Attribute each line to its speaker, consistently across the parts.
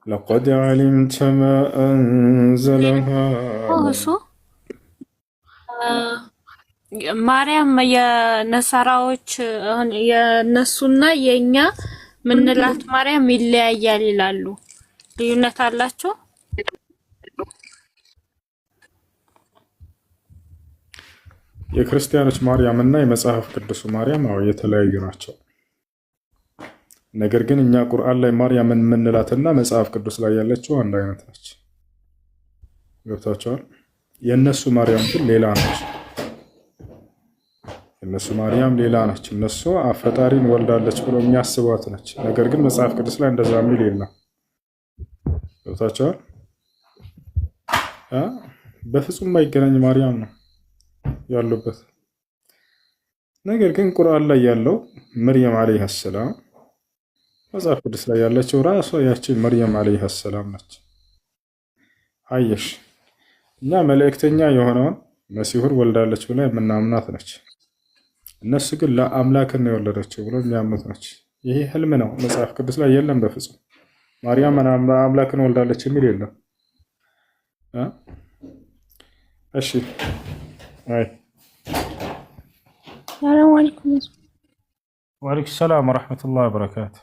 Speaker 1: لقد علمت ما أنزل هؤلاء
Speaker 2: እሱ ማርያም የነሳራዎች የነሱና የኛ ምንላት ማርያም ይለያያል ይላሉ። ልዩነት አላቸው።
Speaker 1: የክርስቲያኖች ማርያም እና የመጽሐፍ ቅዱሱ ማርያም የተለያዩ ናቸው። ነገር ግን እኛ ቁርአን ላይ ማርያምን የምንላትና መጽሐፍ ቅዱስ ላይ ያለችው አንድ አይነት ነች። ገብታችኋል? የእነሱ ማርያም ግን ሌላ ነች። የእነሱ ማርያም ሌላ ነች። እነሱ ፈጣሪን ወልዳለች ብሎ የሚያስቧት ነች። ነገር ግን መጽሐፍ ቅዱስ ላይ እንደዛ የሚል የለም። ገብታችኋል? በፍጹም የማይገናኝ ማርያም ነው ያሉበት። ነገር ግን ቁርአን ላይ ያለው መርየም ዓለይሃ ሰላም፣ መጽሐፍ ቅዱስ ላይ ያለችው ራሷ ያቺ መርየም ዓለይሃ ሰላም ነች። አየሽ፣ እኛ መልእክተኛ የሆነውን መሲሁን ወልዳለች ብላ የምናምናት ነች። እነሱ ግን ለአምላክን ነው የወለደችው ብሎ የሚያምኑት ነች። ይሄ ህልም ነው፣ መጽሐፍ ቅዱስ ላይ የለም በፍጹም። ማርያም አምላክን ወልዳለች የሚል የለም። እሺ አይ
Speaker 3: ሰላም አለይኩም።
Speaker 1: ወአለይኩም ሰላም ወራህመቱላሂ ወበረካቱ።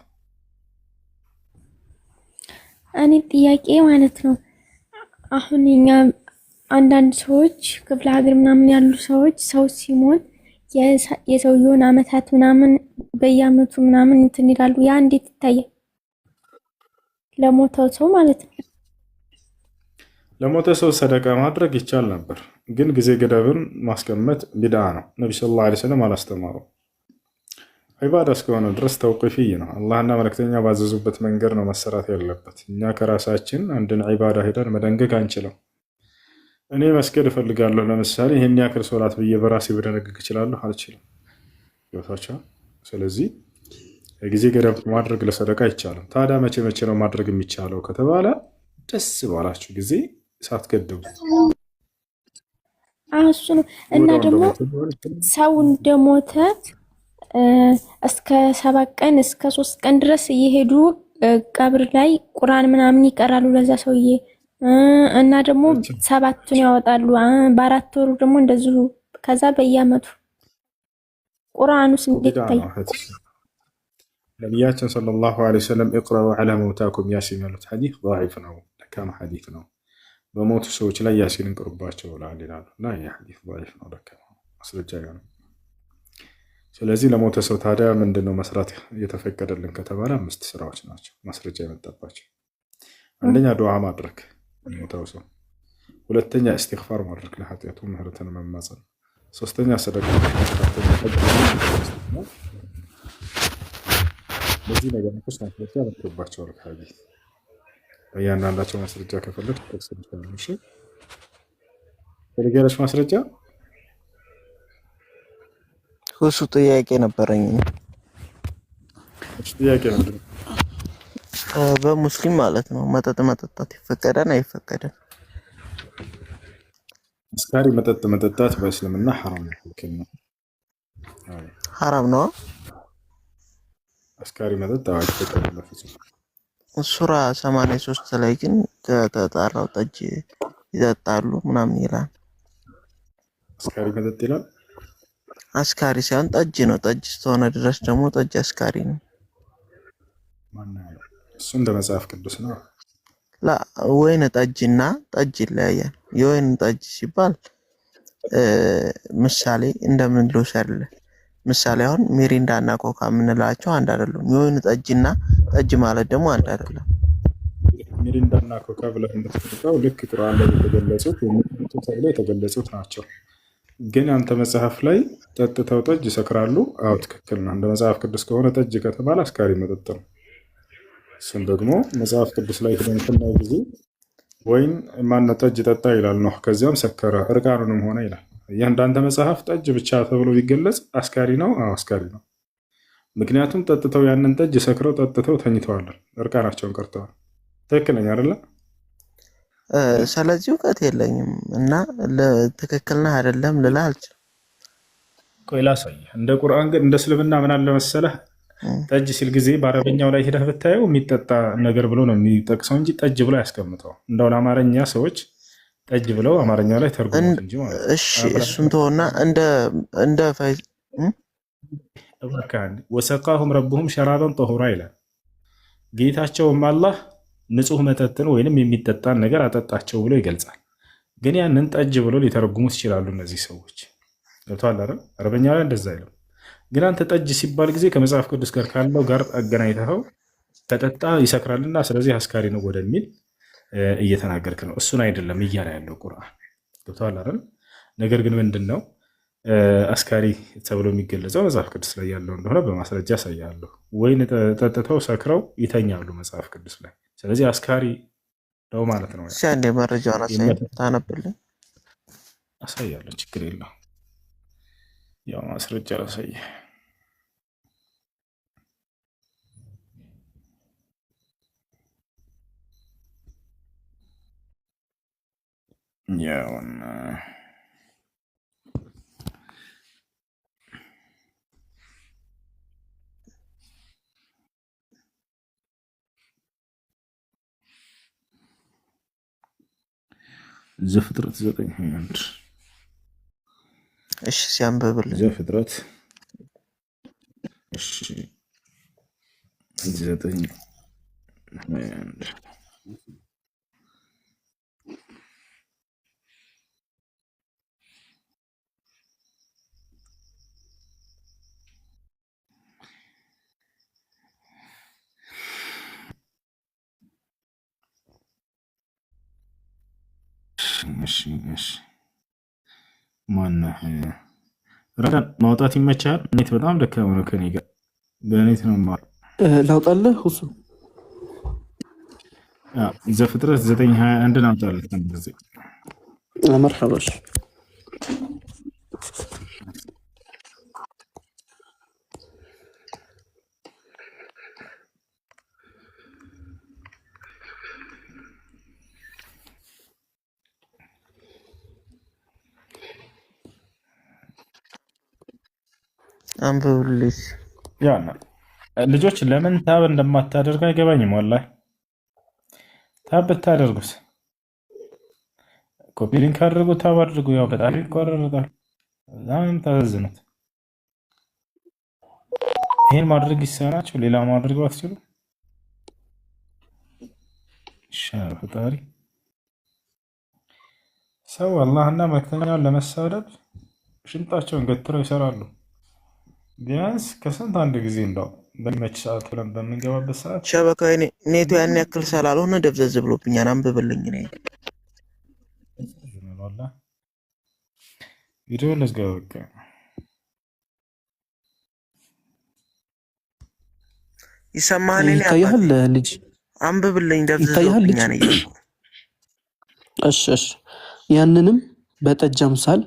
Speaker 3: እኔ ጥያቄ ማለት ነው አሁን እኛ አንዳንድ ሰዎች ክፍለ ሀገር ምናምን ያሉ ሰዎች ሰው ሲሞት የሰውየውን አመታት ምናምን በየአመቱ ምናምን እንትን ይላሉ። ያ እንዴት ይታያል? ለሞተው ሰው ማለት ነው።
Speaker 1: ለሞተ ሰው ሰደቃ ማድረግ ይቻል ነበር፣ ግን ጊዜ ገደብን ማስቀመጥ ቢድዓ ነው። ነቢ ሰለላሁ ዐለይሂ ወሰለም አላስተማሩም። ዒባዳ እስከሆነ ድረስ ተውቂፊይ ነው። አላህና መልእክተኛ ባዘዙበት መንገድ ነው መሰራት ያለበት። እኛ ከራሳችን አንድን ዒባዳ ሄደን መደንገግ አንችልም። እኔ መስገድ እፈልጋለሁ ለምሳሌ ይህን ያክል ሶላት ብዬ በራሴ በደነግግ እችላለሁ? አልችልም። ገብታችኋል? ስለዚህ የጊዜ ገደብ ማድረግ ለሰደቃ አይቻልም። ታዲያ መቼ መቼ ነው ማድረግ የሚቻለው ከተባለ ደስ ባላችሁ ጊዜ ሳትገድቡ
Speaker 3: እሱ ነው። እና ደግሞ ሰው እንደሞተ እስከ 7 ቀን እስከ 3 ቀን ድረስ እየሄዱ ቀብር ላይ ቁርአን ምናምን ይቀራሉ ለዛ ሰውዬ እና ደግሞ 7ቱን ያወጣሉ። በ4 ወሩ ደግሞ እንደዚሁ። ከዛ በየአመቱ ቁርአኑስ እንዴት ይታያል?
Speaker 1: ነቢያችን ሰለላሁ ዐለይሂ ወሰለም ኢቅረኡ ዐላ መውታኩም ያሲን ያሉት ሐዲስ ضعيف ነው፣ ደካማ ሐዲስ ነው። በሞቱ ሰዎች ላይ ያሲንን ቅሩባቸው ብለዋል ይላሉ። እና ይህ ሐዲስ ضعيف ነው፣ ደካማ ማስረጃ አይሆንም። ስለዚህ ለሞተ ሰው ታዲያ ምንድነው መስራት የተፈቀደልን ከተባለ 5 ስራዎች ናቸው ማስረጃ የመጣባቸው። አንደኛ ዱዓ ማድረግ ለሞተው ሰው፣ ሁለተኛ እስትግፋር ማድረግ ለኃጢአቱ ምህረትን መማጸን፣ ሶስተኛ ሰደቃ፣ በዚህ ነገር ነው ማስረጃ መጥቶባቸዋል። ከሐዲስ በእያንዳንዳቸው ማስረጃ ከፈለግ ተሰጥቷልሽ ለገለሽ ማስረጃ
Speaker 4: እሱ ጥያቄ ነበረኝ።
Speaker 1: ጥያቄ ነበር።
Speaker 4: በሙስሊም ማለት ነው መጠጥ መጠጣት ይፈቀዳል አይፈቀድም?
Speaker 1: አስካሪ መጠጥ መጠጣት በእስልምና ሐራም ነው።
Speaker 4: ሐራም ነው።
Speaker 1: አስካሪ መጠጥ አይፈቀድም በፍጹም።
Speaker 4: ሱራ 83 ላይ ግን ከተጣራው ጠጅ ይጠጣሉ ምናምን ይላል።
Speaker 1: አስካሪ መጠጥ ይላል።
Speaker 4: አስካሪ ሳይሆን ጠጅ ነው። ጠጅ እስከሆነ ድረስ ደግሞ ጠጅ አስካሪ ነው።
Speaker 1: እሱ እንደ መጽሐፍ ቅዱስ ነው።
Speaker 4: ወይን ጠጅና ጠጅ ይለያያል። የወይን ጠጅ ሲባል ምሳሌ እንደምን ልውሰድል? ምሳሌ አሁን ሚሪንዳ እና ኮካ የምንላቸው አንድ አይደሉም። የወይን ጠጅና ጠጅ ማለት ደግሞ አንድ አይደለም።
Speaker 1: ሚሪንዳ እና ኮካ ብለህ እንደተጠቀው ልክ ቁርአን ላይ የተገለጹት ተብሎ የተገለጹት ናቸው። ግን አንተ መጽሐፍ ላይ ጠጥተው ጠጅ ይሰክራሉ። አዎ ትክክል ነው። እንደ መጽሐፍ ቅዱስ ከሆነ ጠጅ ከተባለ አስካሪ መጠጥ ነው። እሱም ደግሞ መጽሐፍ ቅዱስ ላይ ሄደን ስናይ ጊዜ ወይን ማነው ጠጅ ጠጣ ይላል ነው። ከዚያም ሰከረ እርቃኑንም ሆነ ይላል። እያንዳንዱ መጽሐፍ ጠጅ ብቻ ተብሎ ቢገለጽ አስካሪ ነው። አዎ አስካሪ ነው። ምክንያቱም ጠጥተው ያንን ጠጅ ሰክረው ጠጥተው ተኝተዋል፣ እርቃናቸውን ቀርተዋል። ትክክለኛ አይደለ?
Speaker 4: ስለዚህ እውቀት የለኝም እና ትክክል ነህ አይደለም ልልህ አልችልም።
Speaker 1: ቆይ ላሳይህ። እንደ ቁርአን ግን እንደ እስልምና ምን አለ መሰለህ? ጠጅ ሲል ጊዜ በአረበኛው ላይ ሄደህ ብታየው የሚጠጣ ነገር ብሎ ነው የሚጠቅሰው እንጂ ጠጅ ብሎ ያስቀምጠው። እንደው ለአማርኛ ሰዎች ጠጅ ብለው አማርኛው ላይ ተርጉሙት እንጂ ማለት ነው።
Speaker 4: እሺ እሱን ተወና እንደ
Speaker 1: ወሰቃሁም ረቡሁም ሸራበን ጠሁራ ይላል። ጌታቸውም አላህ ንጹህ መጠጥን ወይንም የሚጠጣን ነገር አጠጣቸው ብሎ ይገልጻል። ግን ያንን ጠጅ ብሎ ሊተረጉሙት ይችላሉ እነዚህ ሰዎች። ገብቶሃል አይደል? አረበኛ ላይ እንደዛ አይልም። ግን አንተ ጠጅ ሲባል ጊዜ ከመጽሐፍ ቅዱስ ጋር ካለው ጋር አገናኝተኸው ከጠጣ ይሰክራልና ስለዚህ አስካሪ ነው ወደሚል እየተናገርክ ነው። እሱን አይደለም እያለ ያለው ቁርአን። ገብቶሃል አይደል? ነገር ግን ምንድን ነው አስካሪ ተብሎ የሚገለጸው መጽሐፍ ቅዱስ ላይ ያለው እንደሆነ በማስረጃ ያሳያለሁ። ወይን ጠጥተው ሰክረው ይተኛሉ መጽሐፍ ቅዱስ ላይ። ስለዚህ አስካሪ ነው ማለት ነው።
Speaker 4: አንዴ መረጃውን ታነብልኝ?
Speaker 1: አሳያለሁ፣ ችግር የለው። ያው ማስረጃ ላሳየ። ያውና ዘፍጥረት 9:21
Speaker 4: እሺ፣ ሲያንብብልኝ
Speaker 1: ዘፍጥረት 9:21 ማነህ ረዳን ማውጣት ይመቻል። ኔት በጣም ደካማ ነው። ከኔ ጋር በኔት ነው
Speaker 5: ላውጣለህ ሁሱ
Speaker 1: ዘፍጥረት 9:21 አውጣለህ። እንደዚህ
Speaker 5: መርሐባሽ
Speaker 4: አንብብልኝ።
Speaker 1: ያና ልጆች ለምን ታብ እንደማታደርጉ አይገባኝም። ወላሂ ታብ ብታደርጉስ ኮፒ ሊንክ አድርጉ፣ ታብ አድርጉ። ያው በጣም ይቆራረጣል። በጣም ታዘዝኑት። ይሄን ማድረግ ይሳናችሁ፣ ሌላ ማድረግ ባትችሉ ይሻላል። ፈጣሪ ሰው አላህና መልእክተኛውን ለመሳደብ ሽንጣቸውን ገትረው ይሰራሉ። ቢያንስ ከስንት አንድ ጊዜ እንደው በሚመች ሰዓት ብለን በምንገባበት ሰዓት
Speaker 4: ሸበካው ኔቱ ያን ያክል ስላልሆነ ደብዘዝ ብሎብኛል። አንብብልኝ።
Speaker 1: ቪዲዮ ለዝጋ በቃ
Speaker 4: ይሰማሃል?
Speaker 5: ይታያል ልጅ
Speaker 4: አንብብልኝ። ደብዘዝ ብሎብኛል።
Speaker 5: እሺ ያንንም በጠጅ አምሳል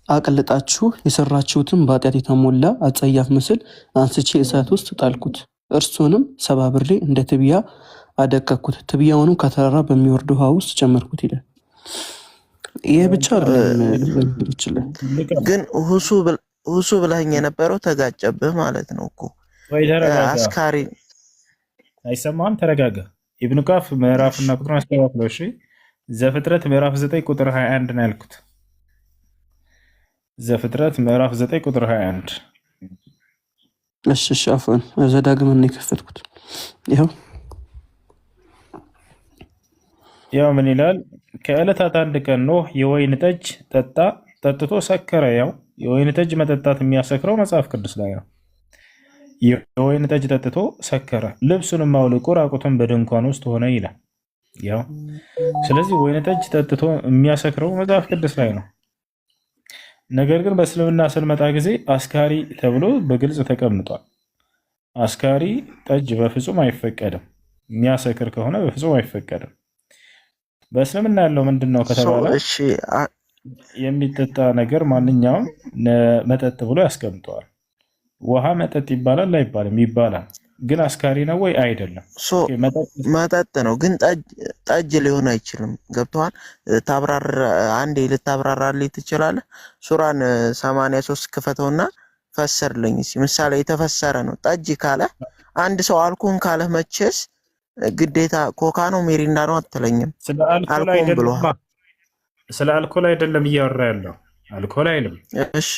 Speaker 5: አቅልጣችሁ የሰራችሁትን በኃጢአት የተሞላ አጸያፍ ምስል አንስቼ እሳት ውስጥ ጣልኩት። እርሱንም ሰባብሬ እንደ ትቢያ አደቀኩት። ትቢያውንም ከተራራ በሚወርድ ውሃ ውስጥ ጨመርኩት ይላል። ይሄ ብቻ አይደለም።
Speaker 4: ግን ሁሱ ብለኸኝ የነበረው ተጋጨብህ ማለት ነው እኮ። አስካሪ
Speaker 1: አይሰማህም? ተረጋጋ። ኢብኑ ቃፍ ምዕራፍና ቁጥሩን አስተካክለው። እሺ ዘፍጥረት ምዕራፍ 9 ቁጥር 21 ነው ያልኩት። ዘፍጥረት ምዕራፍ 9 ቁጥር 21።
Speaker 5: እሺ አፎን ዘዳግምን ነው የከፈትኩት።
Speaker 1: ያው ምን ይላል? ከዕለታት አንድ ቀን ኖህ የወይን ጠጅ ጠጣ፣ ጠጥቶ ሰከረ። ያው የወይን ጠጅ መጠጣት የሚያሰክረው መጽሐፍ ቅዱስ ላይ ነው። የወይን ጠጅ ጠጥቶ ሰከረ፣ ልብሱንም አውልቆ ራቁቱን በድንኳን ውስጥ ሆነ ይላል። ያው ስለዚህ ወይን ጠጅ ጠጥቶ የሚያሰክረው መጽሐፍ ቅዱስ ላይ ነው። ነገር ግን በእስልምና ስንመጣ ጊዜ አስካሪ ተብሎ በግልጽ ተቀምጧል። አስካሪ ጠጅ በፍጹም አይፈቀድም። የሚያሰክር ከሆነ በፍጹም አይፈቀድም። በእስልምና ያለው ምንድን ነው ከተባለ የሚጠጣ ነገር ማንኛውም መጠጥ ብሎ ያስቀምጠዋል። ውሃ መጠጥ ይባላል አይባልም? ይባላል። ግን አስካሪ ነው ወይ? አይደለም።
Speaker 4: መጠጥ ነው፣ ግን ጠጅ ሊሆን አይችልም። ገብቶሃል? አንዴ ልታብራራልኝ ትችላለህ? ሱራን 83 ክፈተውና ፈሰርልኝ እስኪ። ምሳሌ የተፈሰረ ነው። ጠጅ ካለ አንድ ሰው አልኮን ካለ መቼስ ግዴታ ኮካ ነው ሜሪንዳ ነው አትለኝም። አልኮን ብሎሃል።
Speaker 1: ስለ አልኮል አይደለም እያወራ ያለው። አልኮል አይልም።
Speaker 4: እሺ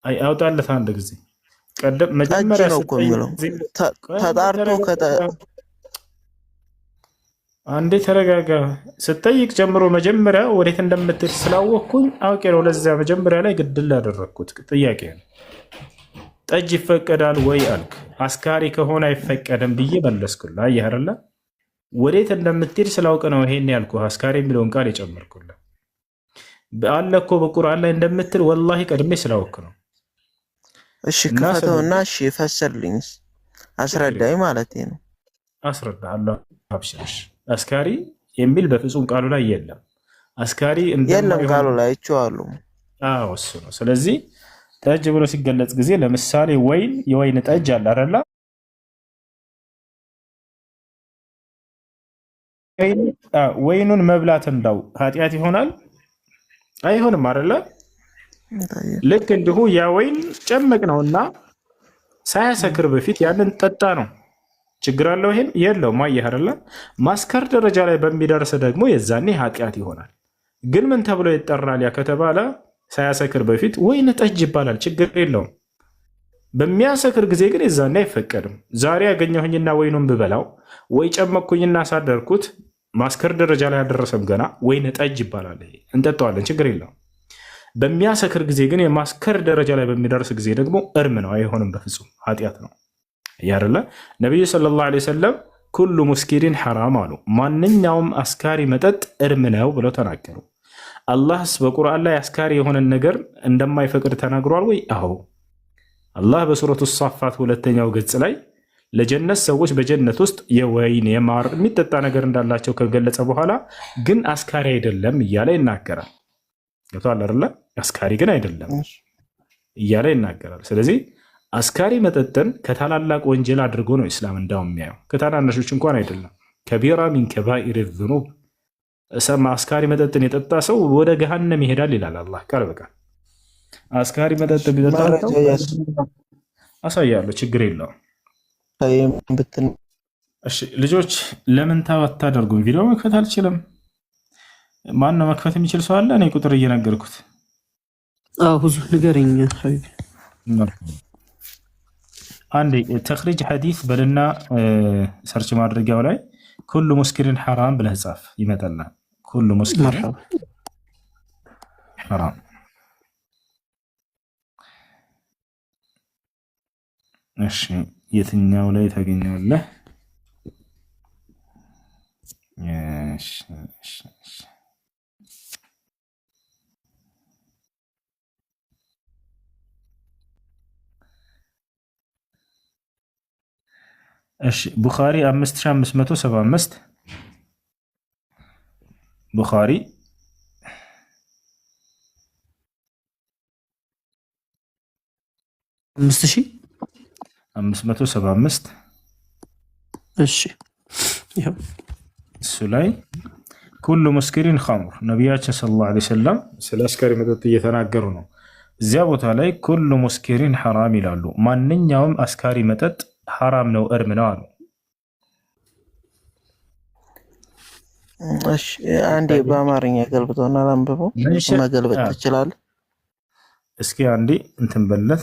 Speaker 1: አይ አውጣለት አንድ ጊዜ ቀደም መጀመሪያ
Speaker 4: ነው እኮ የሚለው ተጣርቶ
Speaker 1: አንዴ ተረጋጋ። ስጠይቅ ጀምሮ መጀመሪያ ወዴት እንደምትሄድ ስላወቅኩኝ አውቄ ነው ለዚያ መጀመሪያ ላይ ግድል ያደረግኩት ጥያቄ ነው። ጠጅ ይፈቀዳል ወይ አልክ። አስካሪ ከሆነ አይፈቀድም ብዬ መለስኩልህ። አየህ አይደለ? ወዴት እንደምትሄድ ስላውቅ ነው ይሄን ያልኩህ። አስካሪ የሚለውን ቃል የጨመርኩልህ አለ እኮ በቁርአን ላይ እንደምትል ወላሂ ቀድሜ ስላውቅ ነው።
Speaker 4: እሺ ክፈተውና እሺ ፈሰርልኝ አስረዳኝ ማለት ነው።
Speaker 1: አስረዳለሁ። አብሽርሽ አስካሪ የሚል በፍጹም ቃሉ ላይ የለም። አስካሪ
Speaker 4: የለም ቃሉ ላይ አይቼዋለሁ።
Speaker 1: አዎ እሱ ነው። ስለዚህ ጠጅ ብሎ ሲገለጽ ጊዜ ለምሳሌ ወይን የወይን ጠጅ አለ አይደል? ወይኑን መብላት እንዳው ኃጢአት ይሆናል አይሆንም አይደለ? ልክ እንዲሁ ያ ወይን ጨመቅ ነውና ሳያሰክር በፊት ያንን ጠጣ ነው። ችግር አለው? ይሄን የለውም። አየህ አይደለ? ማስከር ደረጃ ላይ በሚደርስ ደግሞ የዛኔ ኃጢአት ይሆናል። ግን ምን ተብሎ ይጠራል? ያ ከተባለ ሳያሰክር በፊት ወይን ጠጅ ይባላል። ችግር የለውም። በሚያሰክር ጊዜ ግን የዛኔ አይፈቀድም። ዛሬ ያገኘሁኝና ወይኑን ብበላው ወይ ጨመቅኩኝና አሳደርኩት ማስከር ደረጃ ላይ አልደረሰም ገና፣ ወይን ጠጅ ይባላል። ይሄ እንጠጣዋለን፣ ችግር የለውም። በሚያሰክር ጊዜ ግን የማስከር ደረጃ ላይ በሚደርስ ጊዜ ደግሞ እርም ነው፣ አይሆንም፣ በፍጹም ኃጢአት ነው። ያረለ ነቢዩ ሰለላሁ ዐለይሂ ወሰለም ኩሉ ሙስኪሪን ሐራም አሉ። ማንኛውም አስካሪ መጠጥ እርም ነው ብለው ተናገሩ። አላህስ በቁርአን ላይ አስካሪ የሆነን ነገር እንደማይፈቅድ ተናግሯል ወይ? አዎ። አላህ በሱረቱ ሳፋት 2ኛው ገጽ ላይ ለጀነት ሰዎች በጀነት ውስጥ የወይን የማር የሚጠጣ ነገር እንዳላቸው ከገለጸ በኋላ ግን አስካሪ አይደለም እያለ ይናገራል። ገብቶሃል አይደለ? አስካሪ ግን አይደለም እያለ ይናገራል። ስለዚህ አስካሪ መጠጥን ከታላላቅ ወንጀል አድርጎ ነው ኢስላም እንዳውም የሚያየው፣ ከታናናሾች እንኳን አይደለም። ከቢራ ሚን ከባኢር ዙኑብ አስካሪ መጠጥን የጠጣ ሰው ወደ ገሃነም ይሄዳል ይላል አላህ ቃል በቃል። አስካሪ መጠጥ ቢጠጣ አሳያለሁ፣ ችግር የለውም። እሺ ልጆች ለምን ታወታደርጉም? ቪዲዮ መክፈት አልችልም። ማን ነው መክፈት የሚችል ሰው አለ? እኔ ቁጥር እየነገርኩት
Speaker 5: ሁዙ ንገረኝ ሐቢቢ።
Speaker 1: አንዴ ተኽሪጅ ሐዲስ በልና ሰርች ማድረጊያው ላይ ኩሉ ሙስኪሪን ሐራም ብለህ ጻፍ ይመጣልናል። ኩሉ ሙስኪሪን ሐራም። እሺ የትኛው ላይ ታገኘዋለህ? እሺ ቡኻሪ 5575 ቡኻሪ 5575
Speaker 5: እሺ ይሄው
Speaker 1: እሱ ላይ ኩሉ ሙስኪሪን ኸምር ነቢያችን ሰለላሁ ዐለይሂ ወሰለም ስለ አስካሪ መጠጥ እየተናገሩ ነው። እዚያ ቦታ ላይ ኩሉ ሙስኪሪን ሐራም ይላሉ። ማንኛውም አስካሪ መጠጥ ሐራም ነው፣ እርም ነው አሉ።
Speaker 4: እሺ አንዴ በአማርኛ ገልብጦና ላንብበው። መገልበጥ ትችላለህ?
Speaker 1: እስኪ አንዴ እንትን በለት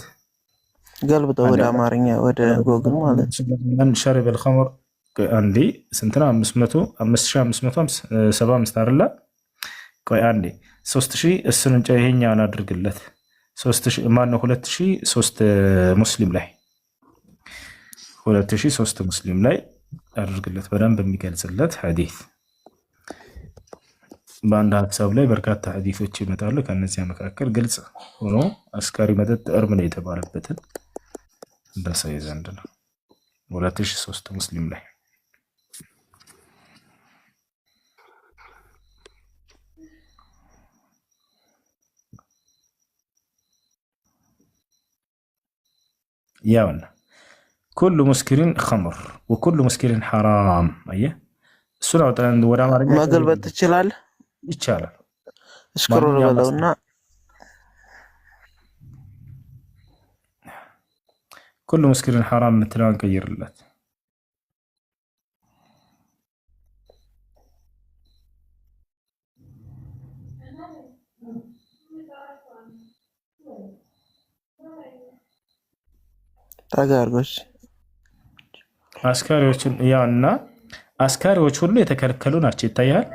Speaker 4: ገልብጦ ወደ አማርኛ ወደ ጎግል ማለት
Speaker 1: ምን ሸሪበል ኸምር አንዴ ስንትና 5575 አይደለ? ቆይ አንዴ 3000 እሱን እንጫ ይሄኛውን አድርግለት 3000 ማን ነው 2003 ሙስሊም ላይ 2003 ሙስሊም ላይ አድርግለት በደንብ የሚገልጽለት ሐዲስ። በአንድ ሀሳብ ላይ በርካታ ሐዲሶች ይመጣሉ። ከነዚያ መካከል ግልጽ ሆኖ አስካሪ መጠጥ እርም ነው የተባለበትን እንደሰይ ዘንድ ነው 2003 ሙስሊም ላይ ያውና ኩሉ ሙስኪሪን ኸምር ወኩሉ ሙስኪሪን ሐራም። አየህ እሱን አውጣን ወደ አማርኛ
Speaker 4: መገልበጥ ትችላለህ?
Speaker 1: ይቻላል።
Speaker 4: እስክሮል በለውና
Speaker 1: ኩሉ ሙስኪሪን ሐራም የምትለዋን ቀይርለት።
Speaker 4: ታጋርጎሽ
Speaker 1: አስካሪዎችን ያና አስካሪዎች ሁሉ የተከለከሉ ናቸው። ይታያል።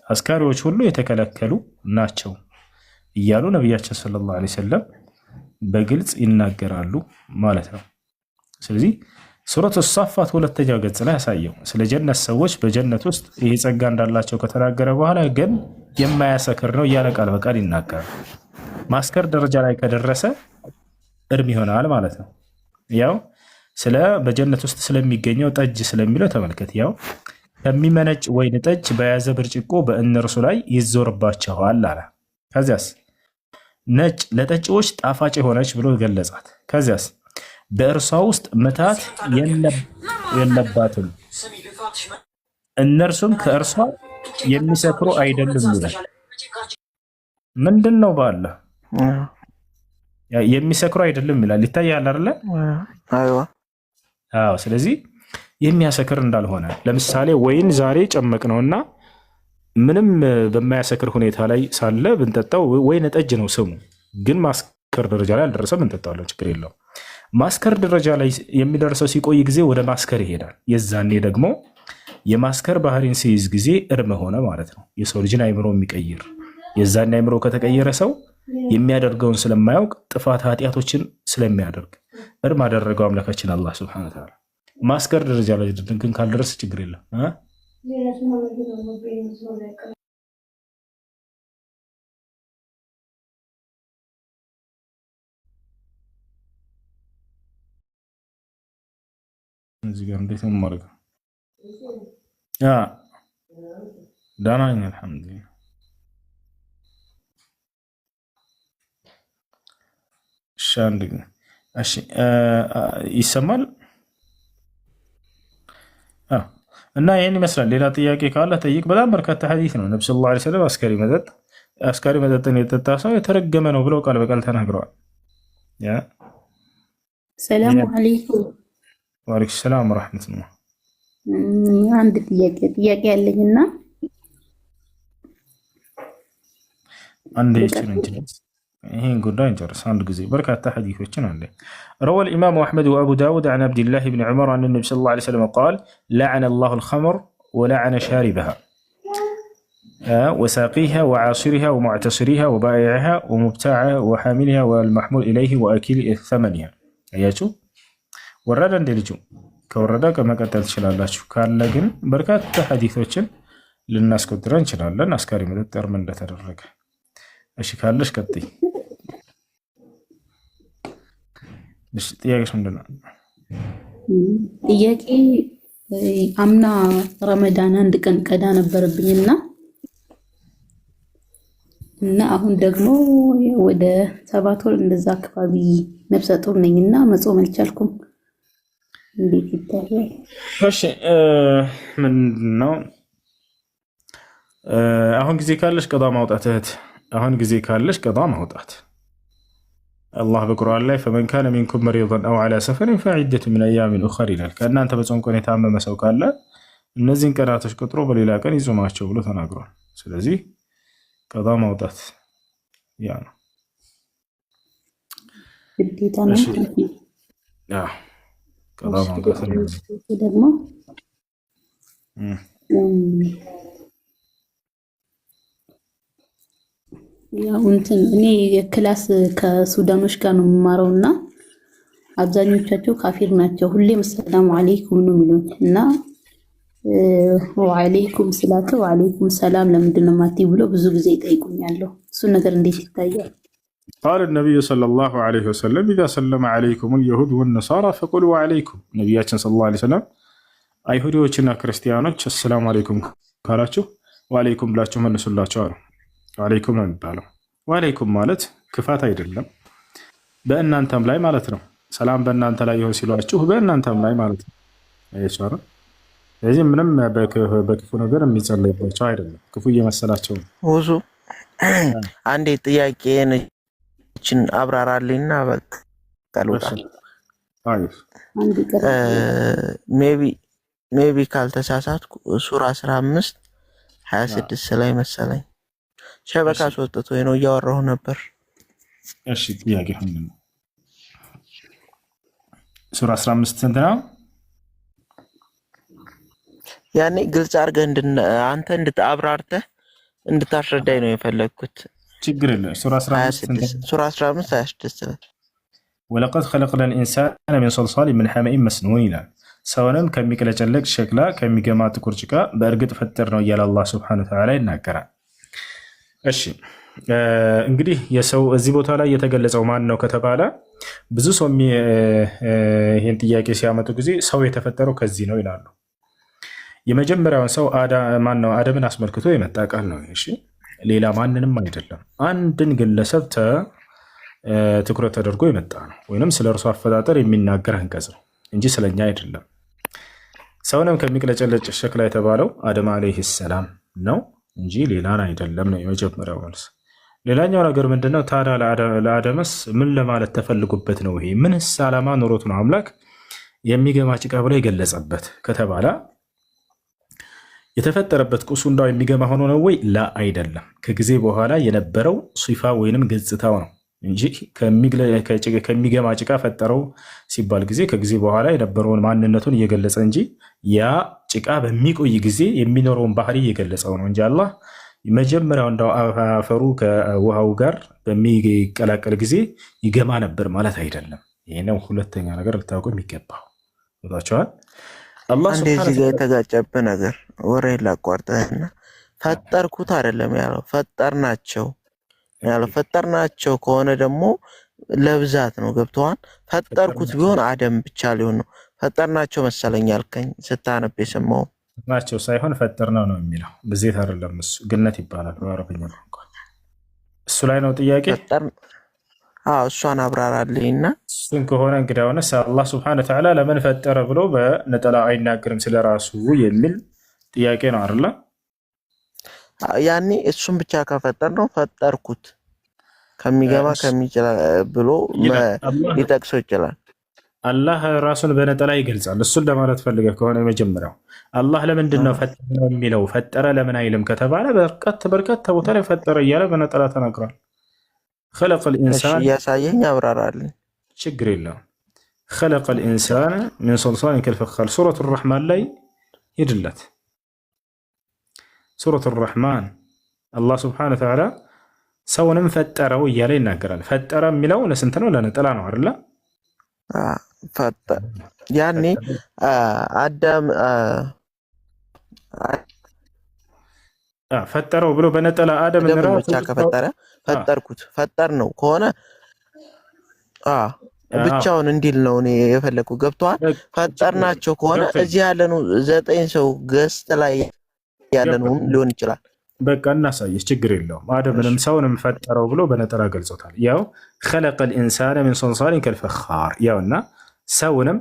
Speaker 1: አስካሪዎች ሁሉ የተከለከሉ ናቸው እያሉ ነቢያችን ሰለላሁ ዐለይሂ ወሰለም በግልጽ ይናገራሉ ማለት ነው። ስለዚህ ሱረቱ ሳፋት ሁለተኛው ገጽ ላይ ያሳየው ስለ ጀነት ሰዎች በጀነት ውስጥ ይህ ጸጋ እንዳላቸው ከተናገረ በኋላ ግን የማያሰክር ነው እያለ ቃል በቃል ይናገራል። ማስከር ደረጃ ላይ ከደረሰ እርም ይሆናል ማለት ነው። ያው ስለ በጀነት ውስጥ ስለሚገኘው ጠጅ ስለሚለው ተመልከት። ያው ከሚመነጭ ወይን ጠጅ በያዘ ብርጭቆ በእነርሱ ላይ ይዞርባቸዋል አለ። ከዚያስ ነጭ ለጠጪዎች ጣፋጭ የሆነች ብሎ ገለጻት። ከዚያስ በእርሷ ውስጥ ምታት የለባትም፣ እነርሱም ከእርሷ የሚሰክሩ አይደሉም ይላል። ምንድን ነው ባለ የሚሰክሩ አይደሉም ይላል። ይታያል አይደለ? አዎ። ስለዚህ የሚያሰክር እንዳልሆነ ለምሳሌ ወይን ዛሬ ጨመቅ ነውና ምንም በማያሰክር ሁኔታ ላይ ሳለ ብንጠጣው ወይን ጠጅ ነው ስሙ፣ ግን ማስከር ደረጃ ላይ አልደረሰም፣ እንጠጣዋለን፣ ችግር የለውም። ማስከር ደረጃ ላይ የሚደርሰው ሲቆይ ጊዜ ወደ ማስከር ይሄዳል። የዛኔ ደግሞ የማስከር ባህሪን ሲይዝ ጊዜ እርም ሆነ ማለት ነው። የሰው ልጅን አይምሮ የሚቀይር የዛኔ አይምሮ ከተቀየረ ሰው የሚያደርገውን ስለማያውቅ ጥፋት ኃጢአቶችን ስለሚያደርግ እርም አደረገው አምላካችን አላህ ሱብሓነሁ ወተዓላ። ማስከር ደረጃ ላይ ግን ካልደረሰ ችግር የለም። እዚህ ጋር እንዴት ነው ማድረግ? ደህና ነኝ አልሐምዱሊላህ። እሺ ይሰማል? እና ይህን ይመስላል። ሌላ ጥያቄ ካለ ጠይቅ። በጣም በርካታ ሐዲስ ነው። ነብዩ ሰለላሁ ዐለይሂ ወሰለም አስካሪ መጠጥን የጠጣ ሰው የተረገመ ነው ብለው ቃል በቃል ተናግረዋል።
Speaker 6: ሰላሙ አለይኩም።
Speaker 1: ወአለይኩም ሰላም ወራህመቱላህ።
Speaker 6: አንድ ጥያቄ ያለኝና
Speaker 1: አንድ ይህን ጉዳይ እንጨርስ አንድ ጊዜ። በርካታ ሐዲሶችን አለ። روى الإمام أحمد وأبو داود عن عبد الله بن عمر أن النبي صلى الله عليه وسلم قال لعن الله الخمر ولعن شاربها وساقيها وعاصرها ومعتصريها وبائعها ومبتاعها وحاملها والمحمول إليه وأكل ثمنها. أياتو ورد عند الجو كوردا كما قتلت شلالاتشو كان لكن بركات حديثوችን ልናስቆጥር እንችላለን። አስካሪ መጠጥ እርም እንደተደረገ። እሺ ካለሽ ቀጥይ። ጥያቄሽ ምንድን ነው?
Speaker 6: ጥያቄ አምና ረመዳን አንድ ቀን ቀዳ ነበረብኝና አሁን ደግሞ ወደ 7 ወር እንደዛ አካባቢ ነፍሰ ጡር ነኝና መጾም አልቻልኩም። እንዴት ይታያል?
Speaker 1: እሺ ምንድን ነው አሁን ጊዜ ካለሽ ቀዳ ማውጣት እህት፣ አሁን ጊዜ ካለሽ ቀዳ ማውጣት። አላህ በቁርአን ላይ ፈመን ካነ ሚንኩም መሪደን አው ዐላ ሰፈሪን ፈዒደቱ ሚን አያሚን ኡኸር ይላል። ከእናንተ በጾም ቀን የታመመ ሰው ካለ እነዚህን ቀናቶች ቆጥሮ በሌላ ቀን ይጾማቸው ብሎ ተናግሯል። ስለዚህ ቀዳ ማውጣት ያ ነው
Speaker 6: ግዴታ ነው።
Speaker 1: ቀዳ ማውጣት
Speaker 6: ደግሞ ያው እኔ የክላስ ከሱዳኖች ጋር ነው የምማረውና አብዛኞቻቸው ካፊር ናቸው። ሁሌም ሰላም አለይኩም ነው የሚሉኝ እና ወአለይኩም ስላቸው ወአለይኩም ሰላም ለምንድን ነው ማቲ ብሎ ብዙ ጊዜ ይጠይቁኛል። እሱ ነገር እንዴት ይታያል?
Speaker 1: قال النبي صلى الله عليه وسلم إذا سلم عليكم اليهود والنصارى فقولوا وعليكم. ነብያችን ሰለላሁ ዐለይሂ ወሰለም አይሁዶችና ክርስቲያኖች ሰላም አለይኩም ካላችሁ ወአለይኩም ብላችሁ መልሱላቸው አሉ። ወአለይኩም ነው የሚባለው። ወአለይኩም ማለት ክፋት አይደለም፣ በእናንተም ላይ ማለት ነው። ሰላም በእናንተ ላይ ይሁን ሲሏችሁ በእናንተም ላይ ማለት ነው። አይቻለ። ስለዚህ ምንም በክፉ ነገር የሚጸለይባቸው አይደለም፣ ክፉ እየመሰላቸው ነው።
Speaker 4: ወዙ አንዴ ጥያቄን አብራራልኝና በቃ
Speaker 1: አሪፍ
Speaker 6: አንድ ቀን
Speaker 4: ሜቢ ካልተሳሳትኩ ሱራ 15 26 ላይ መሰለኝ ሸበካ አስወጥቶ ነው እያወራሁ ነበር።
Speaker 1: እሺ ጥያቄ ምንድን ነው? ሱራ 15 ስንት ነው?
Speaker 4: ያኔ ግልጽ አድርገህ አንተ እንድታብራርተህ እንድታስረዳኝ ነው የፈለግኩት።
Speaker 1: ችግር የለም። ሱራ 15
Speaker 4: ሱራ 15 26
Speaker 1: ወለቀድ ኸለቅና ልኢንሳነ ሚን ሰልሳሊን ሚን ሐመኢን መስኑን ይላል። ሰውንም ከሚቅለጨለቅ ሸክላ ከሚገማ ጥቁር ጭቃ በእርግጥ ፈጠር ነው እያለ አላህ ሱብሓነሁ ወተዓላ ይናገራል። እሺ እንግዲህ የሰው እዚህ ቦታ ላይ የተገለጸው ማን ነው ከተባለ ብዙ ሰው ይህን ጥያቄ ሲያመጡ ጊዜ ሰው የተፈጠረው ከዚህ ነው ይላሉ። የመጀመሪያውን ሰው ማን ነው? አደምን አስመልክቶ የመጣ ቃል ነው። እሺ ሌላ ማንንም አይደለም። አንድን ግለሰብ ትኩረት ተደርጎ የመጣ ነው፣ ወይንም ስለ እርሱ አፈጣጠር የሚናገር አንቀጽ ነው እንጂ ስለኛ አይደለም። ሰውንም ከሚቅለጨለጭ ሸክላ የተባለው አደም ዓለይሂ ሰላም ነው እንጂ ሌላን አይደለም ነው የመጀመሪያው መልስ። ሌላኛው ነገር ምንድነው ታዲያ? ለአደምስ ምን ለማለት ተፈልጎበት ነው? ይሄ ምንስ ዓላማ ኖሮት ነው አምላክ የሚገማ ጭቃ ብሎ የገለጸበት ከተባለ የተፈጠረበት ቁሱ እንዳው የሚገማ ሆኖ ነው ወይ? ላ አይደለም። ከጊዜ በኋላ የነበረው ሲፋ ወይንም ገጽታው ነው እንጂ ከሚገማ ጭቃ ፈጠረው ሲባል ጊዜ ከጊዜ በኋላ የነበረውን ማንነቱን እየገለጸ እንጂ ያ ጭቃ በሚቆይ ጊዜ የሚኖረውን ባህሪ እየገለጸው ነው እንጂ አላህ መጀመሪያው እንዳው አፈሩ ከውሃው ጋር በሚቀላቀል ጊዜ ይገማ ነበር ማለት አይደለም። ይሄ ነው ሁለተኛ ነገር ልታውቁ የሚገባው። ወጣችኋል? አላህ
Speaker 4: ሱብሃነሁ ወተዓላ የተጋጨበት ነገር ወሬ ላቋርጠህና ፈጠርኩት አይደለም ያለው ፈጠርናቸው ያለው ፈጠርናቸው ከሆነ ደግሞ ለብዛት ነው። ገብተዋል? ፈጠርኩት ቢሆን አደም ብቻ ሊሆን ነው። ፈጠርናቸው መሰለኝ ያልከኝ ስታነብ የሰማው
Speaker 1: ናቸው ሳይሆን ፈጠር ነው የሚለው ብዜት አይደለም። እሱ ግነት ይባላል በአረብኛ ቋንቋ። እሱ ላይ ነው ጥያቄ።
Speaker 4: እሷን አብራራልኝና
Speaker 1: እሱን ከሆነ እንግዲህ አሁን አላህ ሱብሓነሁ ወተዓላ ለምን ፈጠረ ብሎ በነጠላ አይናገርም ስለራሱ የሚል ጥያቄ ነው አይደል?
Speaker 4: ያኔ እሱን ብቻ ከፈጠር ነው ፈጠርኩት ከሚገባ ከሚችል ብሎ ሊጠቅሰው ይችላል።
Speaker 1: አላህ ራሱን በነጠላ ይገልጻል። እሱን ለማለት ፈልገህ ከሆነ የመጀመሪያው አላህ ለምንድን ነው ፈጠረ የሚለው? ፈጠረ ለምን አይልም ከተባለ በርካታ ቦታ ላይ ፈጠረ እያለ በነጠላ ተናግሯል። ኸለቀል ኢንሳን
Speaker 4: እያሳየኝ አብራራልኝ።
Speaker 1: ችግር የለውም። ኸለቀል ኢንሳን ሚን ሰልሳሊን ከልፈኻር ሱረቱ ረሕማን ላይ ሂድለት። ሱረቱ ረሕማን አላህ ስብሓነሁ ወተዓላ ሰውንም ፈጠረው እያለ ይናገራል። ፈጠረ የሚለው ለስንት ነው? ለነጠላ ነው አይደለ?
Speaker 4: ያኔ አዳም
Speaker 1: ፈጠረው ብሎ በነጠላ አደም
Speaker 4: ብቻ ከፈጠረ ፈጠርኩት ፈጠር ነው ከሆነ ብቻውን እንዲል ነው እኔ የፈለኩ። ገብቷል? ፈጠርናቸው ከሆነ እዚህ ያለነው 9 ሰው ገስት ላይ ያለነው ሊሆን ይችላል።
Speaker 1: በቃ እናሳየሽ፣ ችግር የለውም። አደምንም ሰውንም ፈጠረው ብሎ በነጠላ ገልጾታል። ያው ኸለቀል ኢንሳነ ሚን ሰልሳሊን ከልፈኻር ያውና ሰውንም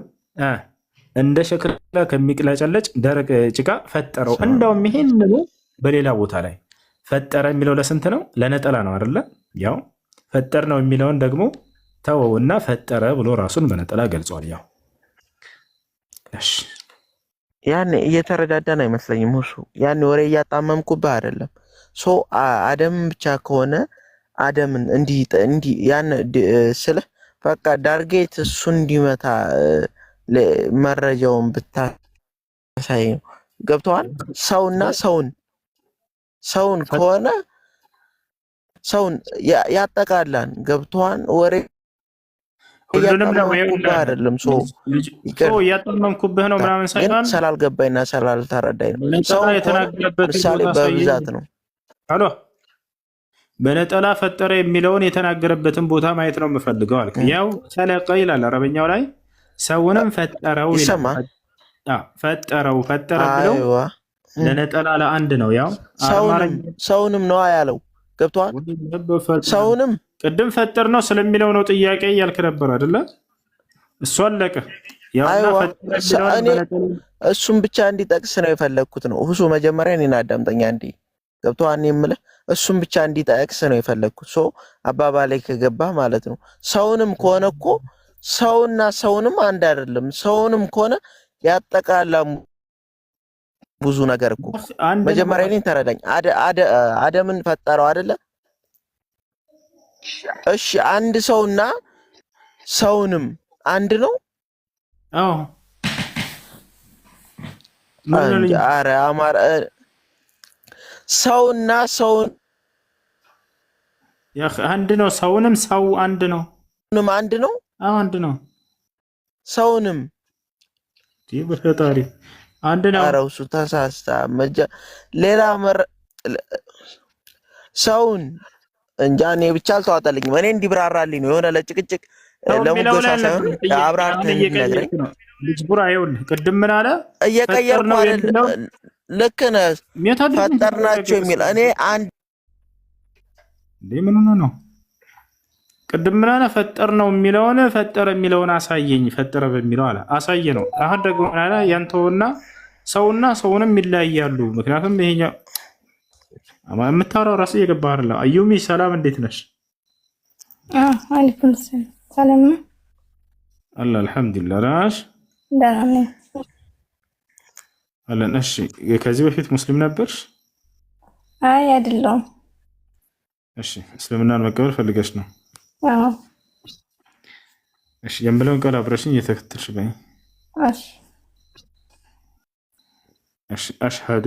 Speaker 1: እንደ ሸክላ ከሚቅለጨለጭ ደረቅ ጭቃ ፈጠረው። እንዳውም ይሄን በሌላ ቦታ ላይ ፈጠረ የሚለው ለስንት ነው? ለነጠላ ነው አይደለ? ያው ፈጠር ነው የሚለውን ደግሞ ተወውና ፈጠረ ብሎ ራሱን በነጠላ ገልጿል። ያው እሺ
Speaker 4: ያኔ እየተረዳዳን አይመስለኝም። እሱ ያኔ ወሬ እያጣመምኩብህ አይደለም። አደም ብቻ ከሆነ አደምን እንዲህ ያን ስለ በቃ ዳርጌት እሱ እንዲመታ መረጃውን ብታሳይ ነው። ገብተዋል? ሰውና ሰውን ከሆነ ሰውን ያጠቃላን። ገብተዋል? ወሬ አይደለም
Speaker 1: እያጠመምኩብህ ነው ምናምን ሳይሆን
Speaker 4: ስላልገባኝና ስላልተረዳኝ ነው። ሰው ምሳሌ በብዛት ነው።
Speaker 1: አሎ በነጠላ ፈጠረ የሚለውን የተናገረበትን ቦታ ማየት ነው የምፈልገው አልክ። ያው ሰለቀ ይላል አረበኛው ላይ ሰውንም ፈጠረው ይላል። ፈጠረ ብለው ለነጠላ ለአንድ ነው። ያው
Speaker 4: ሰውንም ነው ያለው። ገብቷል? ሰውንም
Speaker 1: ቅድም ፈጠር ነው ስለሚለው ነው ጥያቄ እያልክ ነበር አይደለ? እሱ አለቀ።
Speaker 4: እሱም ብቻ እንዲጠቅስ ነው የፈለግኩት ነው። እሱ መጀመሪያ እኔን አዳምጠኛ እንዲ ገብቶሃል? የምልህ እሱም ብቻ እንዲጠቅስ ነው የፈለግኩት። አባባላይ ከገባ ማለት ነው። ሰውንም ከሆነ እኮ ሰውና ሰውንም አንድ አይደለም። ሰውንም ከሆነ ያጠቃላ ብዙ ነገር እኮ መጀመሪያ እኔን ተረዳኝ። አደምን ፈጠረው አይደለ? እሺ አንድ ሰውና ሰውንም አንድ ነው?
Speaker 1: አዎ
Speaker 4: ኧረ አማራ ሰውና ሰውን
Speaker 1: አንድ ነው። ሰውንም ሰው አንድ ነው።
Speaker 4: አንድ ነው።
Speaker 1: አዎ አንድ ነው።
Speaker 4: ሰውንም
Speaker 1: በፈጣሪ አንድ ነው።
Speaker 4: ኧረ እሱ ተሳስታ ሌላ ሰውን እንጃ እኔ ብቻ አልተዋጠልኝም። እኔ እንዲብራራልኝ ነው የሆነ ለጭቅጭቅ ለሙገሳ ሳይሆን አብራርተህ ነግረኝ።
Speaker 1: ልጅ ቡራ ይኸውልህ ቅድም ምን አለ?
Speaker 4: እየቀየርኩ አይደል? ልክ ነህ። ፈጠርናቸው የሚል እኔ አንድ
Speaker 1: ምን ሆነ ነው? ቅድም ምን አለ? ፈጠር ነው የሚለውን ፈጠረ የሚለውን አሳየኝ። ፈጠረ በሚለው አለ አሳየ ነው። አሁን ደግሞ ምን አለ? ያንተውና ሰውና ሰውንም ይለያያሉ። ምክንያቱም ይሄኛው የምታወራው ራሱ እየገባህ አይደለም። አዩሚ ሰላም፣ እንዴት ነሽ?
Speaker 3: አለይኩም ሰላም ነው
Speaker 1: አለ አልሐምዱሊላህ። ናሽ
Speaker 3: ደህና ነኝ
Speaker 1: አለን። እሺ ከዚህ በፊት ሙስሊም ነበርሽ?
Speaker 3: አይ አይደለሁም።
Speaker 1: እሺ እስልምናን መቀበል ፈልገሽ ነው?
Speaker 3: አዎ።
Speaker 1: እሺ የምለውን ቃል አብረሽኝ እየተከተልሽ በይ።
Speaker 3: እሺ
Speaker 1: እሺ አሽሀዱ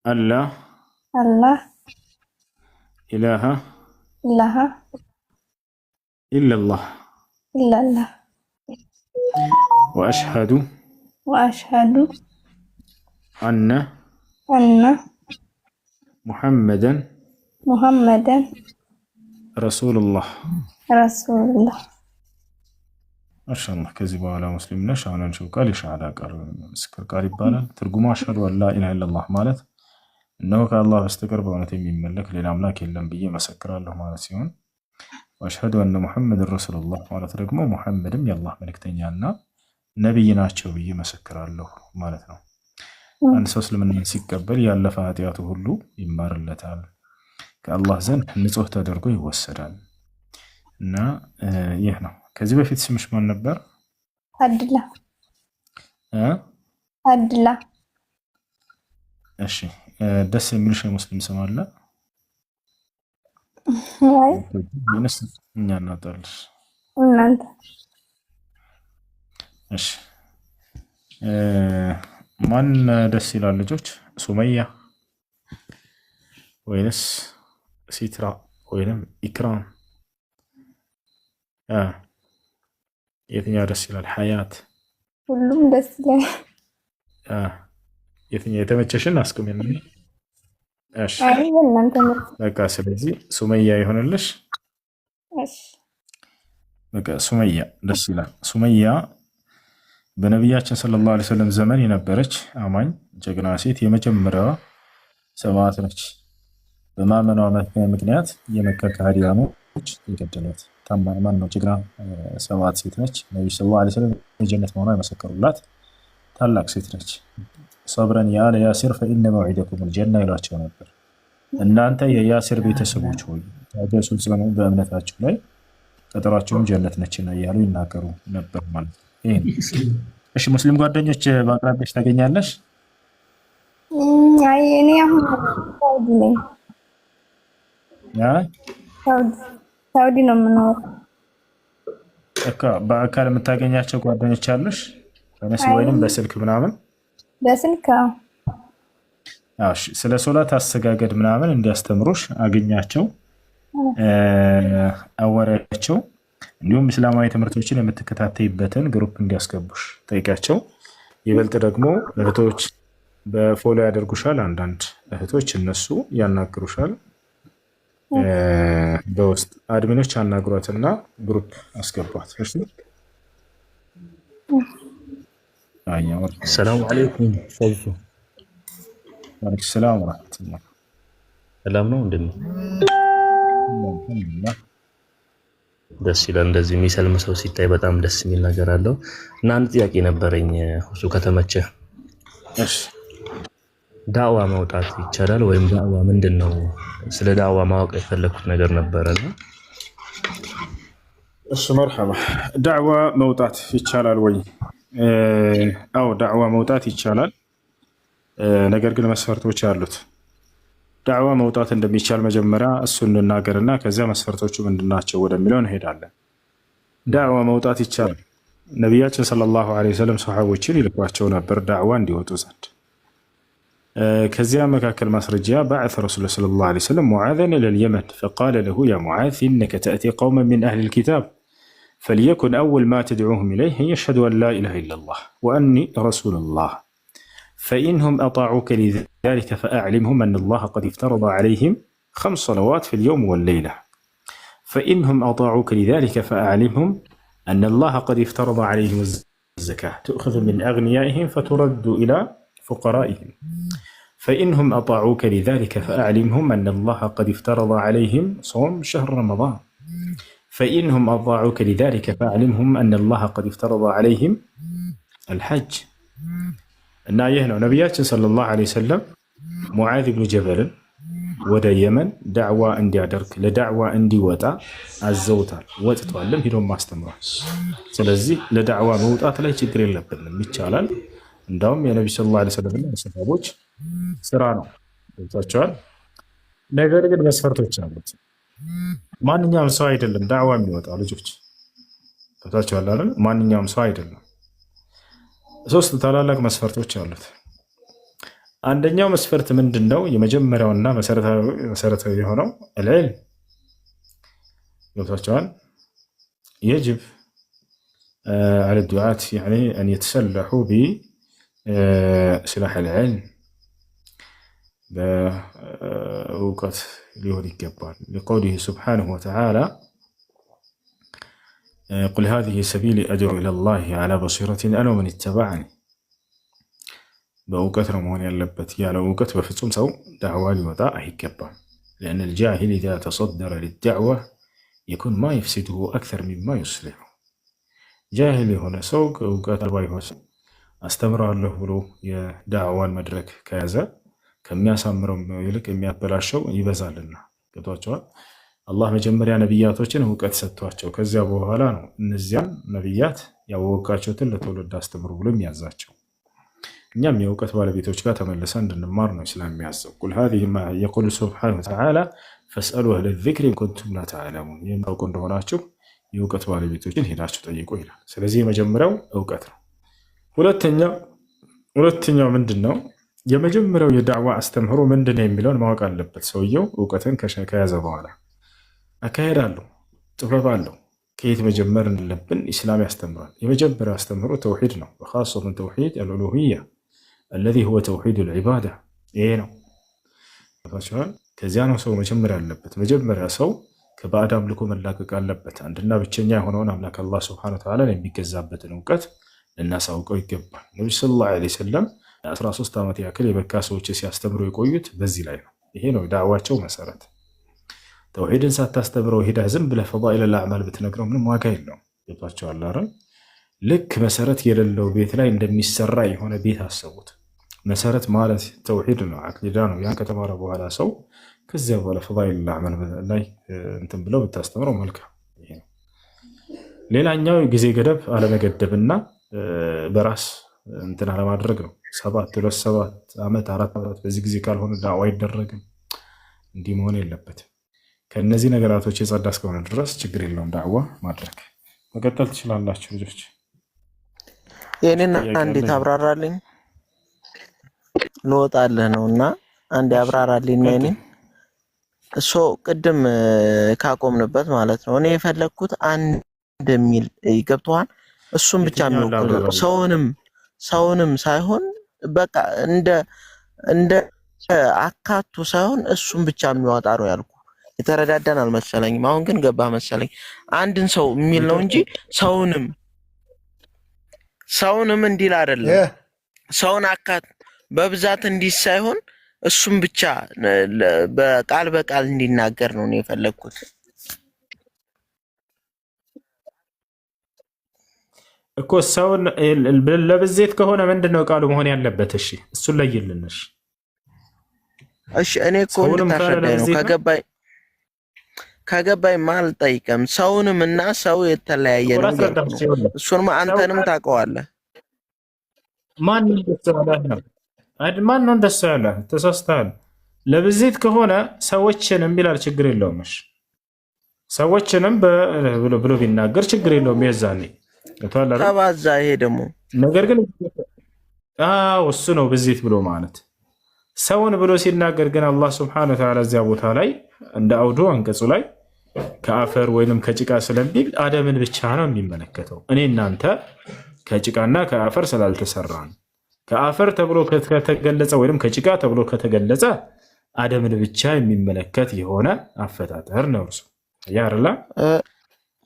Speaker 1: አላህ ኢላሃ ኢለላህ ወአሽሀዱ አነ ሙሐመደን ረሱሉላህ። ማሻአላህ። ከዚህ በኋላ ሙስሊም ነሽ። አሁን አንቺው ቃል የሻሃዳ ቃል ምስክር ቃል ይባላል። ትርጉሙ አሽሀዱ አን ላ ኢላሃ ኢለላህ ማለት እነሆ ከአላህ በስተቀር በእውነት የሚመለክ ሌላ አምላክ የለም ብዬ መሰክራለሁ ማለት ሲሆን፣ ወአሽሀዱ አነ ሙሐመድን ረሱሉላህ ማለት ደግሞ ሙሐመድም የአላህ መልእክተኛና ነቢይ ናቸው ብዬ መሰክራለሁ ማለት ነው። አንድ ሰው እስልምናን ሲቀበል ያለፈ ኃጢአቱ ሁሉ ይማርለታል፣ ከአላህ ዘንድ ንጹህ ተደርጎ ይወሰዳል እና ይህ ነው። ከዚህ በፊት ስምሽ ማን ነበር? አድላ። እሺ ደስ የሚልሽ የሙስሊም ስም አለ? ወይስ እኛ እናውጣልሽ?
Speaker 3: እናንተ።
Speaker 1: እሺ ማን ደስ ይላል ልጆች? ሱመያ ወይንስ ሲትራ ወይንም ኢክራም? የትኛው ደስ ይላል? ሀያት?
Speaker 3: ሁሉም ደስ ይላል።
Speaker 1: የትኛው የተመቸሽን አስቁሚልኝ። እሺ በቃ ስለዚህ ሱመያ ይሆንልሽ። በቃ ሱመያ ደስ ይላል። ሱመያ በነቢያችን ሰለላሁ ዐለይሂ ወሰለም ዘመን የነበረች አማኝ ጀግና ሴት የመጀመሪያዋ ሰማዕት ነች። በማመኗ ምክንያት የመካ ከሃዲያኖች የገደሏት ማን ነው? ጀግና ሰማዕት ሴት ነች። ነቢዩ ሰለላሁ ዐለይሂ ወሰለም የጀነት መሆኗ የመሰከሩላት ታላቅ ሴት ነች። ሰብረን የአለ ያሲር ፈኢነ መውዒደኩሙል ጀና ይሏቸው ነበር። እናንተ የያሲር ቤተሰቦች ሆይ ታገሱ፣ ጽኑ በእምነታችሁ ላይ ቀጠሯቸውም ጀነት ነችና እያሉ ይናገሩ ነበር ማለት ነው። እሺ ሙስሊም ጓደኞች በአቅራቢያሽ ታገኛለሽ?
Speaker 3: አይ እኔ አሁን ሳውዲ ነኝ። ሳውዲ ነው የምኖረው።
Speaker 1: በአካል የምታገኛቸው ጓደኞች አሉሽ? በመስል ወይንም በስልክ ምናምን?
Speaker 3: በስልክ።
Speaker 1: እሺ ስለ ሶላት አሰጋገድ ምናምን እንዲያስተምሩሽ አገኛቸው፣ አወራያቸው። እንዲሁም እስላማዊ ትምህርቶችን የምትከታተይበትን ግሩፕ እንዲያስገቡሽ ጠይቂያቸው። ይበልጥ ደግሞ እህቶች በፎሎ ያደርጉሻል። አንዳንድ እህቶች እነሱ ያናግሩሻል። በውስጥ አድሚኖች አናግሯትና ግሩፕ አስገቧት። እሺ
Speaker 7: ሰላም አለይኩም ሰይፉ።
Speaker 1: ወአለይኩም ሰላም ወራህመቱላህ።
Speaker 7: ሰላም ነው እንደምን? ደስ ይላል። እንደዚህ የሚሰልም ሰው ሲታይ በጣም ደስ የሚል ነገር አለው። እና አንድ ጥያቄ ነበረኝ እሱ ከተመቸ።
Speaker 1: እሺ
Speaker 7: ዳዕዋ ማውጣት ይቻላል ወይም ዳዕዋ ምንድን ነው? ስለ ዳዕዋ ማወቅ የፈለኩት ነገር ነበረና
Speaker 1: እሺ መርሐባ ዳዕዋ መውጣት ይቻላል ወይ? አዎ ዳዕዋ መውጣት ይቻላል። ነገር ግን መስፈርቶች አሉት። ዳዕዋ መውጣት እንደሚቻል መጀመሪያ እሱን እንናገርና ከዚያ መስፈርቶቹ ምንድናቸው ወደሚለው እንሄዳለን። ዳዕዋ መውጣት ይቻላል። ነቢያችን ሰለላሁ ዐለይሂ ወሰለም ሰሓቦችን ይልኳቸው ነበር ዳዕዋ እንዲወጡ ዘንድ። ከዚያ መካከል ማስረጃ በዐሰ ረሱሉ ሰለላሁ ዐለይሂ ወሰለም ሙዓዘን ኢለል የመን ፈቃለ ለሁ ያ ሙዓዝ ኢነከ ተእቲ ቀውመን ሚን አህሊል ኪታብ فليكن أول ما تدعوهم إليه أن يشهدوا أن لا إله إلا الله وأني رسول الله فإنهم أطاعوك لذلك فأعلمهم أن الله قد افترض عليهم 5 صلوات في اليوم والليلة فإنهم أطاعوك لذلك فأعلمهم أن الله قد افترض عليهم الزكاة تؤخذ من أغنيائهم فترد إلى فقرائهم فإنهم أطاعوك لذلك فأعلمهم أن الله قد افترض عليهم صوم شهر رمضان فإنهم أطاعوك لذلك فأعلمهم أن الله قد افترض عليهم الحج እና ይህ ነው ነቢያችን ሰለላሁ ዐለይሂ ወሰለም ሙዓዝ ብኑ ጀበልን ወደ የመን ዳዕዋ እንዲያደርግ ለዳዕዋ እንዲወጣ አዘውታል። ወጥቷልም ሄዶም አስተምሯል። ስለዚህ ለዳዕዋ መውጣት ላይ ችግር የለብንም፣ ይቻላል። እንዳውም የነቢ ሰለላሁ ዐለይሂ ወሰለም ሰሃቦች ስራ ነው ገብቷቸዋል። ነገር ግን መስፈርቶች አሉት። ማንኛውም ሰው አይደለም ዳዕዋ የሚወጣው ልጆች ገብቷቸዋል አይደል? ማንኛውም ሰው አይደለም። 3 ታላላቅ መስፈርቶች አሉት። አንደኛው መስፈርት ምንድነው? የመጀመሪያውና መሰረታዊ የሆነው العلم ገብቷቸዋል። يجب على الدعاة يعني أن يتسلحوا بسلاح العلم በእውቀት ሊሆን ይገባል። لقوله سبحانه وتعالى قل هذه سبيلي أدعو إلى الله على بصيرة أنا ومن اتبعني بأوقات رمضان يلبت يا لو أوقات بفتصم سو دعوة لوضاء هيكبا لأن الجاهل إذا تصدر للدعوة يكون ما يفسده أكثر مما يصلحه جاهل هنا سوق أوقات الباي هوس استمر له بلو يا دعوة المدرك كذا كم يسامرهم يلك كم يبلاشوا يبزالنا كتوجه አላህ መጀመሪያ ነቢያቶችን እውቀት ሰጥቷቸው ከዚያ በኋላ ነው እነዚያን ነቢያት ያወቃቸውትን ለትውልድ አስተምሩ ብሎ የሚያዛቸው። እኛም የእውቀት ባለቤቶች ጋር ተመልሰን እንድንማር ነው እስላም የሚያዘው። ቁል هذه ما يقول سبحانه وتعالى فاسألوا أهل الذكر إن كنتم لا تعلمون የምታውቁ እንደሆናችሁ የእውቀት ባለቤቶችን ሄዳችሁ ጠይቁ ይላል። ስለዚህ የመጀመሪያው እውቀት ነው። ሁለተኛው ምንድነው? የመጀመሪያው የዳዕዋ አስተምህሮ ምንድነው የሚለውን ማወቅ አለበት ሰውየው እውቀትን ከያዘ በኋላ አካሄድ አለው፣ ጥበብ አለው። ከየት መጀመር እንደለብን ኢስላም ያስተምራል። የመጀመሪያው አስተምህሮ ተውሂድ ነው። በኻሰቱ ተውሂድ አልኡሉሂያ الذي هو توحيد العبادة ይሄ ነው። ከዚያ ነው ሰው መጀመር ያለበት። መጀመሪያ ሰው ከባዕድ አምልኮ መላቀቅ አለበት። አንድና ብቸኛ የሆነውን አምላክ አላህ ሱብሓነሁ ወተዓላ የሚገዛበትን እውቀት ልናሳውቀው ይገባል። ነብዩ ሰለላሁ ዐለይሂ ወሰለም 13 ዓመት ያክል የመካ ሰዎች ሲያስተምሩ የቆዩት በዚህ ላይ ነው። ይሄ ነው ዳዕዋቸው መሰረት። ተውሂድን ሳታስተምረው ሄደህ ዝም ብለህ ፈዳኢል አዕማል ብትነግረው ምንም ዋጋ የለውም። ገብቷቸዋል አይደል? ልክ መሰረት የሌለው ቤት ላይ እንደሚሰራ የሆነ ቤት አሰቡት። መሰረት ማለት ተውሂድ ነው፣ አቂዳ ነው። ያን ከተማረ በኋላ ሰው ከዚያ በኋላ ፈዳኢል አዕማል ላይ እንትን ብለው ብታስተምረው መልካም። ይሄ ነው። ሌላኛው ጊዜ ገደብ አለመገደብና በራስ እንትን አለማድረግ ነው። 7 ዓመት 4 ዓመት በዚህ ጊዜ ካልሆነ ዳዕዋ አይደረግም። እንዲህ መሆን የለበትም። ከነዚህ ነገራቶች የጸዳ እስከሆነ ድረስ ችግር የለውም ዳዕዋ ማድረግ። መቀጠል ትችላላችሁ ልጆች።
Speaker 4: የኔን አንዴ ታብራራልኝ ልወጣልህ ነውና አንዴ አብራራልኝ ነው። የኔን እሱ ቅድም ካቆምንበት ማለት ነው። እኔ የፈለግኩት አንድ የሚል ይገብተዋል። እሱም ብቻ የሚወክል ሰውንም ሳይሆን በቃ እንደ አካቱ ሳይሆን እሱም ብቻ የሚወጣ ነው ያልኩ። የተረዳዳን አልመሰለኝም። አሁን ግን ገባ መሰለኝ። አንድን ሰው የሚል ነው እንጂ ሰውንም እንዲል አይደለም። ሰውን አካት በብዛት እንዲህ ሳይሆን እሱም ብቻ በቃል እንዲናገር ነው የፈለግኩት
Speaker 1: እኮ። ሰውን ለብዜት ከሆነ ምንድነው ቃሉ መሆን ያለበት? እሺ እሱን ለይልንሽ።
Speaker 4: እሺ እኔ እኮ እንድታስረዳኝ ነው ከገባኝ ከገባኝ አልጠይቅም። ሰውንም እና ሰው የተለያየ ነው። እሱንም አንተንም ታውቀዋለህ።
Speaker 1: ማን ነው እንደሱ ያለ? ተሳስተሃል። ለብዜት ከሆነ ሰዎችንም ይላል፣ ችግር የለውም። እሺ ሰዎችንም ብሎ ቢናገር ችግር የለውም። የዛኔ
Speaker 4: ተባዛ። ይሄ ደግሞ
Speaker 1: ነገር ግን እሱ ነው ብዜት ብሎ ማለት። ሰውን ብሎ ሲናገር ግን አላህ ስብሐነሁ ወተዓላ እዚያ ቦታ ላይ እንደ አውዱ አንቀጹ ላይ ከአፈር ወይንም ከጭቃ ስለሚል አደምን ብቻ ነው የሚመለከተው። እኔ እናንተ ከጭቃና ከአፈር ስላልተሰራን ከአፈር ተብሎ ከተገለጸ ወይንም ከጭቃ ተብሎ ከተገለጸ አደምን ብቻ የሚመለከት የሆነ አፈጣጠር ነው እርሱ ያርላ።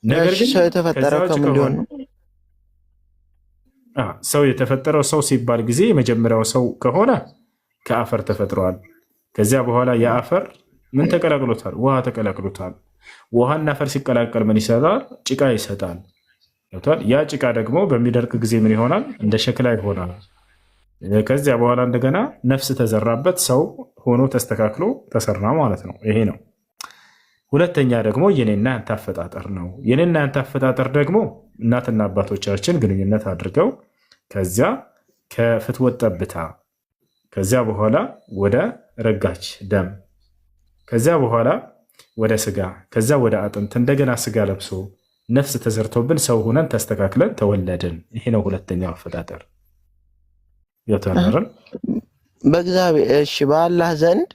Speaker 1: ነገር ግን
Speaker 4: ሰው የተፈጠረው ከምን ሊሆን ነው?
Speaker 1: ሰው የተፈጠረው ሰው ሲባል ጊዜ የመጀመሪያው ሰው ከሆነ ከአፈር ተፈጥሯል። ከዚያ በኋላ የአፈር ምን ተቀላቅሎታል? ውሃ ተቀላቅሎታል። ውሃና አፈር ሲቀላቀል ምን ይሰጣል? ጭቃ ይሰጣል። ያ ጭቃ ደግሞ በሚደርቅ ጊዜ ምን ይሆናል? እንደ ሸክላ ይሆናል። ከዚያ በኋላ እንደገና ነፍስ ተዘራበት፣ ሰው ሆኖ ተስተካክሎ ተሰራ ማለት ነው። ይሄ ነው። ሁለተኛ ደግሞ የኔና ያንተ አፈጣጠር ነው። የኔና ያንተ አፈጣጠር ደግሞ እናትና አባቶቻችን ግንኙነት አድርገው ከዚያ ከፍትወት ጠብታ ከዚያ በኋላ ወደ ረጋች ደም ከዚያ በኋላ ወደ ስጋ ከዚያ ወደ አጥንት እንደገና ስጋ ለብሶ ነፍስ ተዘርቶብን ሰው ሆነን ተስተካክለን ተወለድን። ይሄ ነው ሁለተኛው አፈጣጠር።
Speaker 4: በእግዚአብሔር እሺ፣ በአላህ ዘንድ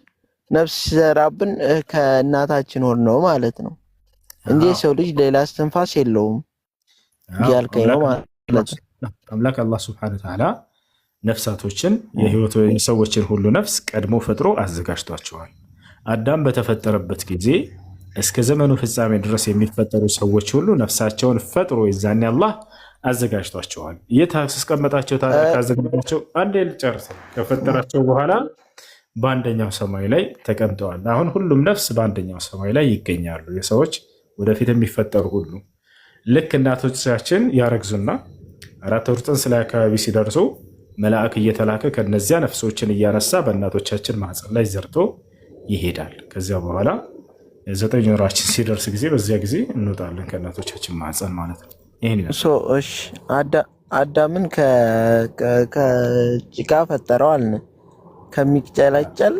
Speaker 4: ነፍስ ሲዘራብን ከእናታችን ሆድ ነው ማለት ነው እንጂ ሰው ልጅ ሌላ እስትንፋስ የለውም ያልከኝ ነው ማለት ነው።
Speaker 1: አምላክ አላህ ሱብሓነሁ ወተዓላ ነፍሳቶችን የሰዎችን ሁሉ ነፍስ ቀድሞ ፈጥሮ አዘጋጅቷቸዋል። አዳም በተፈጠረበት ጊዜ እስከ ዘመኑ ፍጻሜ ድረስ የሚፈጠሩ ሰዎች ሁሉ ነፍሳቸውን ፈጥሮ ይዛኔ አላህ አዘጋጅቷቸዋል። የት አስቀመጣቸው? ካዘጋጃቸው አንዴ ልጨርስ። ከፈጠራቸው በኋላ በአንደኛው ሰማይ ላይ ተቀምጠዋል። አሁን ሁሉም ነፍስ በአንደኛው ሰማይ ላይ ይገኛሉ። የሰዎች ወደፊት የሚፈጠሩ ሁሉ ልክ እናቶቻችን ያረግዙና 4 ወር ጽንስ ላይ አካባቢ ሲደርሱ መልአክ እየተላከ ከነዚያ ነፍሶችን እያነሳ በእናቶቻችን ማህፀን ላይ ዘርቶ ይሄዳል። ከዚያ በኋላ 9 ወራችን ሲደርስ ጊዜ በዚያ ጊዜ እንወጣለን ከእናቶቻችን ማህፀን ማለት ነው። ይሄን
Speaker 4: እሺ አዳምን ከጭቃ ፈጠረው አልን ከሚጨላጨል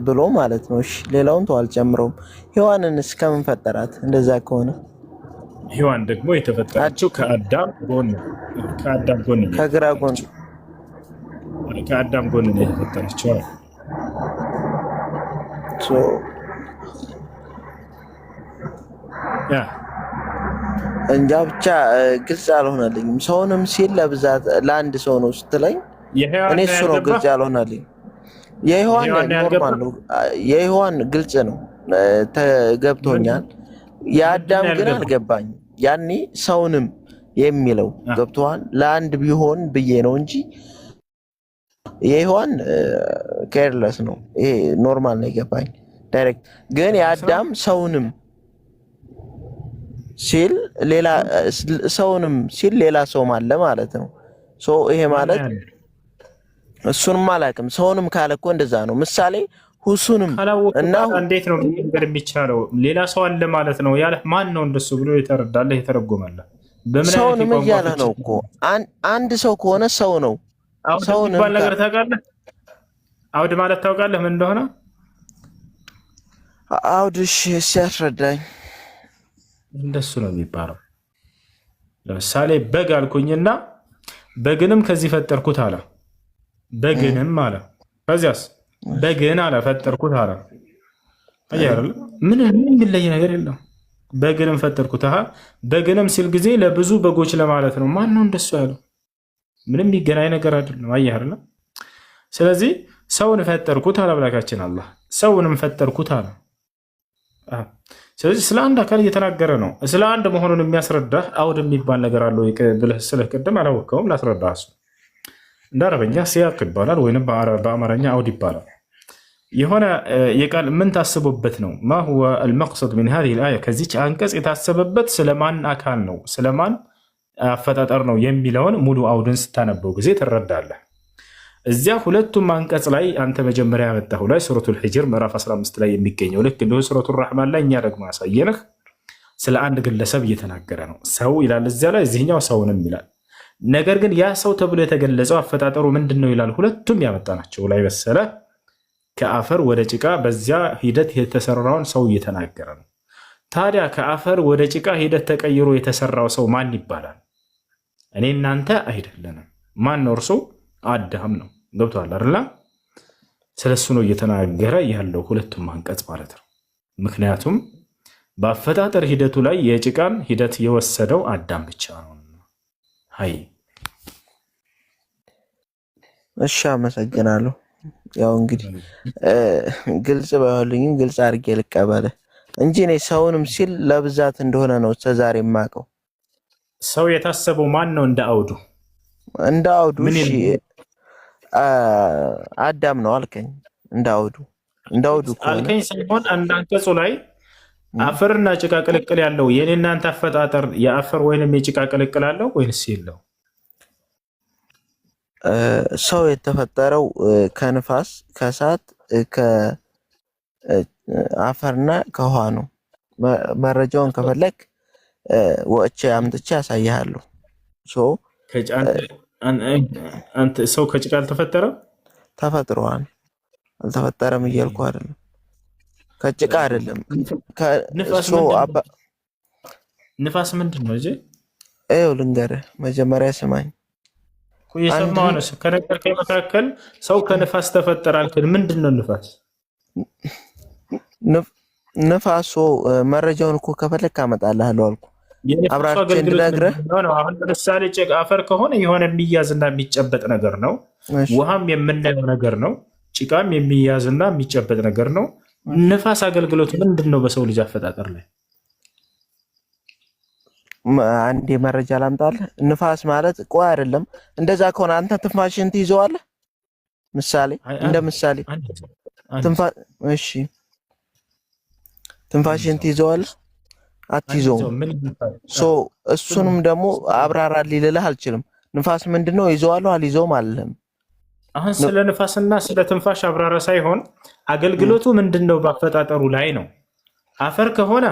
Speaker 4: ብሎ ማለት ነው። እሺ ሌላውን ተው አልጨምረውም። ሔዋንን እስከምን ፈጠራት? እንደዛ ከሆነ
Speaker 1: ሔዋን ደግሞ የተፈጠረችው ከአዳም ጎን
Speaker 4: ከግራ ጎን
Speaker 1: ከአዳም ጎን ነው የተፈጠረችው።
Speaker 4: እንጃ ብቻ ግልጽ አልሆነልኝም። ሰውንም ሲል ለብዛት ለአንድ ሰው ነው ስትለኝ እኔ እሱ ነው ግልጽ ያልሆነልኝ። የሔዋን ኖርማል ነው፣ የሔዋን ግልጽ ነው ተገብቶኛል። የአዳም ግን አልገባኝም። ያኔ ሰውንም የሚለው ገብቶሃል? ለአንድ ቢሆን ብዬ ነው እንጂ የሔዋን ኬርለስ ነው። ይሄ ኖርማል ነው የገባኝ ዳይሬክት። ግን የአዳም ሰውንም ሲል ሌላ ሰውንም ሲል ሌላ ሰው አለ ማለት ነው። ይሄ ማለት እሱንም አላውቅም። ሰውንም ካለ እኮ እንደዛ ነው። ምሳሌ ሁሱንም እና
Speaker 1: እንዴት ነው ነገር የሚቻለው? ሌላ ሰው አለ ማለት ነው ያለ ማን ነው? እንደሱ ብሎ የተረዳለህ የተረጎመልህ በምን
Speaker 4: ሰውንም እያለ ነው እኮ አንድ ሰው ከሆነ ሰው ነው።
Speaker 1: ሰውን ባል ነገር ታውቃለህ? አውድ ማለት ታውቃለህ ምን እንደሆነ?
Speaker 4: አውድ ሲያስረዳኝ
Speaker 1: እንደሱ ነው የሚባለው። ለምሳሌ በግ አልኩኝና በግንም ከዚህ ፈጠርኩት አለ። በግንም አለ ከዚያስ በግን አለ ፈጠርኩት አለ። አያረል ምን የሚለይ ነገር የለም። በግንም ፈጠርኩት በግንም ሲል ጊዜ ለብዙ በጎች ለማለት ነው። ማን ነው እንደሱ ያለው? ምንም የሚገናኝ ነገር አይደለም። አያረል ስለዚህ ሰውን ፈጠርኩት አለ አምላካችን አላህ። ሰውንም ፈጠርኩት አለ። ስለዚህ ስለ አንድ አካል እየተናገረ ነው። ስለ አንድ መሆኑን የሚያስረዳህ አውድ የሚባል ነገር አለው ብለህ ስለ ቅድም አላወቀውም። ላስረዳህ። እሱ እንደ አረበኛ ሲያቅ ይባላል ወይም በአማርኛ አውድ ይባላል። የሆነ የቃል ምን ታስቦበት ነው? ማ ሁወ አልመቅሰድ ሚን ሃዚሂ አልአያ፣ ከዚች አንቀጽ የታሰበበት ስለማን አካል ነው ስለማን አፈጣጠር ነው የሚለውን ሙሉ አውድን ስታነበው ጊዜ ትረዳለህ። እዚያ ሁለቱም አንቀጽ ላይ አንተ መጀመሪያ ያመጣው ላይ ሱረቱል ሂጅር ምዕራፍ 15 ላይ የሚገኘው ልክ እንደ ሱረቱል ረህማን ላይ እኛ ደግሞ ያሳየንህ ስለ አንድ ግለሰብ እየተናገረ ነው። ሰው ይላል እዚያ ላይ፣ እዚህኛው ሰውንም ይላል። ነገር ግን ያ ሰው ተብሎ የተገለጸው አፈጣጠሩ ምንድን ነው ይላል። ሁለቱም ያመጣናቸው ላይ መሰለ ከአፈር ወደ ጭቃ በዚያ ሂደት የተሰራውን ሰው እየተናገረ ነው። ታዲያ ከአፈር ወደ ጭቃ ሂደት ተቀይሮ የተሰራው ሰው ማን ይባላል? እኔ እናንተ አይደለንም። ማን ነው እርሱ? አዳም ነው። ገብቶሃል አይደል? ስለሱ ነው እየተናገረ ያለው ሁለቱም አንቀጽ ማለት ነው። ምክንያቱም በአፈጣጠር ሂደቱ ላይ የጭቃን ሂደት የወሰደው አዳም ብቻ ነው። አይ
Speaker 4: እሺ፣ አመሰግናለሁ። ያው እንግዲህ ግልጽ ባይሆንልኝም ግልጽ አድርጌ ልቀበል እንጂ እኔ ሰውንም ሲል ለብዛት እንደሆነ ነው እስከዛሬ የማውቀው።
Speaker 1: ሰው የታሰበው ማን ነው? እንደ አውዱ
Speaker 4: እሺ፣ አዳም ነው አልከኝ። እንደ አውዱ
Speaker 1: አልከኝ ሳይሆን አንድ አንቀጹ ላይ አፈርና ጭቃ ቅልቅል ያለው የኔ እናንተ አፈጣጠር የአፈር ወይንም የጭቃ ቅልቅል አለው ወይንስ የለው?
Speaker 4: ሰው የተፈጠረው ከንፋስ፣ ከእሳት፣ ከአፈርና ከውሃ ነው። መረጃውን ከፈለክ ወጥቼ አምጥቼ ያሳይሃለሁ።
Speaker 1: ሰው ከጭቃ አልተፈጠረም?
Speaker 4: ተፈጥሯል። አልተፈጠረም እያልኩ አይደለም። ከጭቃ አይደለም።
Speaker 1: ንፋስ ምንድን ነው?
Speaker 4: ይኸው ልንገርህ፣ መጀመሪያ ስማኝ።
Speaker 1: የሰማውን ከነገርከኝ መካከል ሰው ከንፋስ ተፈጠረ አልክን። ምንድን ነው ንፋስ?
Speaker 4: ንፋሱ መረጃውን እኮ ከፈለክ አመጣልሃለሁ አልኩ። አብራርቼ እንድነግርህ
Speaker 1: ነው። አሁን ለምሳሌ ጭቃ አፈር ከሆነ የሆነ የሚያዝና የሚጨበጥ ነገር ነው። ውሃም የምናየው ነገር ነው። ጭቃም የሚያዝና የሚጨበጥ ነገር ነው። ንፋስ አገልግሎት ምንድን ነው በሰው ልጅ አፈጣጠር ላይ?
Speaker 4: አንዴ መረጃ ላምጣልህ። ንፋስ ማለት ቆይ አይደለም። እንደዛ ከሆነ አንተ ትንፋሽን ትይዘዋለህ። ምሳሌ እንደ ምሳሌ እሺ፣ ትንፋሽን ትይዘዋለህ አትይዘውም? እሱንም ደግሞ አብራራልኝ ልልህ አልችልም። ንፋስ ምንድን ነው ይዘዋለሁ አልይዘውም አልልህም።
Speaker 1: አሁን ስለ ንፋስና ስለ ትንፋሽ አብራራ ሳይሆን አገልግሎቱ ምንድን ነው በአፈጣጠሩ ላይ ነው። አፈር ከሆነ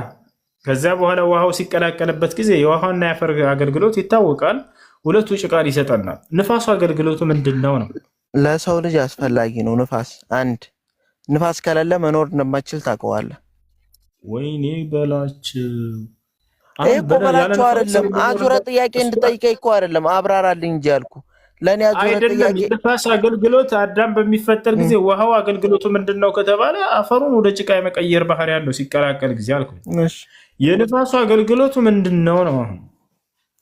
Speaker 1: ከዚያ በኋላ ውሃው ሲቀላቀልበት ጊዜ የውሃና የአፈር አገልግሎት ይታወቃል። ሁለቱ ጭቃን ይሰጠናል። ንፋሱ አገልግሎቱ ምንድን ነው ነው?
Speaker 4: ለሰው ልጅ አስፈላጊ ነው። ንፋስ ከሌለ መኖር እንደማችል ታውቀዋለህ።
Speaker 1: ወይኔ በላቸው።
Speaker 4: እኮ በላቸው አይደለም፣ አዙረ ጥያቄ እንድጠይቀኝ እኮ አይደለም፣ አብራራልኝ እንጂ ያልኩ ለኔ አዙረ ጥያቄ።
Speaker 1: ንፋስ አገልግሎት አዳም በሚፈጠር ጊዜ ውሃው አገልግሎቱ ምንድን ነው ከተባለ አፈሩን ወደ ጭቃ የመቀየር ባህሪ ያለው ሲቀላቀል ጊዜ አልኩ። የንፋሱ አገልግሎቱ ምንድን ነው ነው?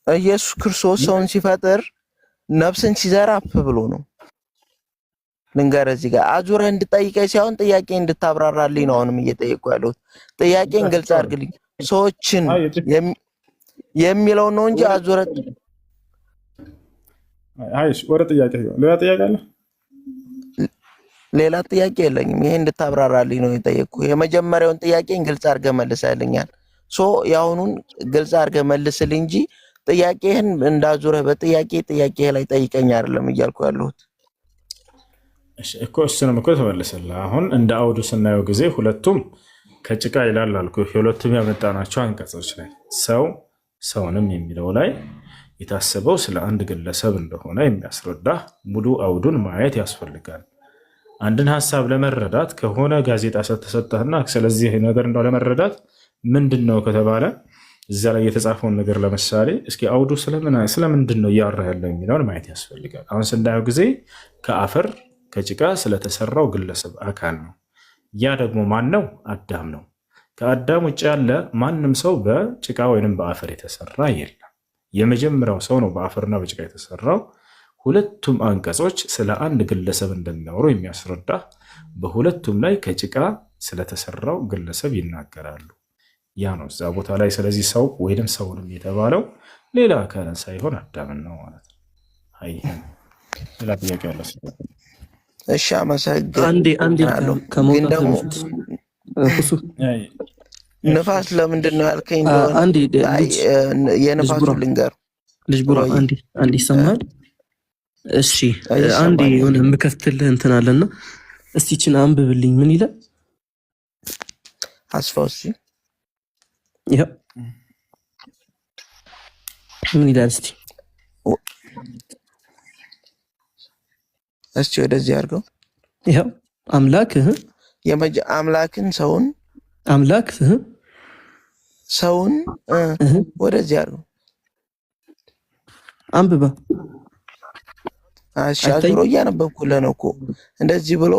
Speaker 4: ኢየሱስ ክርስቶስ ሰውን ሲፈጥር ነፍስን ሲዘራ አፍ ብሎ ነው። ልንገርህ እዚህ ጋር አዙረህ እንድጠይቀኝ ሳይሆን ጥያቄ እንድታብራራልኝ ነው አሁንም እየጠየቁ ያለሁት። ጥያቄን ግልጽ አድርግልኝ። ሰዎችን የሚለው ነው እንጂ አዙረህ
Speaker 1: ወደ ጥያቄ ሌላ ጥያቄ አለ?
Speaker 4: ሌላ ጥያቄ የለኝም። ይሄ እንድታብራራልኝ ነው የጠየቅኩ። የመጀመሪያውን ጥያቄን ግልጽ አድርገህ መልሰህልኛል። የአሁኑን ግልጽ አድርገህ መልስልኝ እንጂ ጥያቄህን እንዳዙረህ በጥያቄ ላይ ጠይቀኝ አይደለም እያልኩ ያለሁት
Speaker 1: እኮ። እሱንም እኮ ተመልሰልህ። አሁን እንደ አውዱ ስናየው ጊዜ ሁለቱም ከጭቃ ይላል አልኩ። የሁለቱም ያመጣናቸው አንቀጾች ላይ ሰውንም የሚለው ላይ የታሰበው ስለ አንድ ግለሰብ እንደሆነ የሚያስረዳ ሙሉ አውዱን ማየት ያስፈልጋል። አንድን ሀሳብ ለመረዳት ከሆነ ጋዜጣ ተሰጠህና ስለዚህ ነገር እንደው ለመረዳት ምንድን ነው ከተባለ እዛ ላይ የተጻፈውን ነገር ለምሳሌ እስኪ አውዱ ስለምንድን ነው እያወራ ያለው የሚለውን ማየት ያስፈልጋል። አሁን ስናየው ጊዜ ከአፈር ከጭቃ ስለተሰራው ግለሰብ አካል ነው። ያ ደግሞ ማን ነው? አዳም ነው። ከአዳም ውጭ ያለ ማንም ሰው በጭቃ ወይንም በአፈር የተሰራ የለም። የመጀመሪያው ሰው ነው በአፈርና በጭቃ የተሰራው። ሁለቱም አንቀጾች ስለ አንድ ግለሰብ እንደሚያወሩ የሚያስረዳ በሁለቱም ላይ ከጭቃ ስለተሰራው ግለሰብ ይናገራሉ። ያ ነው እዛ ቦታ ላይ። ስለዚህ ሰው ወይንም ሰውንም የተባለው ሌላ አካልን ሳይሆን አዳምን ነው ማለት ነው። ሌላ ጥያቄ አለ?
Speaker 4: እሺ፣ አመሰግናለሁ። ግን ደግሞ ንፋስ ለምንድን ነው ያልከኝ እንደሆነ የንፋሱ ልንገር።
Speaker 5: ልጅ ብሎ አንድ ይሰማል። እሺ አንዴ የሆነ የምከፍትልህ እንትን አለና እስቲ እቺን አንብብልኝ። ምን ይላል?
Speaker 4: አስፋው እሺ
Speaker 5: ይሄ ምን ይላል?
Speaker 4: እስቲ ወደዚህ አድርገው።
Speaker 5: ይሄ አምላክህ
Speaker 4: አምላክን ሰውን ወደዚህ አድርገው
Speaker 5: አንብባ።
Speaker 4: እሺ አዝሮ እያነበብኩልህ ነው እኮ እንደዚህ ብሎ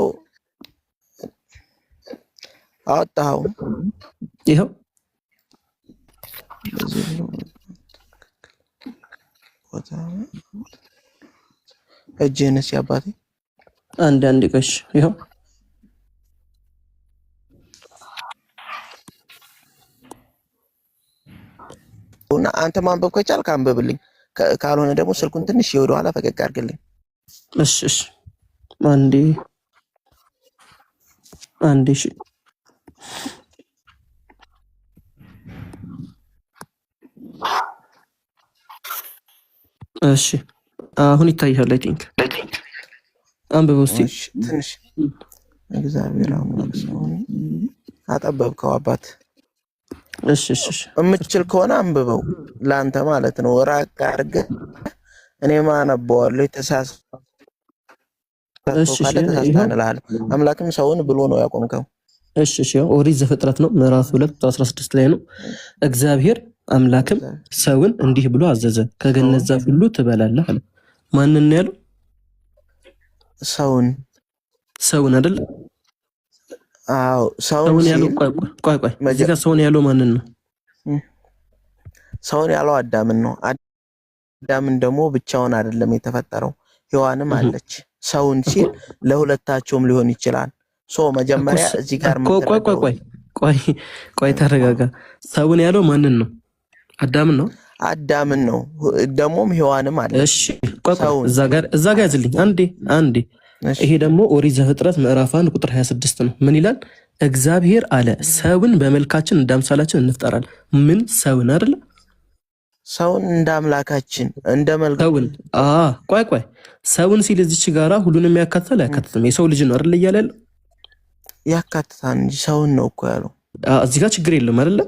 Speaker 4: አወጣው።
Speaker 5: ይሄው
Speaker 4: እጅህንስ አባቴ
Speaker 5: አንድ ቀሽ ይሄው
Speaker 4: እና አንተ ማንበብ ከቻልክ አንብብልኝ፣ ካልሆነ ደግሞ ስልኩን ትንሽ ወደ ኋላ ፈቀቅ አድርግልኝ።
Speaker 5: እሺ አንዴ እሺ እሺ አሁን ይታያል። አይ ቲንክ አንብበው እስቲ
Speaker 4: ትንሽ። እግዚአብሔር አምላክ ሰውን አጠበብከው አባት።
Speaker 5: እሺ
Speaker 4: የምትችል ከሆነ አንብበው ላንተ ማለት ነው። ራቅ አድርገህ እኔ ማነበዋለሁ ተሳስተናል። አምላክም ሰውን ብሎ ነው ያቆምከው።
Speaker 5: እሺ ኦሪት ዘፍጥረት ነው ምዕራፍ 2:16 ላይ ነው። እግዚአብሔር አምላክም ሰውን እንዲህ ብሎ አዘዘ፣ ከገነት ዛፍ ሁሉ ትበላለህ አለ። ማንን ነው ያለው? ሰውን አይደል?
Speaker 4: አዎ ሰውን
Speaker 5: ያለው። ቆይ እዚህ ጋር ሰውን ያለው ማንን ነው?
Speaker 4: ሰውን ያለው አዳምን ነው። አዳምን ደግሞ ብቻውን አይደለም የተፈጠረው፣ ሔዋንም አለች። ሰውን ሲል ለሁለታቸውም ሊሆን ይችላል። መጀመሪያ እዚህ ጋር
Speaker 5: ቆይ ተረጋጋ። ሰውን ያለው ማንን ነው? አዳምን ነው።
Speaker 4: ደግሞም ሔዋንም አለች።
Speaker 5: እሺ እዛ ጋር ያዝልኝ አንዴ። ይሄ ደግሞ ኦሪት ዘፍጥረት ምዕራፍ 1 ቁጥር 26 ነው። ምን ይላል? እግዚአብሔር አለ ሰውን በመልካችን እንደ አምሳላችን እንፍጠራል። ምን ሰውን አይደለ?
Speaker 4: ሰውን እንደ አምላካችን እንደ መልካችን።
Speaker 5: ቆይ ሰውን ሲል እዚች ጋራ ሁሉንም ያካትታል አያካትትም? የሰው ልጅ ነው አይደል እያለ ያለው?
Speaker 4: ያካትታል እንጂ ሰውን ነው እኮ ያለው።
Speaker 5: እዚህ ጋር ችግር የለም አይደለ?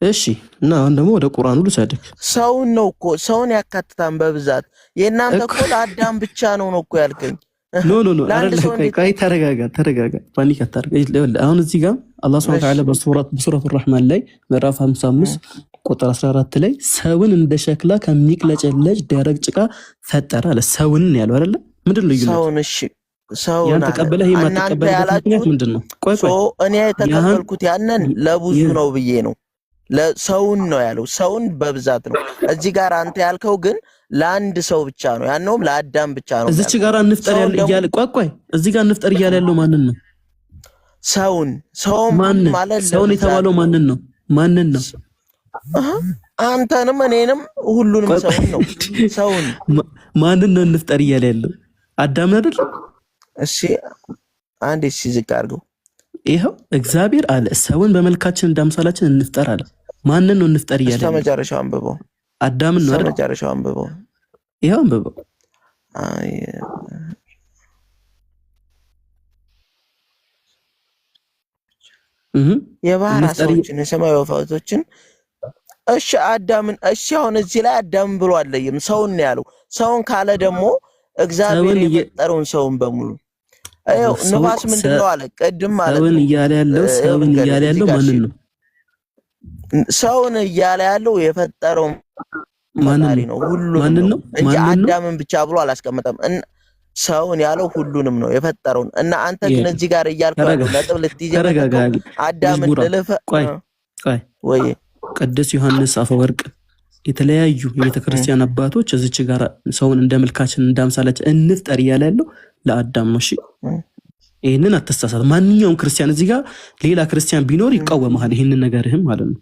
Speaker 4: እሺ
Speaker 5: እና አሁን ደግሞ ወደ ቁርአኑ ልሰድክ።
Speaker 4: ሰውን ነው እኮ ሰውን ያካትታል በብዛት። የእናንተ እኮ ለአዳም ብቻ ነው እኮ ያልከኝ።
Speaker 5: ኖ ቆይ ተረጋጋ። ፓኒክ አታርግ። አሁን እዚህ ጋር አላህ Subhanahu Wa Ta'ala በሱረቱ ረህማን ላይ ምዕራፍ 55 ቁጥር 14 ላይ ሰውን እንደ ሸክላ ከሚቅለጨለጭ ደረቅ ጭቃ ፈጠረ አለ። ሰውን ያለው አይደለ? ምንድን ነው ልዩነቱ? ሰውን ያን ተቀበለህ የማትቀበልበት ምክንያት ምንድን ነው? ቆይ
Speaker 4: እኔ የተቀበልኩት ያንን ለብዙ ነው ብዬ ነው። ለሰውን ነው ያለው። ሰውን በብዛት ነው። እዚህ ጋር አንተ ያልከው ግን ለአንድ ሰው ብቻ ነው። ያነውም ለአዳም ብቻ ነው።
Speaker 5: እዚች ጋር እንፍጠር እያለ ቆይ እዚህ ጋር እንፍጠር እያለ ያለው ማንን ነው?
Speaker 4: ሰውን ማለት
Speaker 5: ሰውን የተባለው ማንን ነው?
Speaker 4: አንተንም እኔንም ሁሉንም ሰውን
Speaker 5: ማንን ነው እንፍጠር እያለ ያለው? አዳም አይደል?
Speaker 4: እሺ አንዴ ዝቅ አድርገው።
Speaker 5: ይሄው እግዚአብሔር አለ ሰውን በመልካችን እንደ አምሳላችን እንፍጠር አለ። ማንን ነው እንፍጠር እያለ?
Speaker 4: እስከመጨረሻው አንብበው።
Speaker 5: አዳምን ነው አይደል?
Speaker 4: እስከመጨረሻው አንብበው።
Speaker 5: ይሄው አንብበው።
Speaker 4: የባህር ዓሣዎችን የሰማይ ወፎችን እሺ አዳምን አሁን እዚህ ላይ አዳምን ብሎ አለየም። ሰውን ነው ያለው። ሰውን ካለ ደግሞ እግዚአብሔር የፈጠረውን ሰውን በሙሉ ንፋስ ምንድነው አለ ቅድም ማለት ነው።
Speaker 5: ሰውን እያለ ያለው ማንን ነው?
Speaker 4: ሰውን እያለ ያለው የፈጠረው ማንን ነው? ሁሉንም ነው እንጂ አዳምን ብቻ ብሎ አላስቀመጠም። ሰውን ያለው ሁሉንም ነው የፈጠረውን። እና አንተ ግን እዚህ ጋር እያልከው ነጥብ ልትይዘው አዳምን ልለፈ ወይ
Speaker 5: ቅዱስ ዮሐንስ አፈወርቅ የተለያዩ የቤተክርስቲያን አባቶች እዚች ጋር ሰውን እንደ መልካችን እንደ አምሳላችን እንፍጠር እያለ ያለው ለአዳም ነው። እሺ ይሄንን አትሳሳት። ማንኛውም ክርስቲያን እዚህ ጋር ሌላ ክርስቲያን ቢኖር ይቃወማል ይሄንን ነገርህም ማለት ነው።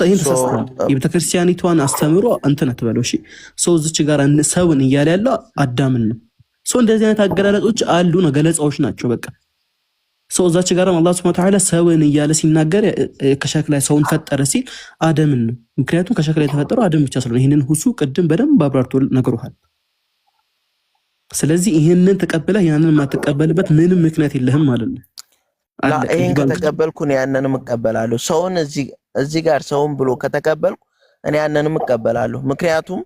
Speaker 5: ይሄን ተሳስተሃል። የቤተክርስቲያኒቷን አስተምሮ እንትን አትበለው። እሺ እዚች ጋር ሰውን እያለ ያለው አዳምን ነው። እንደዚህ አይነት አገላለጾች አሉ ነው ገለጻዎች ናቸው። በቃ ሰው እዛች ጋርም አላህ ሱብሓነሁ ወተዓላ ሰውን እያለ ሲናገር ከሸክላ ሰውን ፈጠረ ሲል አደምን ነው። ምክንያቱም ከሸክላ የተፈጠረው አደም ብቻ ስለሆነ ይህንን ሁሱ ቅድም በደንብ አብራርቶ ነግሮሃል። ስለዚህ ይህንን ተቀበለህ ያንን የማትቀበልበት ምንም ምክንያት የለህም ማለት ነው።
Speaker 4: ይህን ከተቀበልኩ እኔ ያንንም እቀበላለሁ። ሰውን እዚህ ጋር ሰውን ብሎ ከተቀበልኩ እኔ ያንንም እቀበላለሁ። ምክንያቱም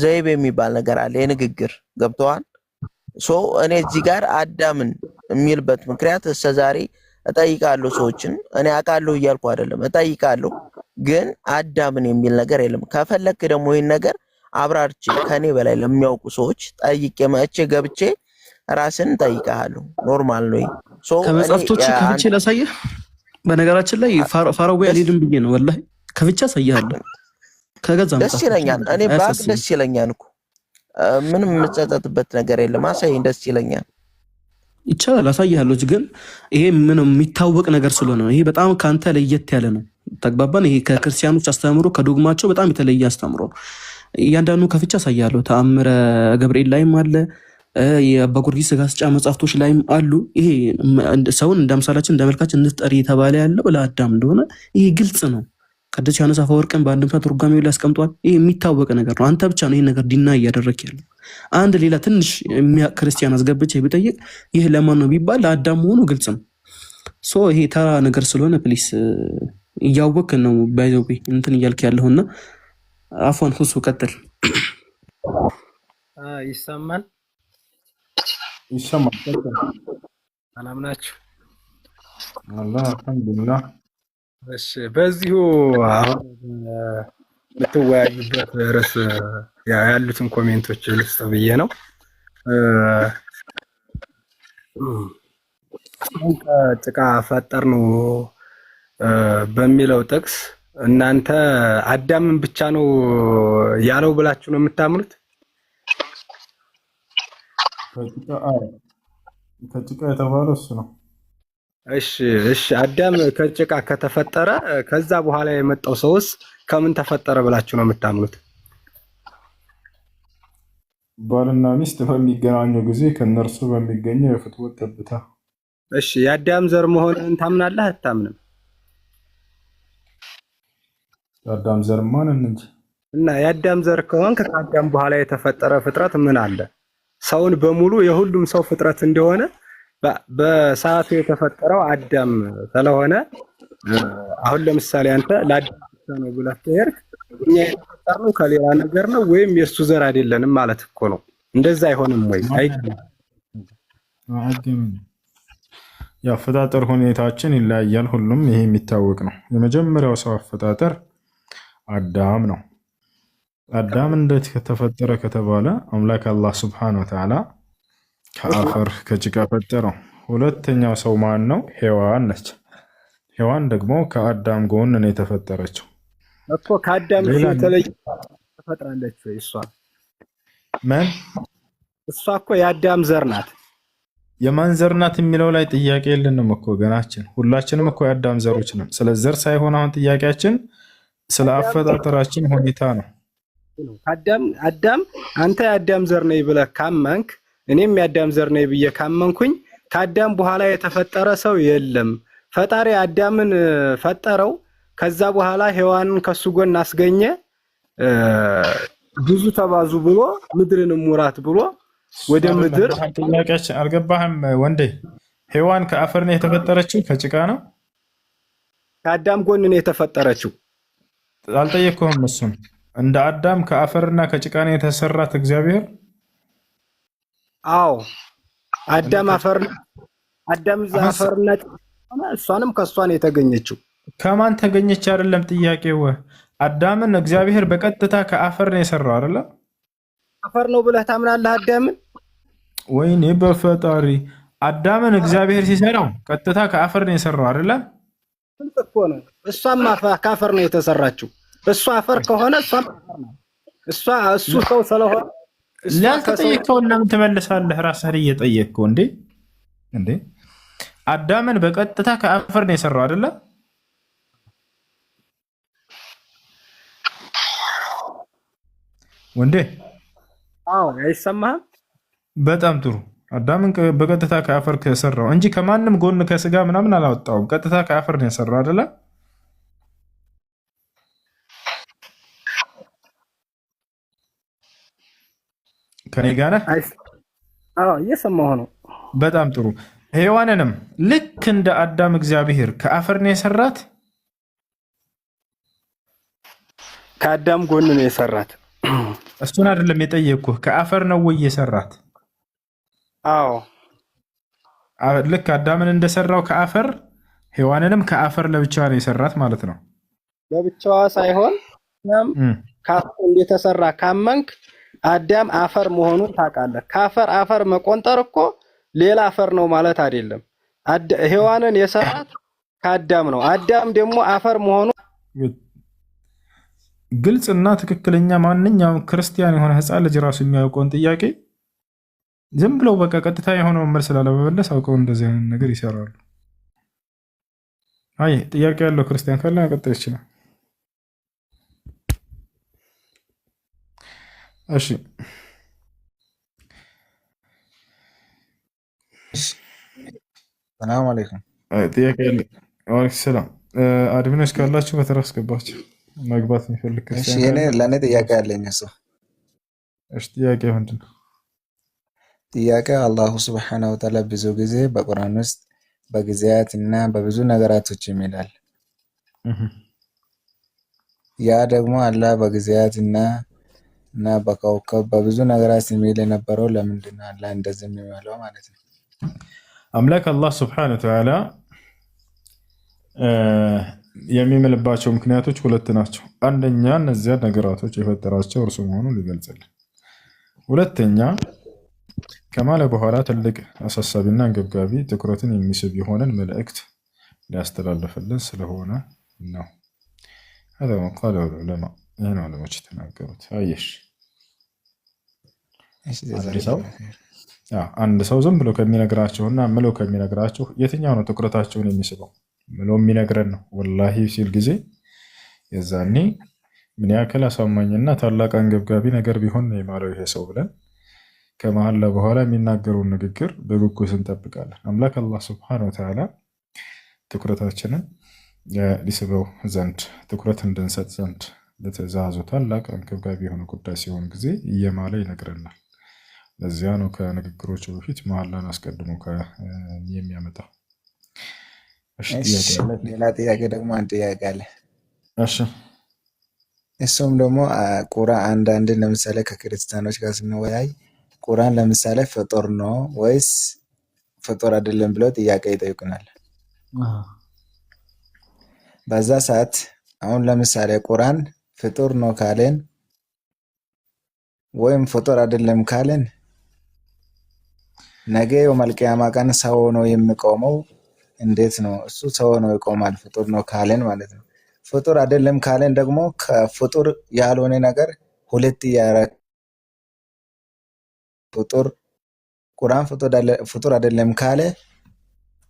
Speaker 4: ዘይቤ የሚባል ነገር አለ፣ የንግግር ገብተዋል። እኔ እዚህ ጋር አዳምን የሚልበት ምክንያት እስከዛሬ እጠይቃለሁ ሰዎችን፣ እኔ አውቃለሁ እያልኩ አይደለም፣ እጠይቃለሁ፣ ግን አዳምን የሚል ነገር የለም። ከፈለክ ደግሞ ይህን ነገር አብራርቼ ከኔ በላይ ለሚያውቁ ሰዎች ጠይቄ መጥቼ ገብቼ ራስን ጠይቃለሁ። ኖርማል ነው።
Speaker 5: ከመጽሐፍቶች ከፍቼ ላሳየህ። በነገራችን ላይ ፋራዊ አልሄድም ብዬ ነው ወላሂ፣ ከፍቼ አሳይሃለሁ። ከገዛ
Speaker 4: ደስ ይለኛል። እኔ ባክ ደስ ይለኛል እኮ ምንም የምጸጸትበት ነገር የለም። አሳይኝ፣ ደስ ይለኛል።
Speaker 5: ይቻላል፣ አሳይሃለሁ። ግን ይሄ ምንም የሚታወቅ ነገር ስለሆነ ነው። ይሄ በጣም ካንተ ለየት ያለ ነው። ተግባባን። ይሄ ከክርስቲያኖች አስተምሮ ከዶግማቸው በጣም የተለየ አስተምሮ ነው። እያንዳንዱ ከፍቼ አሳይሃለሁ። ተአምረ ገብርኤል ላይም አለ፣ የአባ ጊዮርጊስ ሥጋስጫ መጽሐፍቶች ላይም አሉ። ይሄ ሰውን እንደ አምሳላችን እንደ መልካችን እንፍጠር እየተባለ ያለው ለአዳም እንደሆነ ይሄ ግልጽ ነው። ቅዱስ ዮሐንስ አፈወርቅን በአንድምታ ትርጓሜው ላይ አስቀምጧል። ይሄ የሚታወቅ ነገር ነው። አንተ ብቻ ነው ይሄን ነገር ዲና እያደረክ ያለው። አንድ ሌላ ትንሽ ክርስቲያን አስገብቼ ቢጠይቅ ይህ ለማን ነው ቢባል ለአዳም መሆኑ ግልጽ ነው። ይሄ ተራ ነገር ስለሆነ ፕሊስ እያወቅ ነው ባይዘው እንትን እያልክ ያለውና አፎን ሁሱ ቀጥል።
Speaker 8: ይሰማል
Speaker 1: ይሰማል።
Speaker 8: ሰላም ናችሁ?
Speaker 1: አላህ አልሐምዱሊላህ።
Speaker 8: እሺ፣ በዚሁ አሁን የምትወያዩበት ርዕስ ያሉትን ኮሜንቶች ልስጥ ብዬ ነው። ጭቃ ፈጠር ነው በሚለው ጥቅስ እናንተ አዳምን ብቻ ነው ያለው ብላችሁ ነው የምታምኑት?
Speaker 1: ከጭቃ የተባለው እሱ ነው።
Speaker 8: እሺ አዳም ከጭቃ ከተፈጠረ ከዛ በኋላ የመጣው ሰውስ ከምን ተፈጠረ ብላችሁ ነው የምታምኑት?
Speaker 1: ባልና ሚስት በሚገናኙ ጊዜ ከነርሱ በሚገኘው የፍትወት ጠብታ።
Speaker 8: እሺ የአዳም ዘር መሆንን ታምናለህ አታምንም?
Speaker 1: የአዳም ዘር ማንን እንጂ
Speaker 8: እና የአዳም ዘር ከሆንክ ከአዳም በኋላ የተፈጠረ ፍጥረት ምን አለ? ሰውን በሙሉ የሁሉም ሰው ፍጥረት እንደሆነ በሰዓቱ የተፈጠረው አዳም ስለሆነ አሁን ለምሳሌ አንተ ለአዳም ብቻ ነው ብለህ ከሄድክ እኛ የተፈጠርነው ከሌላ ነገር ነው ወይም የእሱ ዘር አይደለንም ማለት እኮ ነው። እንደዛ አይሆንም ወይ?
Speaker 1: አይገኝም። የአፈጣጠር ሁኔታችን ይለያያል። ሁሉም ይሄ የሚታወቅ ነው። የመጀመሪያው ሰው አፈጣጠር አዳም ነው። አዳም እንዴት ከተፈጠረ ከተባለ አምላክ አላህ ሱብሓነሁ ወተዓላ ከአፈር ከጭቃ ፈጠረው። ሁለተኛው ሰው ማን ነው? ሔዋን ነች። ሔዋን ደግሞ ከአዳም ጎን ነው የተፈጠረችው
Speaker 8: እኮ። ከአዳም የተለየ ተፈጥራለች ወይ እሷ?
Speaker 1: ምን?
Speaker 8: እሷ እኮ የአዳም ዘር ናት።
Speaker 1: የማን ዘር ናት የሚለው ላይ ጥያቄ የለንም እኮ ገናችን። ሁላችንም እኮ የአዳም ዘሮች ነን። ስለ ዘር ሳይሆን አሁን ጥያቄያችን ስለ አፈጣጠራችን ሁኔታ ነው። አዳም አንተ የአዳም ዘር ነኝ ብለህ ካመንክ እኔም የአዳም ዘር ነኝ ብዬ ካመንኩኝ ከአዳም በኋላ የተፈጠረ ሰው የለም። ፈጣሪ አዳምን ፈጠረው። ከዛ በኋላ ሔዋንን ከሱ ጎን አስገኘ። ብዙ ተባዙ ብሎ ምድርን ሙራት ብሎ ወደ ምድር። ጥያቄያችን አልገባህም ወንዴ? ሔዋን ከአፈር ነው የተፈጠረችው ከጭቃ ነው?
Speaker 8: ከአዳም ጎን ነው የተፈጠረችው።
Speaker 1: አልጠየቅኩህም እሱን። እንደ አዳም ከአፈርና ከጭቃ ነው የተሰራት እግዚአብሔር?
Speaker 8: አዎ አዳም አፈርና እሷንም ከሷ ነው የተገኘችው።
Speaker 1: ከማን ተገኘች አይደለም ጥያቄው። አዳምን እግዚአብሔር በቀጥታ ከአፈር ነው የሰራው አይደለ?
Speaker 8: አፈር ነው ብለህ ታምናለህ አዳምን?
Speaker 1: ወይኔ በፈጣሪ አዳምን እግዚአብሔር ሲሰራው ቀጥታ ከአፈር ነው የሰራው አይደለ?
Speaker 8: እኮ ነው። እሷም ከአፈር ነው የተሰራችው። እሷ አፈር ከሆነ እሱ ሰው ስለሆነ
Speaker 1: ለተጠየቀው ለምን ትመልሳለህ? ራስህን እየጠየቅከው እንዴ አዳምን በቀጥታ ከአፈር ነው የሰራው አይደለ? ወንዴ
Speaker 8: አዎ አይሰማህም?
Speaker 1: በጣም ጥሩ አዳምን በቀጥታ ከአፈር ከሰራው እንጂ ከማንም ጎን ከስጋ ምናምን አላወጣውም። ቀጥታ ከአፈር ነው የሰራው አይደለ? ከኔ ጋር ነህ?
Speaker 8: አዎ እየሰማሁ ነው።
Speaker 1: በጣም ጥሩ። ሔዋንንም ልክ እንደ አዳም እግዚአብሔር ከአፈር ነው የሰራት።
Speaker 8: ከአዳም ጎን ነው የሰራት።
Speaker 1: እሱን አይደለም የጠየቅኩህ፣ ከአፈር ነው ወይ የሰራት?
Speaker 8: አዎ
Speaker 1: ልክ አዳምን እንደሰራው ከአፈር ሔዋንንም ከአፈር ለብቻ ነው የሰራት ማለት ነው።
Speaker 8: ለብቻዋ ሳይሆን ከአፈር እንደተሰራ ካመንክ አዳም አፈር መሆኑን ታውቃለህ። ከአፈር አፈር መቆንጠር እኮ ሌላ አፈር ነው ማለት አይደለም። ሔዋንን የሰራት ከአዳም ነው። አዳም ደግሞ አፈር መሆኑ
Speaker 1: ግልጽና ትክክለኛ ማንኛውም ክርስቲያን የሆነ ሕፃን ልጅ ራሱ የሚያውቀውን ጥያቄ ዝም ብለው በቃ ቀጥታ የሆነውን መልስ ላለመመለስ አውቀው እንደዚህ አይነት ነገር ይሰራሉ። አይ ጥያቄ ያለው ክርስቲያን ካለ መቀጠል ይችላል። እሺ
Speaker 9: ሰላም አለይኩም።
Speaker 1: ጥያቄ ያለ ወአለይኩም ሰላም። አድሚኖች ካላችሁ በተራ አስገባችሁ። መግባት የሚፈልግ ክርስቲያን
Speaker 9: ለእኔ ጥያቄ ያለኝ እሱ።
Speaker 1: እሺ ጥያቄ ምንድን ነው?
Speaker 9: ጥያቄ አላሁ ስብሐነሁ ወተዓላ ብዙ ጊዜ በቁርአን ውስጥ በጊዜያት እና በብዙ ነገራቶች ይላል። ያ ደግሞ አላህ በጊዜያት እና በከውከብ በብዙ ነገራት የሚል የነበረው ለምንድን ነው አላህ እንደዚህ የሚለው ማለት ነው?
Speaker 1: አምላክ አላህ ስብሐነሁ ወተዓላ የሚምልባቸው ምክንያቶች ሁለት ናቸው። አንደኛ እነዚያ ነገራቶች የፈጠራቸው እርሱ መሆኑን ሊገልጽልን፣ ሁለተኛ ከማለ በኋላ ትልቅ አሳሳቢና አንገብጋቢ ትኩረትን የሚስብ የሆነን መልእክት ሊያስተላልፍልን ስለሆነ ነው። هذا ما قاله العلماء ይህን ዑለሞች የተናገሩት። አየሽ አንድ ሰው ዝም ብሎ ከሚነግራቸውና ምሎ ከሚነግራቸው የትኛው ነው ትኩረታቸውን የሚስበው? ምሎ የሚነግረን ነው ወላሂ ሲል ጊዜ የዛኔ ምን ያክል አሳማኝና ታላቅ አንገብጋቢ ነገር ቢሆን ነው የማለው ይሄ ሰው ብለን ከመሐላ በኋላ የሚናገረውን ንግግር በጉጉት እንጠብቃለን። አምላክ አላህ ሱብሓነሁ ወተዓላ ትኩረታችንን ሊስበው ዘንድ ትኩረት እንድንሰጥ ዘንድ ለትዕዛዙ ታላቅ አንገብጋቢ የሆነ ጉዳይ ሲሆን ጊዜ እየማለ ይነግረናል። ለዚያ ነው ከንግግሮቹ በፊት መሐላን አስቀድሞ የሚያመጣው።
Speaker 9: ሌላ ጥያቄ ደግሞ አንድ ጥያቄ አለ።
Speaker 1: እሺ
Speaker 9: እሱም ደግሞ ቁርአን አንዳንድ ለምሳሌ ከክርስቲያኖች ጋር ስንወያይ ቁርአን ለምሳሌ ፍጡር ነው ወይስ ፍጡር አይደለም ብለው ጥያቄ ይጠይቁናል። በዛ ሰዓት አሁን ለምሳሌ ቁርአን ፍጡር ነው ካለን ወይም ፍጡር አይደለም ካለን ነገ የውመል ቂያማ ቀን ሰው ነው የሚቆመው። እንዴት ነው እሱ ሰው ነው ይቆማል ፍጡር ነው ካለን ማለት ነው። ፍጡር አይደለም ካለን ደግሞ ከፍጡር ያልሆነ ነገር ሁለት ያረክ ፍጡር ቁርአን ፍጡር አይደለም ካለ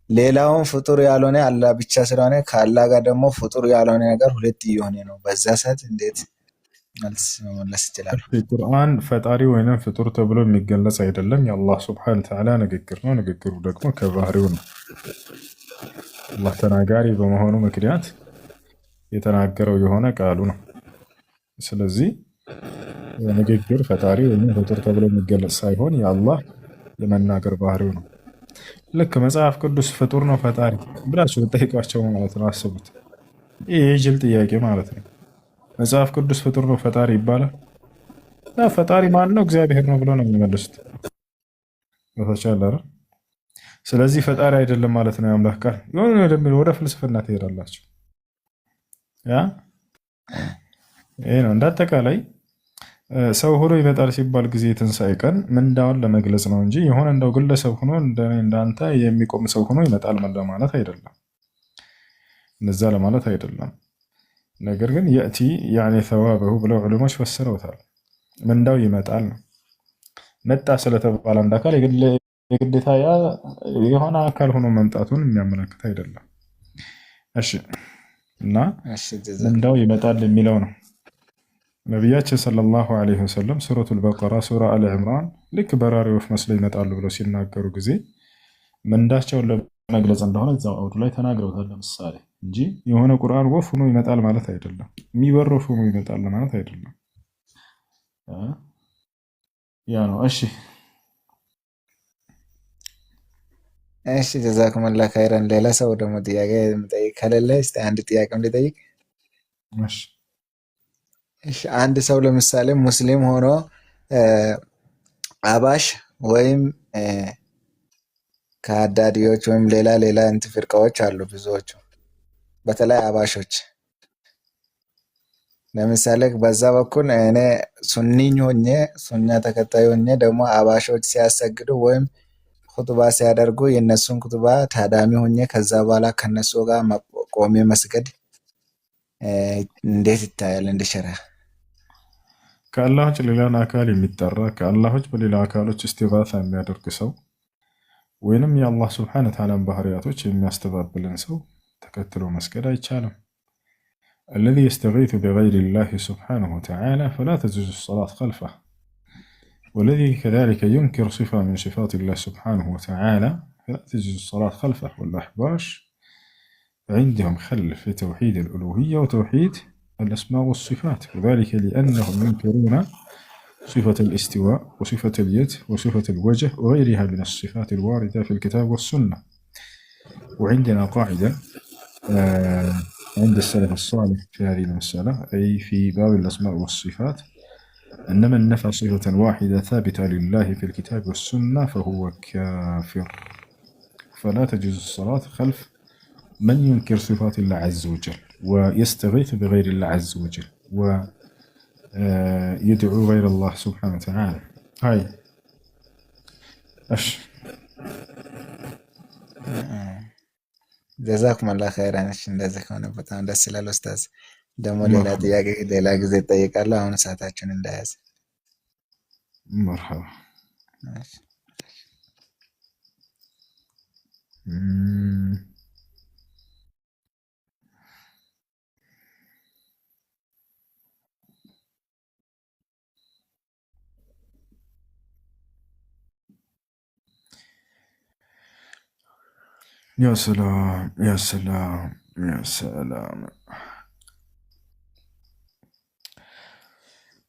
Speaker 9: ሌላውን ፍጡር ያልሆነ አላህ ብቻ ስለሆነ ከአላህ ጋር ደግሞ ፍጡር ያልሆነ ነገር ሁለት እየሆነ ነው። በዛ ሰዓት እንዴት መልስ መመለስ ይችላል?
Speaker 1: ቁርአን ፈጣሪ ወይንም ፍጡር ተብሎ የሚገለጽ አይደለም። የአላህ ሱብሓነሁ ወተዓላ ንግግር ነው። ንግግሩ ደግሞ ከባህሪው ነው። አላህ ተናጋሪ በመሆኑ ምክንያት የተናገረው የሆነ ቃሉ ነው። ስለዚህ ንግግር ፈጣሪ ወይም ፍጡር ተብሎ የሚገለጽ ሳይሆን የአላህ የመናገር ባህሪው ነው። ልክ መጽሐፍ ቅዱስ ፍጡር ነው ፈጣሪ ብላችሁ ብትጠይቋቸው ማለት ነው። አስቡት፣ ይህ የጅል ጥያቄ ማለት ነው። መጽሐፍ ቅዱስ ፍጡር ነው ፈጣሪ ይባላል? ፈጣሪ ማን ነው? እግዚአብሔር ነው ብሎ ነው የሚመልሱት። ቦታቻለ። ስለዚህ ፈጣሪ አይደለም ማለት ነው የአምላክ ቃል የሆነ ወደሚል ወደ ፍልስፍና ትሄዳላችሁ። ያ ይሄ ነው እንዳጠቃላይ ሰው ሆኖ ይመጣል ሲባል ጊዜ የትንሣኤ ቀን ምንዳውን ለመግለጽ ነው እንጂ የሆነ እንደው ግለሰብ ሆኖ እንዳንተ የሚቆም ሰው ሆኖ ይመጣል ለማለት አይደለም። እነዛ ለማለት አይደለም። ነገር ግን የእቲ ያኔ ተዋበሁ ብለው ዑለሞች ፈስረውታል። ምንዳው ይመጣል ነው። መጣ ስለተባለ አንድ አካል የግዴታ ያ የሆነ አካል ሆኖ መምጣቱን የሚያመለክት አይደለም። እሺ እና ምንዳው ይመጣል የሚለው ነው። ነቢያችን ሰለላሁ ዐለይሂ ወሰለም ሱረቱል በቀራ፣ ሱራ አለ ዕምራን ልክ በራሪ ወፍ መስለው ይመጣሉ ብለው ሲናገሩ ጊዜ ምንዳቸውን ለመግለጽ እንደሆነ እዛው አውዱ ላይ ተናግረውታል። ለምሳሌ እንጂ የሆነ ቁርአን ወፍ ሆኖ ይመጣል ማለት አይደለም። የሚበር ወፍ ሆኖ ይመጣል ማለት አይደለም። ያ ነው።
Speaker 9: እሺ ጀዛኩሙላህ ኸይረን። ሌላ ሰው ደግሞ ጥያቄ የምጠይቅ ከሌለ እስቲ አንድ ጥያቄ ልጠይቅ። እሺ አንድ ሰው ለምሳሌ ሙስሊም ሆኖ አባሽ ወይም ከአዳዲዎች ወይም ሌላ እንትን ፍርቃዎች አሉ ብዙዎቹ፣ በተለይ አባሾች። ለምሳሌ በዛ በኩል እኔ ሱኒኝ ሆኜ ሱና ተከታይ ሆኜ ደግሞ አባሾች ሲያሰግዱ ወይም ኹጥባ ሲያደርጉ የነሱን ኹጥባ ታዳሚ ሆኜ ከዛ በኋላ ከነሱ ጋር ቆሜ መስገድ እንዴት ይታያል? እንደ ሸሪዓ
Speaker 1: ከአላህ ውጭ ሌላን አካል የሚጠራ ከአላህ ውጭ በሌላ አካሎች እስቲጋሳ የሚያደርግ ሰው ወይንም የአላህ ስብሐነ ወተዓላን ባህሪያቶች የሚያስተባብልን ሰው ተከትሎ መስገድ አይቻልም። الذي يستغيث بغير الله سبحانه وتعالى فلا تجوز الصلاة خلفه، والذي كذلك ينكر صفة من صفات الله سبحانه وتعالى فلا تجوز الصلاة خلفه. والأحباش عندهم خلف في توحيد الألوهية وتوحيد الأسماء والصفات، وذلك لأنهم ينكرون صفة الاستواء وصفة اليد وصفة الوجه وغيرها من الصفات الواردة في الكتاب والسنة. وعندنا قاعدة عند السلف الصالح في هذه المسألة، أي في باب الأسماء والصفات، أن من نفى صفة واحدة ثابتة لله في الكتاب والسنة فهو كافر، فلا تجوز الصلاة خلف من ينكر صفات الله عز وجل ويستغيث بغير الله عز وجل ويدعو غير الله سبحانه وتعالى. هاي
Speaker 9: ጀዛኩሙላህ ኸይረን። እሺ እንደዚህ ከሆነ በጣም ደስ ይላል ኡስታዝ። ደግሞ ሌላ ጥያቄ ሌላ ጊዜ እጠይቃለሁ። አሁን ሰዓታችን እንዳያዝ።
Speaker 1: መርሐባ። يا سلام يا سلام يا سلام.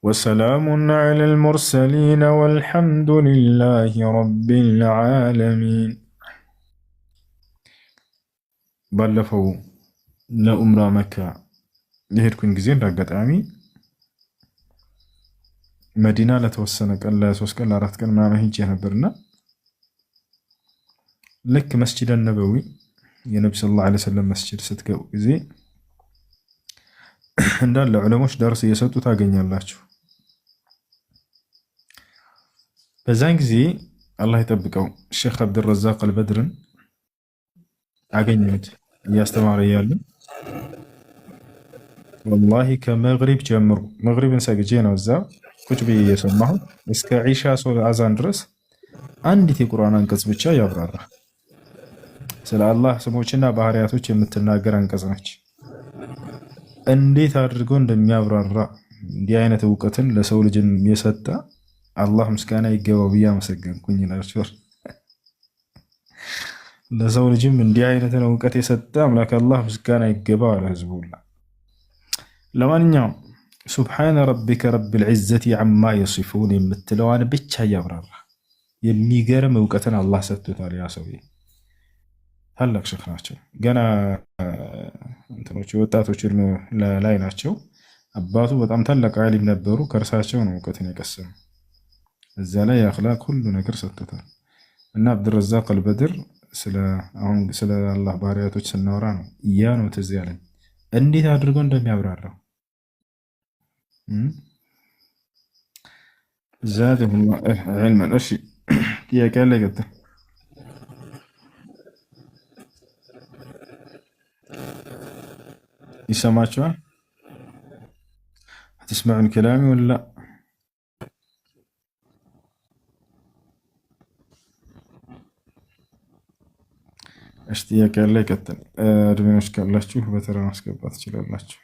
Speaker 1: وسلام على المرسلين والحمد لله رب العالمين. ባለፈው ለኡምራ መካ የሄድኩኝ ጊዜ እንዳጋጣሚ መዲና ለተወሰነ ቀን ለ3 ቀን ለ4 ቀን ምናምን ሄጄ ነበርና ልክ መስጂድ ነበዊ የነብዩ ሰለላሁ ዐለይሂ ወሰለም መስጂድ ስትገቡ ጊዜ እንዳለ ዑለሞች ደርስ እየሰጡ ታገኛላችሁ። በዛን ጊዜ አላህ ይጠብቀው ሼክ አብዱረዛቅ አልበድርን አገኘሁት እያስተማረ እያለ ወላሂ ከመግሪብ ጀምሮ መግሪብን ሰግጄ ነው እዛ ቁጭ ብዬ እየሰማሁ እስከ ዒሻ አዛን ድረስ አንዲት የቁርአን አንቀጽ ብቻ ያብራራ ስለ አላህ ስሞችና ባህሪያቶች የምትናገር አንቀጽ ነች። እንዴት አድርጎ እንደሚያብራራ እንዲህ አይነት እውቀትን ለሰው ልጅ የሰጠ አላህ ምስጋና ይገባው ብዬ አመሰገንኩኝ ይላችኋል። ለሰው ልጅም እንዲህ አይነት እውቀት የሰጠ አምላክ አላህ ምስጋና ይገባው አለ ህዝቡላ። ለማንኛውም ሱብሓነ ረቢከ ረቢል ዒዘቲ ዐማ የሲፉን የምትለዋን ብቻ እያብራራ የሚገርም እውቀትን አላህ ሰጥቶታል። ያ ሰውዬ ታላቅ ሼክ ናቸው። ገና እንትኖቹ ወጣቶች እድሜ ላይ ናቸው። አባቱ በጣም ታላቅ ዓሊም ነበሩ። ከእርሳቸው ነው እውቀትን የቀሰሙ። እዛ ላይ የአኽላቅ ሁሉ ነገር ሰጥቶታል። እና አብዱረዛቅ አልበድር አሁን ስለ አላህ ባህሪያቶች ስናወራ ነው ያ ነው ትዝ ያለኝ እንዴት አድርጎ እንደሚያብራራው ዛደሁላህ ዒልመን። እሺ ጥያቄ አለ ይቀጥል። يسمعوا هتسمعون كلامي ولا لا؟ اشتياك ያለ ይቀጥል። እድሜዎች ካላችሁ በተራ ማስገባት ትችላላችሁ።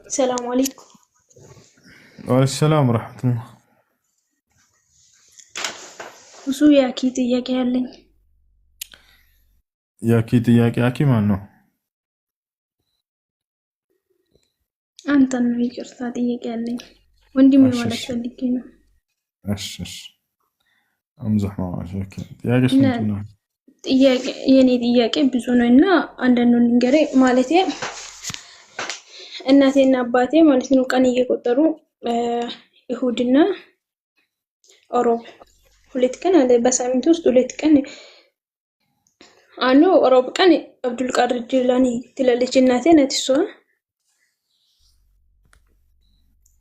Speaker 3: ሰላም አለይኩም።
Speaker 1: ወአለይኩም ሰላም ወራህመቱላህ።
Speaker 3: ብዙ ያኪ ጥያቄ ያለኝ።
Speaker 1: ያኪ ጥያቄ አኪ ማን ነው?
Speaker 3: አንተን ነው። ይቅርታ ጥያቄ ያለኝ ወንድሜ ማለት ፈልጌ ነው።
Speaker 1: እሺ አምዛህ ማዋሽክ ጥያቄሽ ምንድን ነው?
Speaker 3: የኔ ጥያቄ ብዙ ነው እና አንዳንዱን ልንገርህ ማለት እናቴና አባቴ ማለት ነው ቀን እየቆጠሩ እሁድና ሮብ 2 ቀን አለ በሳምንት ውስጥ 2 ቀን አንዱ ሮብ ቀን አብዱል ቃድር ጂላኒ ትላለች እናቴ ናት እሷ።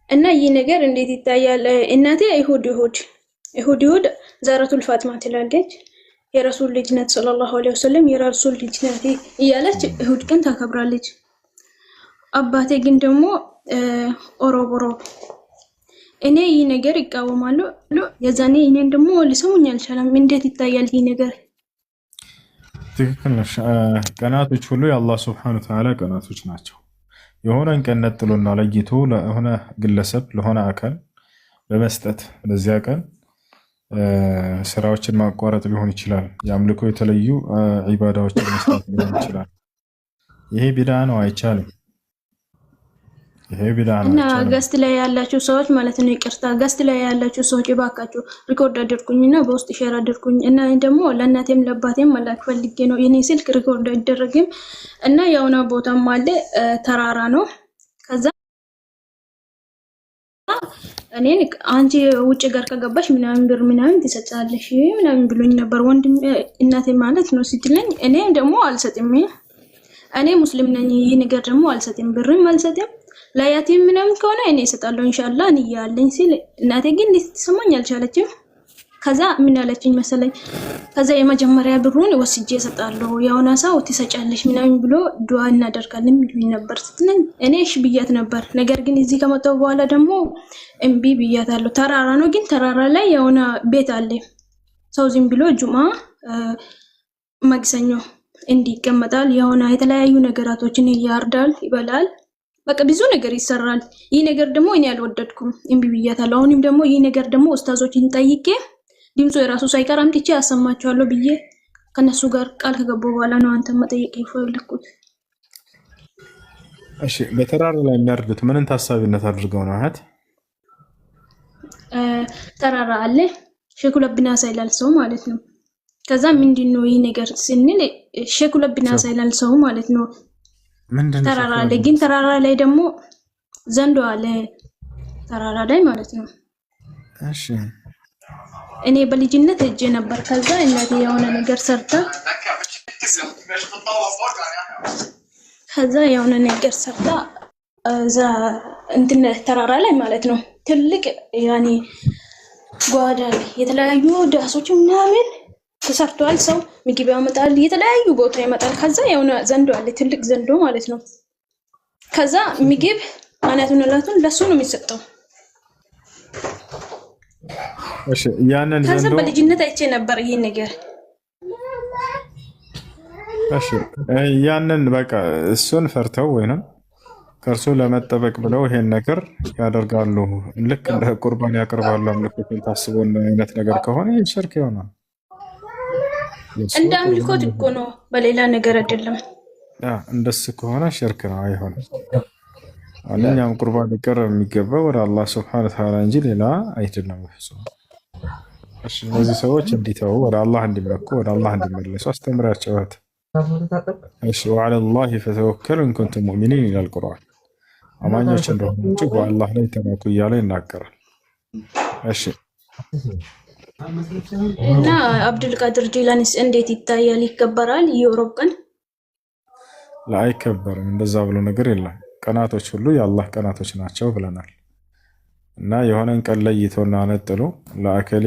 Speaker 3: እና ይህ ነገር እንዴት ይታያል? እናቴ እሁድ ዛረቱል ፋቲማ ትላለች። የረሱል ልጅ ናት ሰለላሁ ዐለይሂ ወሰለም የረሱል ልጅ ናት እያለች እሁድ ቀን ታከብራለች። አባቴ ግን ደግሞ ሮብ እኔ ይህ ነገር ይቃወማሉ። የዛኔ እኔን ደግሞ ሊሰሙኝ አልቻለም። እንዴት ይታያል ይህ ነገር?
Speaker 1: ትክክል ነሽ። ቀናቶች ሁሉ የአላህ ሱብሓነሁ ወተዓላ ቀናቶች ናቸው። የሆነን ቀን ነጥሎና ለይቶ ለሆነ ግለሰብ ለሆነ አካል በመስጠት በዚያ ቀን ስራዎችን ማቋረጥ ሊሆን ይችላል። የአምልኮ የተለዩ ዒባዳዎችን መስራት ሊሆን ይችላል። ይሄ ቢድዓ ነው፣ አይቻልም። ይሄ ቢድዓ ነው
Speaker 3: እና
Speaker 1: አይቻልም።
Speaker 3: ገስት ላይ ያላችሁ ሰዎች ማለት ነው ይቅርታ፣ ገስት ላይ ያላችሁ ሰዎች እባካችሁ ሪኮርድ አድርጉኝና በውስጥ ሼር አድርጉኝ እና ደግሞ ለእናቴም ለአባቴም መላክ ፈልጌ ነው። የኔ ስልክ ሪኮርድ አይደረግም እና የሆነ ቦታም አለ ተራራ ነው። ከዛ እኔ አንቺ ውጭ ጋር ከገባሽ ምናምን ብር ምናምን ትሰጫለሽ ምናምን ብሎኝ ነበር ወንድም እናቴ ማለት ነው ስትለኝ፣ እኔ ደግሞ አልሰጥም፣ እኔ ሙስሊም ነኝ፣ ይህ ነገር ደግሞ አልሰጥም፣ ብርም አልሰጥም፣ ለያቲም ምናምን ከሆነ እኔ እሰጣለሁ ኢንሻአላህ እንያለኝ ሲል እናቴ ግን ልትሰማኝ አልቻለችም። ከዛ ምን አለችኝ መሰለኝ፣ ከዛ የመጀመሪያ ብሩን ወስጄ እሰጣለሁ የሆነ ሰው ትሰጫለሽ ምናምን ብሎ ዱዓ እናደርጋለን ብሎኝ ነበር ስትለኝ፣ እኔ እሺ ብያት ነበር። ነገር ግን እዚህ ከመጣሁ በኋላ ደግሞ እምቢ ብያታለሁ። ተራራ ነው ግን ተራራ ላይ የሆነ ቤት አለ። ሰው ዝም ብሎ ጁማ ማክሰኞ እንዲቀመጣል የሆነ የተለያዩ ነገራቶችን ያርዳል፣ ይበላል፣ በቃ ብዙ ነገር ይሰራል። ይህ ነገር ደግሞ እኔ አልወደድኩም፣ እምቢ ብያታለሁ። አሁንም ደግሞ ይህ ነገር ደግሞ ኡስታዞችን ጠይቄ ድምፁ የራሱ ሳይቀር አምጥቼ አሰማቸዋለሁ ብዬ ከነሱ ጋር ቃል ከገባሁ በኋላ ነው አንተ መጠየቅ የፈለኩት።
Speaker 1: እሺ በተራራ ላይ የሚያርዱት ምንን ታሳቢነት አድርገው ነው? አሃት
Speaker 3: ተራራ አለ ሼኹ ለብናሳ ይላል ሰው ማለት ነው። ከዛ ምንድነው ይህ ነገር ስንል ሼኹ ለብናሳ ይላል ሰው ማለት ነው። ተራራ አለ ግን ተራራ ላይ ደግሞ ዘንዶ አለ ተራራ ላይ ማለት ነው።
Speaker 1: እሺ
Speaker 3: እኔ በልጅነት እጄ ነበር። ከዛ እናቴ የሆነ ነገር ሰርታ እዛ እንትን ተራራ ላይ ማለት ነው ትልቅ ያኔ ጓዳ ላይ የተለያዩ ዳሶች ምናምን ተሰርቷል። ሰው ምግብ ያመጣል፣ የተለያዩ ቦታ ይመጣል። ከዛ የሆነ ዘንዶ አለ ትልቅ ዘንዶ ማለት ነው። ከዛ ምግብ አናቱን ለሱ ነው የሚሰጠው።
Speaker 1: እሺ ያንን
Speaker 3: ከዛ
Speaker 1: ዘንዶ
Speaker 3: በልጅነት አይቼ ነበር ይሄን ነገር።
Speaker 1: እሺ ያንን በቃ እሱን ፈርተው ወይንም ከእርሱ ለመጠበቅ ብለው ይሄን ነገር ያደርጋሉ። ልክ እንደ ቁርባን ያቀርባሉ። አምልኮትን ታስቦ አይነት ነገር ከሆነ ይህ ሽርክ ይሆናል።
Speaker 3: እንደ አምልኮት እኮ ነው፣ በሌላ ነገር አይደለም።
Speaker 1: እንደሱ ከሆነ ሽርክ ነው፣ አይሆንም። ማንኛውም ቁርባን ሊቀርብ የሚገባው ወደ አላህ ሱብሓነሁ ወተዓላ እንጂ ሌላ አይደለም በፍጹም። እሺ እነዚህ ሰዎች እንዲተው ወደ አላህ እንዲመኩ ወደ አላህ እንዲመለሱ አስተምራቸው። እሺ ወዐለላሂ ፈተወከሉ ኢን ኩንቱም ሙእሚኒን ይላል ቁርአን። አማኞች እንደሆናችሁ በአላህ ላይ ተመኩ እያለ ይናገራል። እሺ
Speaker 3: እና አብዱል ቃድር ጂላኒስ እንዴት ይታያል? ይከበራል? የሮብ ቀን
Speaker 1: አይከበርም። እንደዛ ብሎ ነገር የለም። ቀናቶች ሁሉ የአላህ ቀናቶች ናቸው ብለናል። እና የሆነን ቀን ለይቶና ነጥሎ ለአከሌ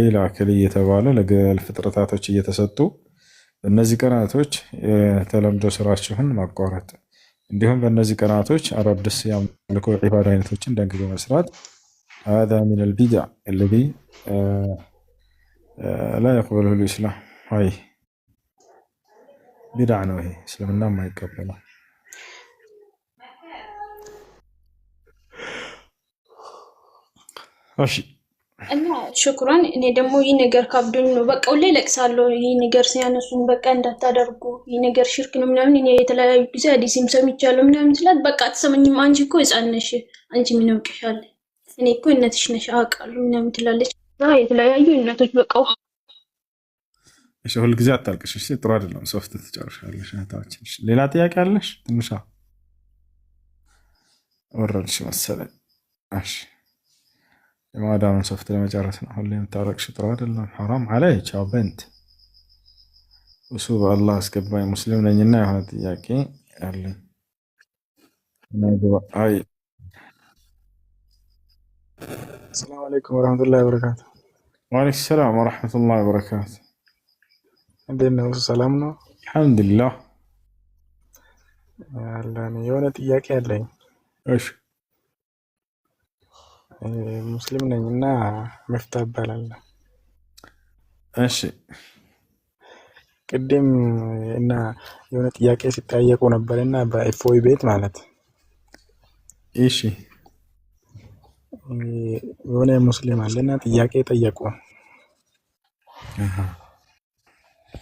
Speaker 1: እየተባለ ለገል ፍጥረታቶች እየተሰጡ በእነዚህ ቀናቶች የተለምዶ ስራችሁን ማቋረጥ እንዲሁም በእነዚህ ቀናቶች አዳዲስ የአምልኮ ዒባዳ አይነቶችን ደንግጎ መስራት هذا من البدع الذي لا يقبله الإسلام። هاي بدع ነው፣ ይሄ እስልምና የማይቀበለው። እሺ
Speaker 3: እና ሽኩራን። እኔ ደግሞ ይህ ነገር ካብዶኝ ነው በቃ ሁሌ እለቅሳለሁ። ይህ ነገር ሲያነሱን በቃ እንዳታደርጉ ይህ ነገር ሽርክ ነው ምናምን። እኔ የተለያዩ ጊዜ አዲስም ሰምቻለሁ ምናምን ስላት በቃ አትሰማኝም፣ አንቺ እኮ ሕፃን ነሽ፣ አንቺ ምን ያውቅሻል? እኔ እኮ እናትሽ ነሽ አውቃለሁ ምናምን ትላለች። የተለያዩ እናቶች በቃ
Speaker 1: እሺ፣ ሁልጊዜ አታልቅሽ። እሺ፣ ጥሩ አይደለም። ሶፍት ትጨርሻለሽ እህታችን። ሌላ ጥያቄ አለሽ? ትንሿ ወረድሽ መሰለኝ። እሺ፣ የማዳምን ሶፍት ለመጨረስ ነው። ሁሌ የምታረቅሽ ጥሩ አይደለም። ሐራም አለይክ ያ በንት እሱ በአላህ አስገባኝ። ሙስሊም ነኝና የሆነ ጥያቄ አለኝ። አይ ሰላም አለይኩም ወራህመቱላሂ ወበረካቱ። ወአለይኩም ሰላም ወራህመቱላሂ ወበረካቱ። እንዴት ነው? ሰላም ነው? አልሐምዱሊላህ አለን። የሆነ ጥያቄ አለኝ። እሺ ሙስሊም ነኝና መፍታ እባላለሁ። እሺ ቅድም እና የሆነ ጥያቄ ሲጠያየቁ ነበርና በእፎይ ቤት ማለት እሺ የሆነ ሙስሊም አለና ጥያቄ ጠየቁ።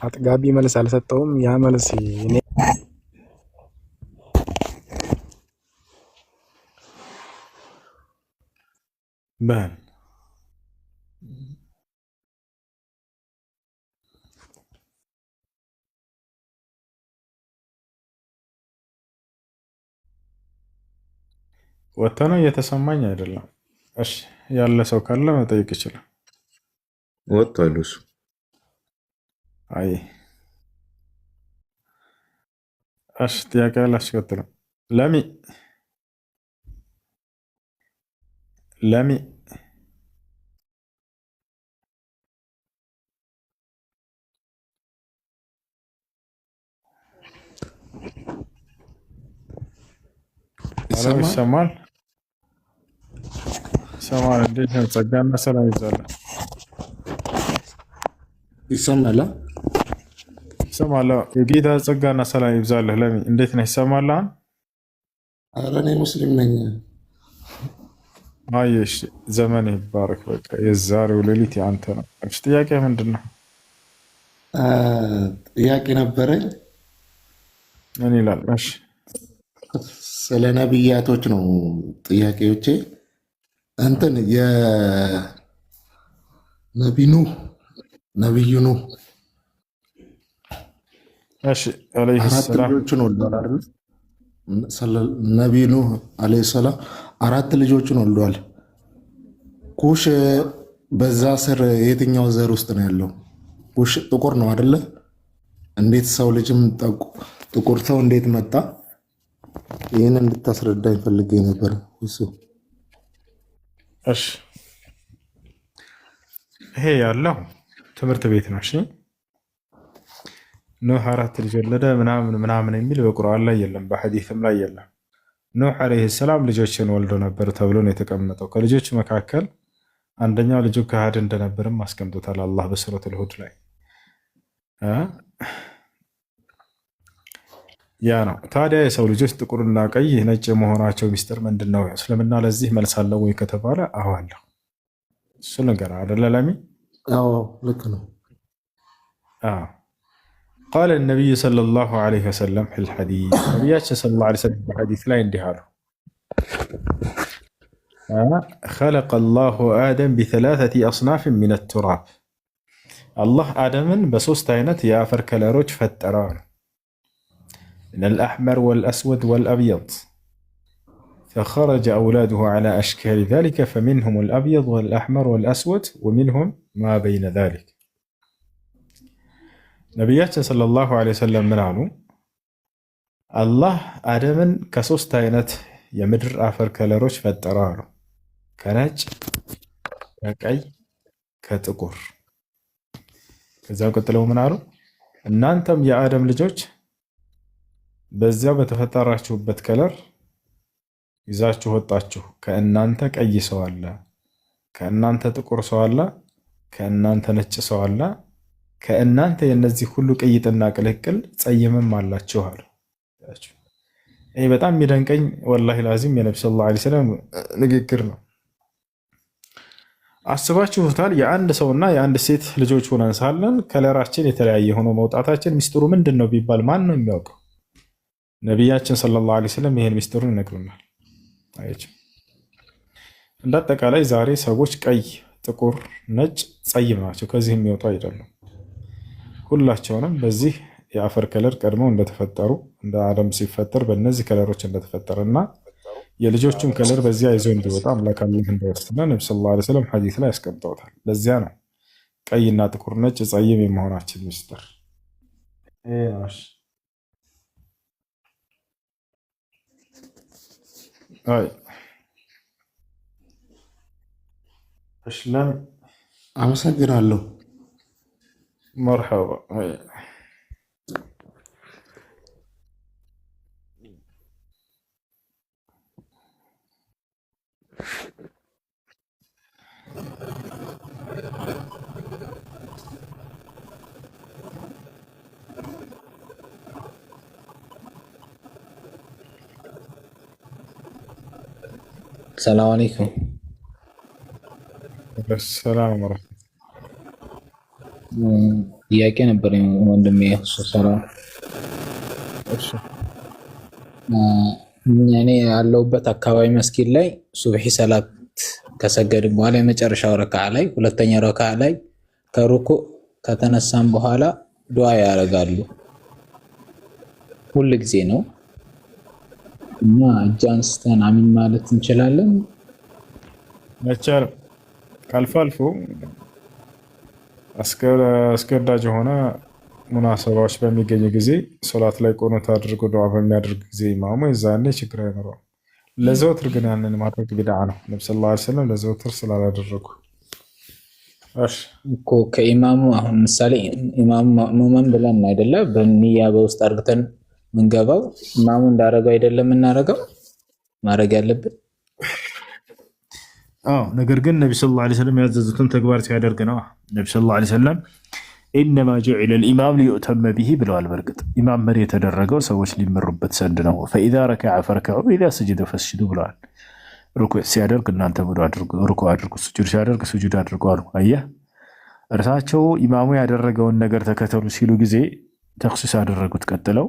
Speaker 1: አጥጋቢ መልስ አልሰጠውም። ያ መልስ እኔ በል ወጥቶ ነው እየተሰማኝ አይደለም። እሺ ያለ ሰው ካለ መጠየቅ ይችላል።
Speaker 10: ወጥቷል እሱ።
Speaker 1: አይ እሺ ጥያቄ አላስከትልም። ለሚ ይሰማል? ይሰማል። እንዴት ነው? ጸጋና ሰላም ይብዛልህ።
Speaker 10: ይሰማል?
Speaker 1: ይሰማል። የጌታ ጸጋና ሰላም ይብዛልህ። ለሚ እንዴት ነህ? ይሰማል?
Speaker 10: ኧረ እኔ ሙስሊም ነኝ።
Speaker 1: አየሽ፣ ዘመን ይባረክ። በቃ የዛሬው ሌሊት የአንተ ነው። እሺ ጥያቄ ምንድን ነው?
Speaker 10: ጥያቄ ነበረኝ።
Speaker 1: ምን ይላል? እሺ
Speaker 10: ስለ ነብያቶች ነው ጥያቄዎቼ። እንትን ነቢዩ ኑህ
Speaker 1: እሺ አለይሂ ሰላም
Speaker 10: ልጆችን ወልዷል አይደል? ነቢዩ ኑህ አለይሂ ሰላም 4 ልጆችን ወልዷል። ኩሽ በዛ ስር የትኛው ዘር ውስጥ ነው ያለው? ኩሽ ጥቁር ነው አይደለ? እንዴት ሰው ልጅም ጥቁር ሰው እንዴት መጣ? ይህን እንድታስረዳኝ ፈልጌ ነበር እሱ።
Speaker 1: እሺ ይሄ ያለው ትምህርት ቤት ነው። እሺ ኑህ 4 ልጅ ወለደ ምናምን የሚል በቁርአን ላይ የለም፣ በሐዲስም ላይ የለም። ኑህ አለይሂ ሰላም ልጆችን ወልዶ ነበር ተብሎ ነው የተቀመጠው። ከልጆች መካከል አንደኛው ልጁ ከሃዲ እንደነበርም አስቀምጦታል አላህ በሱረቱል ሁድ ላይ። ያ ነው ታዲያ የሰው ልጆች ጥቁርና ቀይ ነጭ የመሆናቸው ሚስጥር ምንድን ነው? እስልምና ለዚህ መልስ አለው ወይ ከተባለ አዎ አለው። እሱ ነገር አይደለ ለሚ?
Speaker 10: አዎ ልክ ነው።
Speaker 1: ቃለ ነቢዩ ሰለላሁ ዐለይሂ ወሰለም ፊል ሐዲስ፣ ነቢያችን ሰለላሁ ዐለይሂ ወሰለም በሐዲስ ላይ እንዲህ አሉ። ኸለቀ አላሁ አደም ቢሰላሰቲ አስናፍን ሚነ ቱራብ፣ አላህ አደምን በ3 አይነት የአፈር ከለሮች ፈጠረው ነው። من الأحمر والأسود والأبيض، فخرج أولاده على أشكال ذلك، فمنهم الأبيض والأحمر والأسود ومنهم ما بين ذلك. نبياتنا صلى الله عليه وسلم من عنه الله آدمن كسوست عينت يمدر آفر كالروش فالترار كنج كأي كتقر كذا قلت له من عنه أن أنتم يا آدم لجوج በዚያው በተፈጠራችሁበት ከለር ይዛችሁ ወጣችሁ። ከእናንተ ቀይ ሰው አለ፣ ከእናንተ ጥቁር ሰው አለ፣ ከእናንተ ነጭ ሰው አለ፣ ከእናንተ የነዚህ ሁሉ ቅይጥና ቅልቅል ጸይምም አላችሁ አሉ። ይሄ በጣም የሚደንቀኝ ወላሂ ላዚም የነብዩ ሰለላሁ ዐለይሂ ወሰለም ንግግር ነው። አስባችሁታል? የአንድ ሰውና የአንድ ሴት ልጆች ሆነን ሳለን ከለራችን የተለያየ ሆኖ መውጣታችን ሚስጥሩ ምንድን ነው ቢባል ማን ነው የሚያውቀው? ነቢያችን ሰለላሁ ዐለይሂ ወሰለም ይሄን ሚስጥሩን ይነግሩናል። አያችሁ፣ እንደ አጠቃላይ ዛሬ ሰዎች ቀይ፣ ጥቁር፣ ነጭ፣ ጸይም ናቸው። ከዚህ የሚወጡ አይደሉም። ሁላቸውንም በዚህ የአፈር ከለር ቀድመው እንደተፈጠሩ እንደ አደም ሲፈጠር በእነዚህ ከለሮች እንደተፈጠረ እና የልጆቹም ከለር በዚያ ይዞ እንዲወጣ አምላክ አላህ እንደወሰነ ነብዩ ሰለላሁ ዐለይሂ ወሰለም ሐዲስ ላይ ያስቀምጠውታል። ለዚያ ነው ቀይና ጥቁር፣ ነጭ፣ ጸይም የመሆናችን ሚስጥር። አይ እሽለም
Speaker 10: አመሰግናለሁ።
Speaker 1: መርሐባ።
Speaker 11: ሰላም አለይኩም።
Speaker 1: ሰላም ወራህመቱላህ።
Speaker 11: ጥያቄ ነበረኝ ወንድሜ ሰላም። እኔ ያለሁበት አካባቢ መስጊድ ላይ ሱብሒ ሰላት ከሰገድን በኋላ የመጨረሻው ረካዓ ላይ ሁለተኛ ረካዓ ላይ ከሩኩዕ ከተነሳን በኋላ ዱዓ ያደርጋሉ። ሁል ጊዜ ነው እና እጅ አንስተን አሚን ማለት እንችላለን?
Speaker 1: አይቻልም። አልፎ አልፎ አስገዳጅ የሆነ ሙናሰባዎች በሚገኝ ጊዜ ሶላት ላይ ቁኑት አድርጎ ዱዓ በሚያደርግ ጊዜ ኢማሙ የዛኔ ችግር አይኖረውም። ለዘወትር ግን ያንን ማድረግ ቢድዓ ነው። ነብዩ ሰለላሁ ዐለይሂ ወሰለም ለዘወትር ስላላደረጉ
Speaker 11: እኮ ከኢማሙ አሁን ምሳሌ ኢማሙ ማእሙመን ብለን አይደለ በንያ በውስጥ አድርገን ምንገባው ኢማሙ እንዳረገው አይደለም እናረጋው ማድረግ ያለብን።
Speaker 1: ነገር ግን ነብዩ ሰለላሁ ዐለይሂ ወሰለም ያዘዙትን ተግባር ሲያደርግ ነው። ነብዩ ሰለላሁ ዐለይሂ ወሰለም ኢነማ ጁዒለ ልኢማም ሊዩእተመ ቢሂ ብለዋል። በእርግጥ ኢማም መሪ የተደረገው ሰዎች ሊመሩበት ዘንድ ነው። ፈኢዛ ረከዐ ፈርከዑ ኢዛ ሰጀደ ፈስጁዱ ብለዋል። ሩኩዕ ሲያደርግ እናንተ ሩኩዕ አድርጉ፣ ስጁድ ሲያደርግ ስጁድ አድርጉ አሉ። አየህ፣ እርሳቸው ኢማሙ ያደረገውን ነገር ተከተሉ ሲሉ ጊዜ ተኽሲስ ያደረጉት ቀጥለው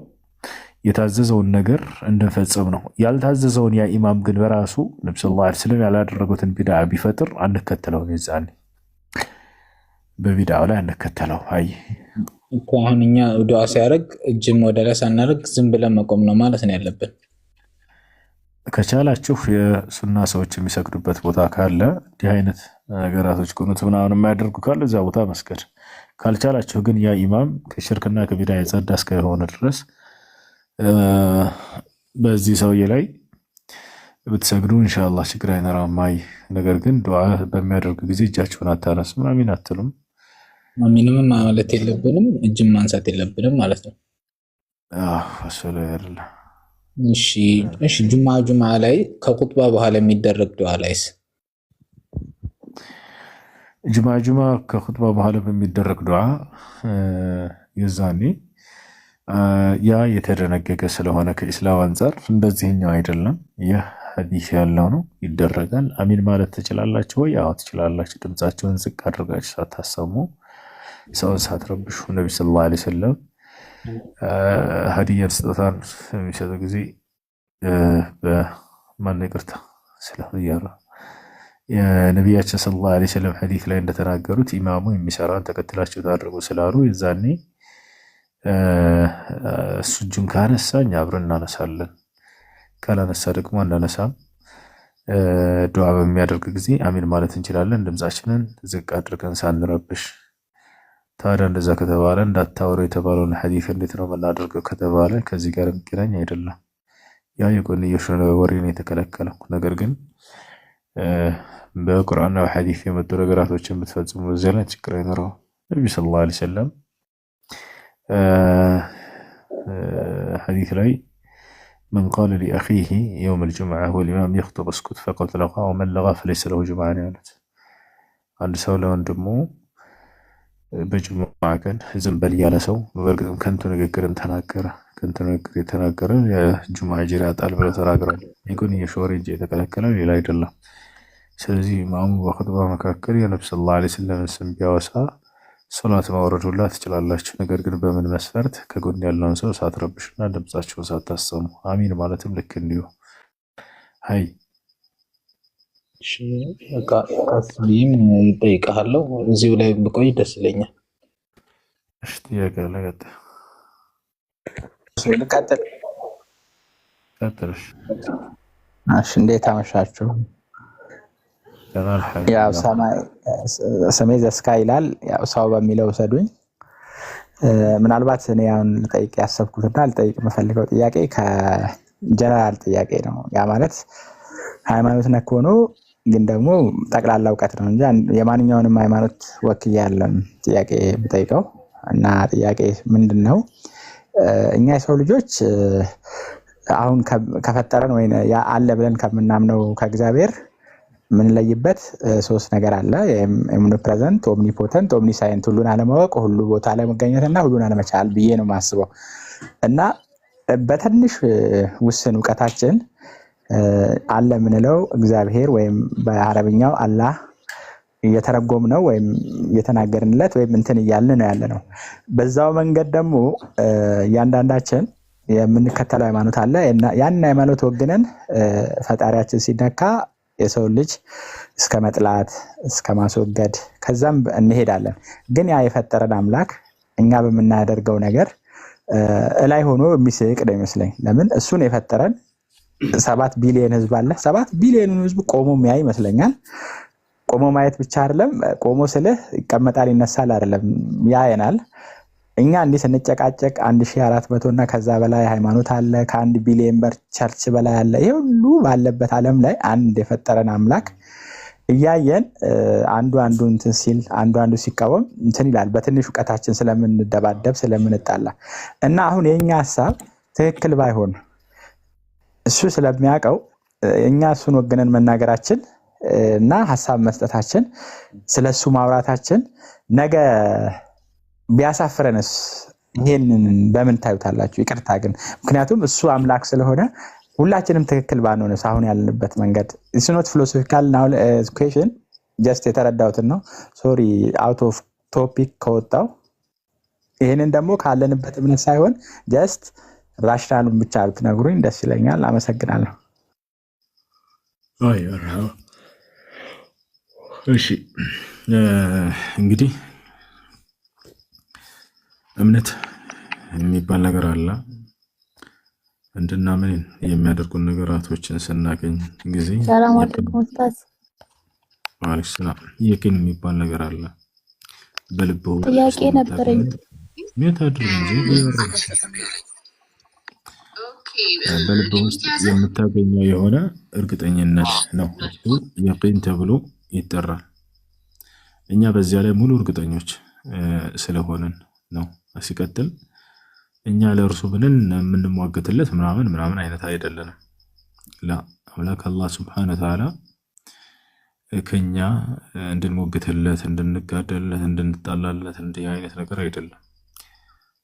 Speaker 1: የታዘዘውን ነገር እንድንፈጽም ነው። ያልታዘዘውን ያ ኢማም ግን በራሱ ነብዩ ሰለላሁ ዐለይሂ ወሰለም ያላደረጉትን ቢድዓ ቢፈጥር አንከተለውም። የዛኔ በቢድዓው ላይ አንከተለው። አይ
Speaker 11: እኮ አሁን እኛ ዱዓ ሲያደርግ እጅም ወደ ላይ ሳናደርግ ዝም ብለን መቆም ነው ማለት ነው ያለብን።
Speaker 1: ከቻላችሁ የሱና ሰዎች የሚሰግዱበት ቦታ ካለ እንዲህ አይነት ነገራቶች ቁኑት ምናምን የማያደርጉ ካለ እዛ ቦታ መስገድ። ካልቻላችሁ ግን ያ ኢማም ከሽርክና ከቢድዓ የጸዳ እስከሆነ ድረስ በዚህ ሰውዬ ላይ ብትሰግዱ ኢንሻአላህ ችግር አይኖርም። አይ ነገር ግን ዱዓ በሚያደርጉ ጊዜ እጃችሁን አታነሱም፣ አሚን አትሉም።
Speaker 11: አሚንም ማለት የለብንም እጅም ማንሳት የለብንም ማለት ነው።
Speaker 1: እሱ ላይ አይደለም።
Speaker 11: እሺ ጁማ ላይ ከኹጥባ በኋላ የሚደረግ ዱዓ ላይስ?
Speaker 1: ጁማ ከኹጥባ በኋላ በሚደረግ ዱዓ የዛኔ ያ የተደነገገ ስለሆነ ከኢስላም አንጻር እንደዚህኛው አይደለም። ይህ ሐዲስ ያለው ነው፣ ይደረጋል። አሚን ማለት ትችላላችሁ ወይ? አዎ ትችላላችሁ። ድምጻችሁን ዝቅ አድርጋችሁ ሳታሰሙ ሰውን ሳትረብሹ። ነብዩ ሰለላሁ ዐለይሂ ወሰለም ሀዲያን ስጦታን የሚሰጡ ጊዜ በማን ይቅርታ ስለያራ የነቢያችን ሰለላሁ ዐለይሂ ወሰለም ሐዲስ ላይ እንደተናገሩት ኢማሙ የሚሰራን ተከትላችሁ ታድርጉ ስላሉ የዛኔ እሱ እጁን ካነሳ እኛ አብረን እናነሳለን፣ ካላነሳ ደግሞ አናነሳም። ዱዓ በሚያደርግ ጊዜ አሚን ማለት እንችላለን ድምጻችንን ዝቅ አድርገን ሳንረብሽ። ታዲያ እንደዛ ከተባለ እንዳታወሩ የተባለውን ሐዲስ እንዴት ነው የምናደርገው ከተባለ ከዚህ ጋር የሚገናኝ አይደለም። ያ የጎንዮሽ ወሬ ነው የተከለከለው። ነገር ግን በቁርአንና በሐዲስ የመጡ ነገራቶችን ብትፈጽሙ እዚያ ላይ ችግር አይኖረውም። ነብዩ ሰለላሁ ዐለይሂ ወሰለም ሐዲስ ላይ من قال لأخيه يوم الجمعة والإمام يخطب اسكت فقد لغى ومن لغى فليس له جمعة ያሉት አንድ ሰው ለወንድሙ በጅሙዓ ቀን ዝም በል ያለ ሰው በእርግጥም ከንቱ ንግግርን ተናገረ። ከንቱ ንግግር የተናገረ የጅሙዓ አጅር ያጣል ብለው ተናግረዋል። የጎንዮሽ ወሬ እንጂ የተከለከለው ሌላ አይደለም። ስለዚህ ኢማሙ በኹጥባ መካከል የነብዩ ሰለላሁ ዐለይሂ ወሰለም ስም ቢያወሳ ሶላት ማውረድ ሁላ ትችላላችሁ። ነገር ግን በምን መስፈርት? ከጎን ያለውን ሰው ሳትረብሹና ድምጻችሁን ሳታሰሙ አሚን ማለትም ልክ እንዲሁ። ሀይ
Speaker 11: በቃ ቀስቢም ይጠይቃለሁ። እዚሁ ላይ ብቆይ ደስ ይለኛል።
Speaker 1: እሺ ጥያቄ አለ?
Speaker 11: ልቀጥል?
Speaker 1: ቀጥልሽ።
Speaker 11: እሺ እንዴት አመሻችሁ? ያው ሰማይ ዘስካ ይላል። ያው ሰው በሚለው ውሰዱኝ። ምናልባት እኔ አሁን ልጠይቅ ያሰብኩትና ልጠይቅ የምፈልገው ጥያቄ ከጀነራል ጥያቄ ነው። ያ ማለት ሃይማኖት ነክ ሆኖ ግን ደግሞ ጠቅላላ እውቀት ነው እንጂ የማንኛውንም ሃይማኖት ወክዬ ያለን ጥያቄ ብጠይቀው እና ጥያቄ ምንድን ነው? እኛ የሰው ልጆች አሁን ከፈጠረን ወይ አለ ብለን ከምናምነው ከእግዚአብሔር ምንለይበት ሶስት ነገር አለ። ኦምኒፕሬዘንት፣ ኦምኒፖተንት፣ ኦምኒሳይንት፣ ሁሉን አለማወቅ፣ ሁሉ ቦታ ላይ መገኘትና ሁሉን አለመቻል ብዬ ነው የማስበው። እና በትንሽ ውስን እውቀታችን አለ የምንለው እግዚአብሔር ወይም በአረብኛው አላህ እየተረጎም ነው ወይም እየተናገርንለት ወይም እንትን እያልን ነው ያለ ነው። በዛው መንገድ ደግሞ እያንዳንዳችን የምንከተለው ሃይማኖት አለ። ያን ሃይማኖት ወግነን ፈጣሪያችን ሲነካ የሰው ልጅ እስከ መጥላት እስከ ማስወገድ ከዛም እንሄዳለን። ግን ያ የፈጠረን አምላክ እኛ በምናደርገው ነገር እላይ ሆኖ የሚስቅ ነው ይመስለኝ። ለምን እሱን የፈጠረን 7 ቢሊዮን ህዝብ አለ። 7 ቢሊዮን ህዝብ ቆሞ የሚያይ ይመስለኛል። ቆሞ ማየት ብቻ አይደለም፣ ቆሞ ስልህ ይቀመጣል ይነሳል አይደለም፣ ያየናል። እኛ እንዲህ ስንጨቃጨቅ 1400 እና ከዛ በላይ ሃይማኖት አለ፣ ከ1 ቢሊዮን ቸርች በላይ አለ። ይሄ ሁሉ ባለበት ዓለም ላይ አንድ የፈጠረን አምላክ እያየን አንዱ እንትን ሲል አንዱ ሲቃወም እንትን ይላል። በትንሽ እውቀታችን ስለምንደባደብ ስለምንጣላ እና አሁን የኛ ሐሳብ ትክክል ባይሆን እሱ ስለሚያውቀው እኛ እሱን ወገነን መናገራችን እና ሐሳብ መስጠታችን ስለሱ ማውራታችን ነገ ቢያሳፍረንስ ይሄንን በምን ታዩታላችሁ? ይቅርታ ግን ምክንያቱም እሱ አምላክ ስለሆነ ሁላችንም ትክክል ባንሆንስ አሁን ያለንበት መንገድ it's not philosophical now question just የተረዳሁትን ነው። ሶሪ አውት ኦፍ ቶፒክ ከወጣው ይሄንን ደግሞ ካለንበት እምነት ሳይሆን just ራሽናሉን ብቻ ብትነግሩኝ ደስ ይለኛል። አመሰግናለሁ።
Speaker 1: አይ እሺ እንግዲህ እምነት የሚባል ነገር አለ። እንድናምን የሚያደርጉን ነገራቶችን ስናገኝ ጊዜ
Speaker 3: ሰላም አለይኩም ኡስታዝ።
Speaker 1: ወአለይኩም ሰላም። የቂን የሚባል ነገር አለ። በልቦ
Speaker 3: ጥያቄ ነበረኝ።
Speaker 1: በልቦ ውስጥ የምታገኘው የሆነ እርግጠኝነት ነው። እሱ የቂን ተብሎ ይጠራል። እኛ በዚያ ላይ ሙሉ እርግጠኞች ስለሆነን ነው። ሲቀጥል እኛ ለእርሱ ብለን የምንሟገትለት ምናምን አይነት አይደለንም። ላ አምላክ አላህ ሱብሓነሁ ወተዓላ ከኛ እንድንሞግትለት፣ እንድንጋደልለት፣ እንድንጣላለት እንዲህ አይነት ነገር አይደለም።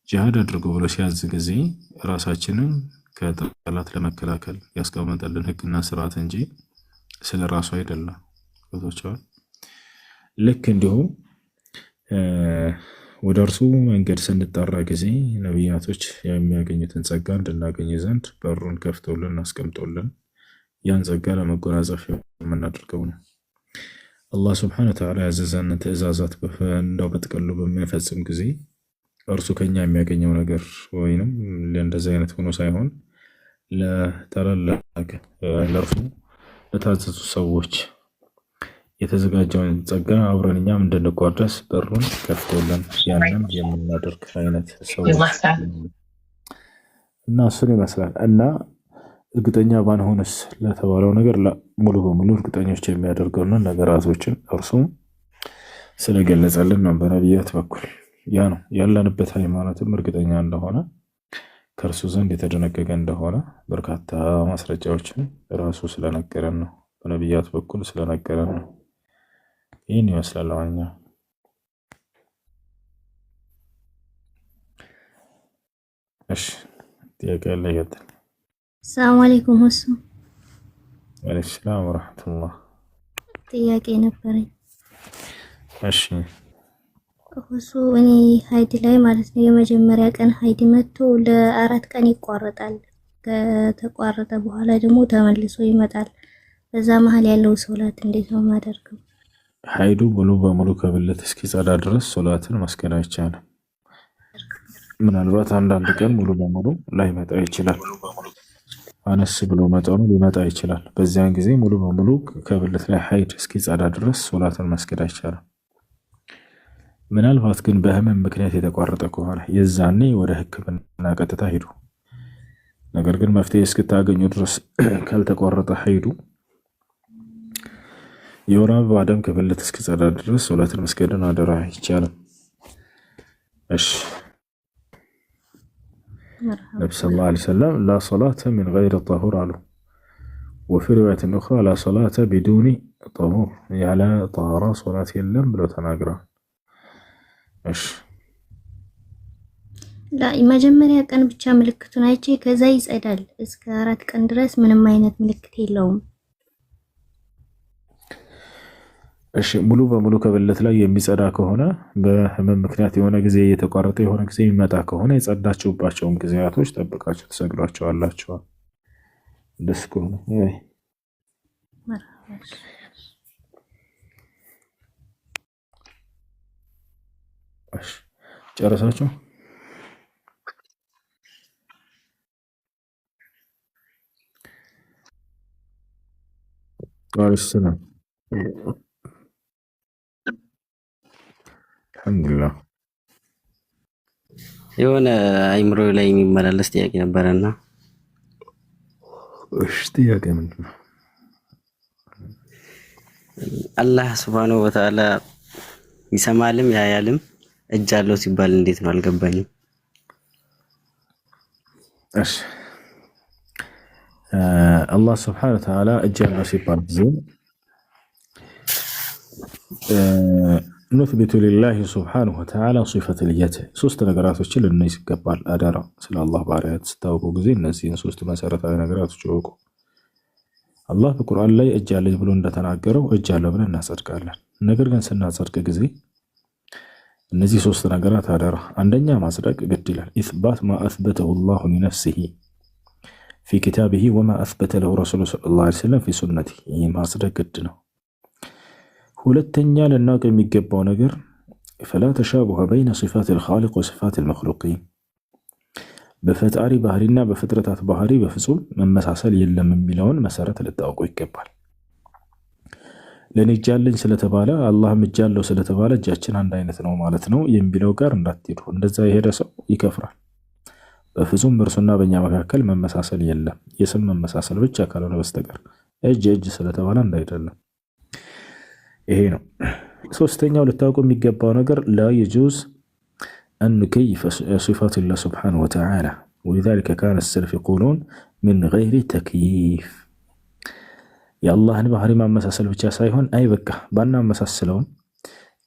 Speaker 1: ጂሃድ አድርጎ ብሎ ሲያዝ ጊዜ ራሳችንን ከጠላት ለመከላከል ያስቀመጠልን ህግና ስርዓት እንጂ ስለ ራሱ አይደለም። ገብቶቻል? ልክ እንዲሁ ወደ እርሱ መንገድ ስንጠራ ጊዜ ነቢያቶች የሚያገኙትን ጸጋ እንድናገኝ ዘንድ በሩን ከፍተውልን አስቀምጦልን ያን ጸጋ ለመጎናጸፍ የምናደርገው ነው። አላህ ስብሐነ ወተዓላ ያዘዘንን ትእዛዛት እንደው በጥቅሉ በምንፈጽም ጊዜ እርሱ ከኛ የሚያገኘው ነገር ወይንም እንደዚህ አይነት ሆኖ ሳይሆን ለታላላቅ ለእርሱ ለታዘዙ ሰዎች የተዘጋጀውን ጸጋ አብረን እኛም እንድንቋደስ በሩን ከፍቶልን ያንን የምናደርግ አይነት ሰዎች እና እሱን ይመስላል። እና እርግጠኛ ባንሆንስ ለተባለው ነገር ሙሉ በሙሉ እርግጠኞች የሚያደርገውን ነገራቶችን እርሱም ስለገለጸልን ነው በነቢያት በኩል። ያ ነው ያለንበት ሃይማኖትም እርግጠኛ እንደሆነ ከእርሱ ዘንድ የተደነገገ እንደሆነ በርካታ ማስረጃዎችን ራሱ ስለነገረን ነው፣ በነቢያት በኩል ስለነገረን ነው። ይህን ይመስላል። አዋኛ እሺ፣ ጥያቄ ያለ ይቀጥል።
Speaker 3: ሰላም አለይኩም። እሱ
Speaker 1: ወአለይኩም ሰላም ወራህመቱላህ።
Speaker 12: ጥያቄ ነበረኝ።
Speaker 1: እሺ
Speaker 12: እሱ እኔ ሀይድ ላይ ማለት ነው የመጀመሪያ ቀን ሀይድ መጥቶ ለ4 ቀን ይቋረጣል። ከተቋረጠ በኋላ ደግሞ ተመልሶ ይመጣል። በዛ መሀል ያለው ሶላት እንዴት ነው የማደርገው?
Speaker 1: ሀይዱ ሙሉ በሙሉ ከብልት እስኪጸዳ ድረስ ሶላትን መስገድ አይቻልም። ምናልባት አንዳንድ ቀን ሙሉ በሙሉ ላይመጣ ይችላል። አነስ ብሎ መጠኑ ሊመጣ ይችላል። በዚያን ጊዜ ሙሉ በሙሉ ከብልት ላይ ሀይድ እስኪጸዳ ድረስ ሶላትን መስገድ አይቻልም። ምናልባት ግን በህመም ምክንያት የተቋረጠ ከሆነ የዛኔ ወደ ሕክምና ቀጥታ ሂዱ። ነገር ግን መፍትሄ እስክታገኙ ድረስ ካልተቋረጠ ሀይዱ የወር አበባ ደም ከብልት እስኪጸዳ ድረስ ሶላትን መስገድን አደራ አይቻልም። እሺ ነብዩ ሰለላሁ ዐለይሂ ወሰለም ላ ሶላተ ሚን ገይሪ ጠሁር አሉ። ወፊ ሪዋየትን ኡኽራ ላ ሶላተ ቢዱኒ ጠሁር፣ ያለ ጠሃራ ሶላት የለም ብለው ተናግረዋል። እሺ
Speaker 12: መጀመሪያ ቀን ብቻ ምልክቱን አይቼ ከዛ ይጸዳል። እስከ 4 ቀን ድረስ ምንም አይነት ምልክት የለውም።
Speaker 1: እሺ ሙሉ በሙሉ ከብልት ላይ የሚጸዳ ከሆነ በህመም ምክንያት የሆነ ጊዜ የተቋረጠ የሆነ ጊዜ የሚመጣ ከሆነ የጸዳችሁባቸውን ጊዜያቶች ጠብቃችሁ ትሰግዷቸዋላችሁ። ደስ ከሆነ እሺ ጨረሳችሁ? ሰላም አልሐምዱሊላህ።
Speaker 13: የሆነ አይምሮ ላይ የሚመላለስ ጥያቄ ነበረና፣
Speaker 1: እሺ ጥያቄ ምንድን ነው?
Speaker 13: አላህ ሱብሃነሁ ወተዓላ ይሰማልም ያያልም እጅ አለው ሲባል እንዴት ነው? አልገባኝም።
Speaker 1: እሺ አላህ ሱብሃነሁ ወተዓላ እጅ አለው ሲባል ጊዜ ኑትቢቱ ሊላሂ ሱብሓነሁ ወተዓላ ሲፈተል የድ፣ ሶስት ነገራቶችን ልንይዝ ይገባል። አደራ ስለ አላህ ባህሪያት ስታውቁ ጊዜ እነዚህን ሶስት መሰረታዊ ነገራቶች ይወቁ። አላህ በቁርአን ላይ እጅ አለኝ ብሎ እንደተናገረው እጅ አለው ብለን እናጸድቃለን። ነገር ግን ስናጸድቅ ጊዜ እነዚህ ሶስት ነገራት አደራ፣ አንደኛ ማጽደቅ ግድ ይላል። ኢስባት ማ አስበተሁ ላሁ ሊነፍሲሂ ፊ ኪታቢሂ ወማ አስበተ ለሁ ረሱሉ ሰለላሁ ዐለይሂ ወሰለም ፊ ሱነቲሂ፣ ይህ ማጽደቅ ግድ ነው። ሁለተኛ ልናውቅ የሚገባው ነገር ፈላ ተሻቡሀ በይነ ሲፋት ልኻሊቅ ወሲፋት ልመክሉቂን፣ በፈጣሪ ባህሪና በፍጥረታት ባህሪ በፍጹም መመሳሰል የለም የሚለውን መሰረት ልታውቁ ይገባል። ለእኔ እጅ አለኝ ስለተባለ አላህም እጅ አለው ስለተባለ እጃችን አንድ አይነት ነው ማለት ነው የሚለው ጋር እንዳትሄዱ። እንደዛ የሄደ ሰው ይከፍራል። በፍጹም እርሱና በእኛ መካከል መመሳሰል የለም፣ የስም መመሳሰል ብቻ ካልሆነ በስተቀር እጅ እጅ ስለተባለ አንድ አይደለም። ይሄ ነው። ሶስተኛው ልታውቁ የሚገባው ነገር ላ የጁዝ አን ኑከይፈ ሲፋቲላህ ሱብሓነሁ ወተዓላ ወሊዛሊከ ካነ ሰለፍ የቁሉን ሚን ገይሪ ተክይፍ፣ የአላህን ባህሪ ማመሳሰል ብቻ ሳይሆን አይ በቃ ባናመሳስለውም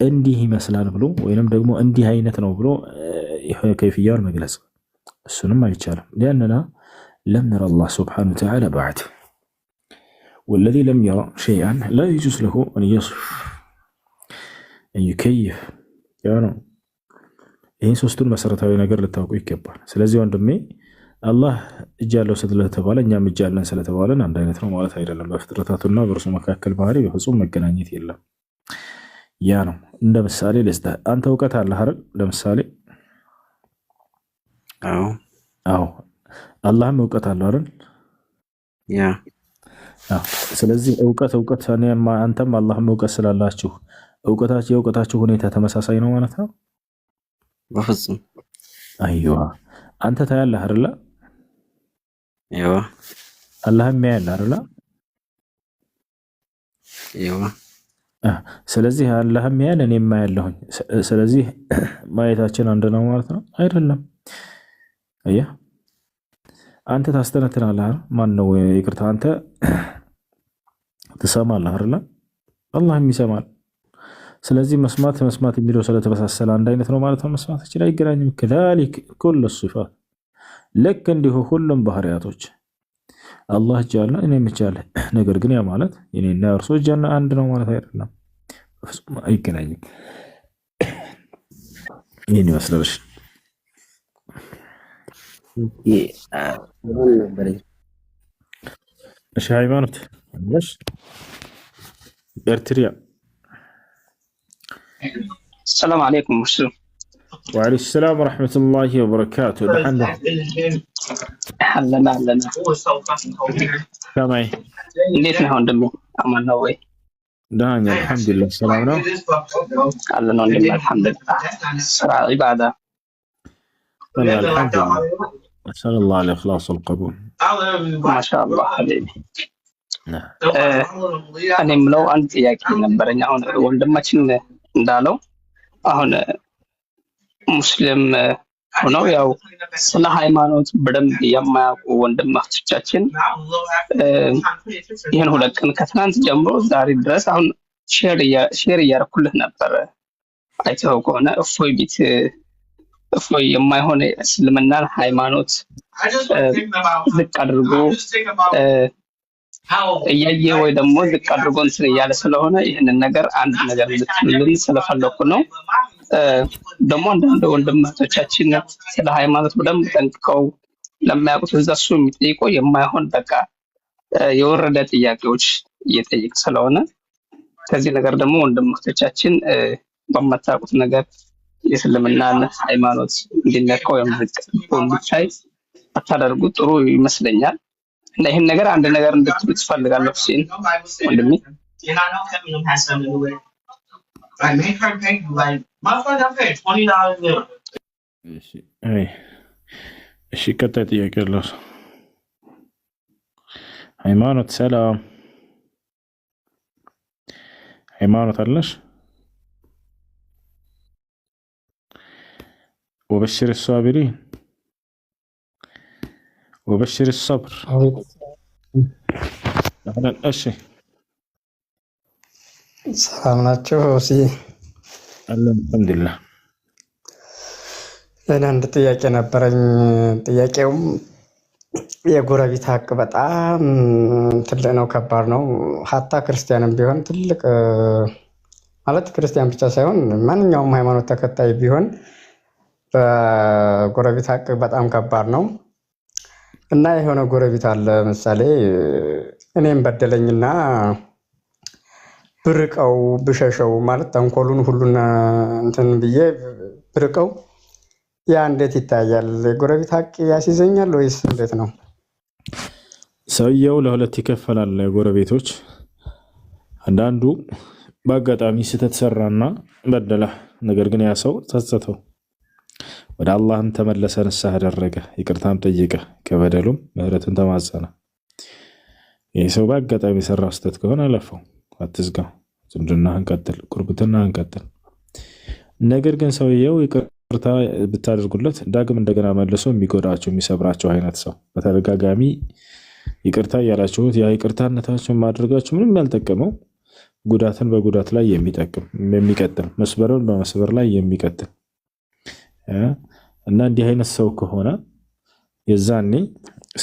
Speaker 1: እንዲህ ይመስላል ብሎ ወይንም ደግሞ እንዲህ አይነት ነው ብሎ ከይፍያውን መግለጽ እሱንም አይቻልም። ሊአንና ለም ነረ አላህ ሱብሓነሁ ወተዓላ በዐድ والذي لم يرى شيئا لا يجوز له أن يصف أن يكيف يعني ይህን ሶስቱን መሰረታዊ ነገር ልታውቁ ይገባል። ስለዚህ ወንድሜ አላህ እጅ ያለው ስለተባለ እኛም እጅ ያለን ስለተባለን አንድ አይነት ነው ማለት አይደለም። በፍጥረታቱና በእርሱ መካከል ባህሪ በፍጹም መገናኘት የለም። ያ ነው። እንደ ምሳሌ ልስጥህ። አንተ እውቀት አለህ አይደል? ለምሳሌ አዎ አላህም እውቀት አለው አይደል?
Speaker 13: ያ
Speaker 1: ስለዚህ እውቀት አንተም አላህም እውቀት ስላላችሁ የእውቀታችሁ ሁኔታ ተመሳሳይ ነው ማለት ነው?
Speaker 13: በፍጹም።
Speaker 1: አይዋ አንተ ታያለህ አይደል?
Speaker 13: አይዋ
Speaker 1: አላህም ያያል አይደል?
Speaker 13: አይዋ
Speaker 1: ስለዚህ አላህም ያያል እኔም ያያለሁኝ። ስለዚህ ማየታችን አንድ ነው ማለት ነው? አይደለም። አያ አንተ ታስተነትናለህ አይደል? ማን ነው ይቅርታ፣ አንተ ትሰማለህ አይደል? አላህም ይሰማል። ስለዚህ መስማት የሚለው ስለተመሳሰለ አንድ አይነት ነው ማለት ነው። መስማታችን አይገናኝም። ከዛሊክ ኩሉ ሲፋት፣ ልክ እንዲሁ ሁሉም ባህሪያቶች አላህ እጅ አለ እኔም እጅ አለ። ነገር ግን ያ ማለት የኔና እርሱ እጅ አንድ ነው ማለት አይደለም። በፍጹም አይገናኝም። ይህን ይመስላል። እሺ ሃይማኖት አለሽ? ኤርትሪያ
Speaker 14: السلام عليكم مسلم.
Speaker 1: وعليكم السلام ورحمة الله وبركاته.
Speaker 14: حلنا
Speaker 1: كماي
Speaker 14: ليتنا هون دمي أمان نوي
Speaker 1: دهاني الحمد لله سلامنا
Speaker 14: حلنا هون دمي الحمد لله سرعة عبادة
Speaker 1: الحمد لله أسأل الله الإخلاص والقبول
Speaker 14: ما شاء الله حبيبي. أنا ملو أنت يا كي نبرني هون وندمتشين እንዳለው አሁን ሙስሊም ሆነው ያው ስለ ሃይማኖት በደንብ የማያውቁ ወንድማቶቻችን ይሄን 2 ቀን ከትናንት ጀምሮ ዛሬ ድረስ አሁን ሼር እያደረኩልህ ነበር። አይተኸው ከሆነ እፎይ የማይሆን እስልምናን ሃይማኖት ዝቅ አድርጎ እያየ ወይ ደግሞ ዝቅ አድርጎ እንትን እያለ ስለሆነ ይህንን ነገር አንድ ነገር ልትልን ስለፈለኩ ነው። ደግሞ አንዳንድ ወንድማቶቻችን ስለ ሃይማኖት በደንብ ጠንቅቀው ለማያውቁት እዛሱ የሚጠይቁ የማይሆን በቃ የወረደ ጥያቄዎች እየጠየቅ ስለሆነ ከዚህ ነገር ደግሞ ወንድማቶቻችን በማታውቁት ነገር የእስልምናን ሃይማኖት እንዲነካው እንዲታይ አታደርጉ ጥሩ ይመስለኛል። እና ይሄን ነገር አንድ ነገር እንድትሉ ትፈልጋለሁ ሁሴን ወንድሜ።
Speaker 1: እሺ ቀጣይ ጥያቄ አለው። ሃይማኖት ሰላም ሃይማኖት አለሽ? وبشر الصابرين وبشر الصبر. እሺ
Speaker 15: ሰላም ናችሁ?
Speaker 1: አልሐምዱሊላህ።
Speaker 15: እኔ አንድ ጥያቄ ነበረኝ። ጥያቄውም የጎረቤት ሀቅ በጣም ትልቅ ነው፣ ከባድ ነው። ሀታ ክርስቲያንም ቢሆን ትልቅ ማለት ክርስቲያን ብቻ ሳይሆን ማንኛውም ሃይማኖት ተከታይ ቢሆን በጎረቤት ሀቅ በጣም ከባድ ነው። እና የሆነ ጎረቤት አለ ምሳሌ እኔም በደለኝና ብርቀው ብሸሸው ማለት ተንኮሉን ሁሉን እንትን ብዬ ብርቀው ያ እንዴት ይታያል? የጎረቤት ሀቅ ያስይዘኛል ወይስ እንዴት ነው?
Speaker 1: ሰውየው ለሁለት ይከፈላል። ጎረቤቶች አንዳንዱ በአጋጣሚ ስህተት ሰራና በደለ፣ ነገር ግን ያ ሰው ተጸጸተው ወደ አላህም ተመለሰ፣ ንስሐ አደረገ፣ ይቅርታም ጠየቀ፣ ከበደሉም ምህረትን ተማጸነ። ይህ ሰው በአጋጣሚ የሰራው ስህተት ከሆነ አለፈው፣ አትዝጋው፣ ዝምድናህን ቀጥል፣ ቁርብትናህን ቀጥል። ነገር ግን ሰውየው ይቅርታ ብታደርጉለት ዳግም እንደገና መልሶ የሚጎዳቸው የሚሰብራቸው አይነት ሰው በተደጋጋሚ ይቅርታ እያላችሁት ያ ይቅርታነታችሁን ማድረጋችሁ ምንም ያልጠቀመው ጉዳትን በጉዳት ላይ የሚቀጥል መስበርን በመስበር ላይ የሚቀጥል እና እንዲህ አይነት ሰው ከሆነ የዛኔ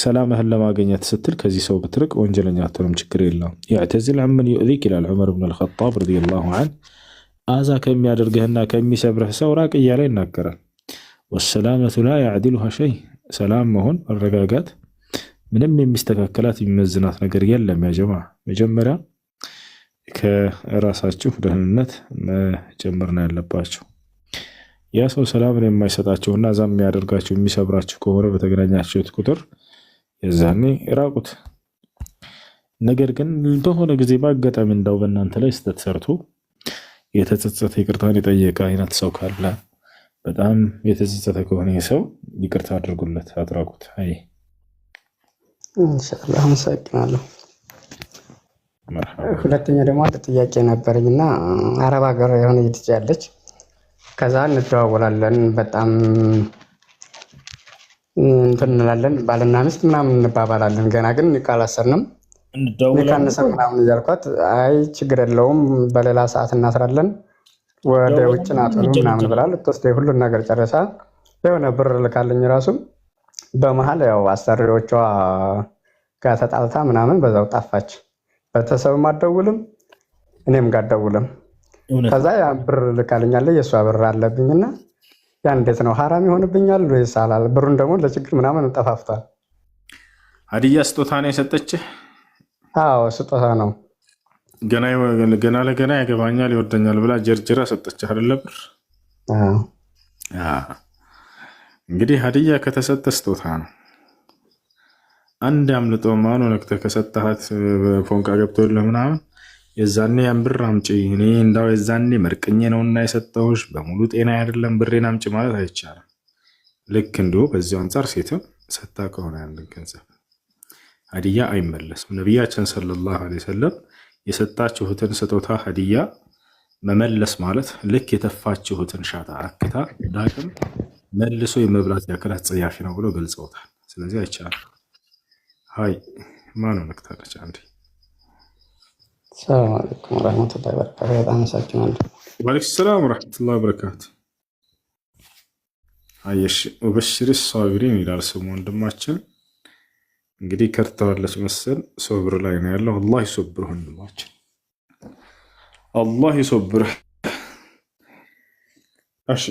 Speaker 1: ሰላምህን ለማግኘት ስትል ከዚህ ሰው ብትርቅ ወንጀለኛ አትሆንም፣ ችግር የለውም። يعتزل عمن يؤذيك ይላል ዑመር ብን አልኸጣብ ረዲየላሁ ዐንሁ። አዛ ከሚያደርግህና ከሚሰብርህ ሰው ራቅ እያለ ይናገራል። ወሰላመቱ ላ ያዕዲሉሃ ሸይ፣ ሰላም መሆን መረጋጋት ምንም የሚስተካከላት የሚመዝናት ነገር የለም። ያ ጀማዓ መጀመሪያ ከራሳችሁ ደህንነት መጀመር ነው ያለባችሁ። ያ ሰው ሰላምን የማይሰጣችሁና እዛ የሚያደርጋችሁ የሚሰብራችሁ ከሆነ በተገናኛችሁት ቁጥር የዛኔ ራቁት። ነገር ግን በሆነ ጊዜ በአጋጣሚ እንዳው በእናንተ ላይ ስህተት ሰርቶ የተጸጸተ ይቅርታን የጠየቀ አይነት ሰው ካለ በጣም የተጸጸተ ከሆነ ሰው ይቅርታ አድርጉለት፣ አትራቁት። አይ
Speaker 15: ኢንሻአላህ አመሰግናለሁ። ሁለተኛ ደግሞ አንድ ጥያቄ ነበረኝና አረብ ሀገር የሆነ ልጅ ያለች ከዛ እንደዋወላለን በጣም እንትን እንላለን፣ ባልና ሚስት ምናምን እንባባላለን። ገና ግን ካላሰርንም ካነሰን ምናምን እያልኳት አይ ችግር የለውም በሌላ ሰዓት እናስራለን ወደ ውጭ ናጥሉ ምናምን ብላ ልትወስደኝ ሁሉን ነገር ጨረሳ የሆነ ብር ልካለኝ ራሱ በመሀል ያው አሰሪዎቿ ጋር ተጣልታ ምናምን በዛው ጠፋች። ቤተሰብም አትደውልም እኔም ጋር አትደውልም። ከዛ ያን ብር ልካልኛለች የእሷ ብር አለብኝና ያ እንዴት ነው ሐራም ይሆንብኛል ወይስ አላል? ብሩን ደግሞ ለችግር ምናምን ጠፋፍቷል።
Speaker 1: ሀዲያ ስጦታ ነው የሰጠችህ?
Speaker 15: አዎ ስጦታ ነው።
Speaker 1: ገና ለገና ያገባኛል ይወደኛል ብላ ጀርጅራ ሰጠችህ አይደለ? ብር እንግዲህ ሀዲያ ከተሰጠ ስጦታ ነው። አንድ አምልጦ ማኑ ነክተህ ከሰጠሃት ፎንቃ ገብቶልህ ምናምን የዛኔ ያን ብር አምጪ እኔ እንዳው የዛኔ መርቅኜ ነውና የሰጠሁሽ በሙሉ ጤና አይደለም ብሬን አምጪ ማለት አይቻልም። ልክ እንዲሁ በዚያው አንጻር ሴትም ሰታ ከሆነ ያንን ገንዘብ ሀዲያ አይመለስም። ነቢያችን ሰለላሁ ዐለይሂ ወሰለም የሰጣችሁትን ስጦታ ሀዲያ መመለስ ማለት ልክ የተፋችሁትን ሻታ አክታ ዳግም መልሶ የመብላት ያክል አጸያፊ ነው ብሎ ገልጸውታል። ስለዚህ አይቻልም። ሀይ ማነው ነክታለች? አንዴ
Speaker 15: ሰላም አለይኩም ወራህመቱላሂ ወበረካቱ። በጣም አመሰግናለሁ።
Speaker 1: ወአለይኩም ሰላም ወራህመቱላሂ ወበረካቱ። አየሽ ወበሽሪ ሷቢሪን ይላል ስሙ ወንድማችን። እንግዲህ ከርተዋለች መሰል ሶብር ላይ ነው ያለው። አላህ ይሶብርህ ወንድማችን፣ አላህ ይሶብርህ። እሺ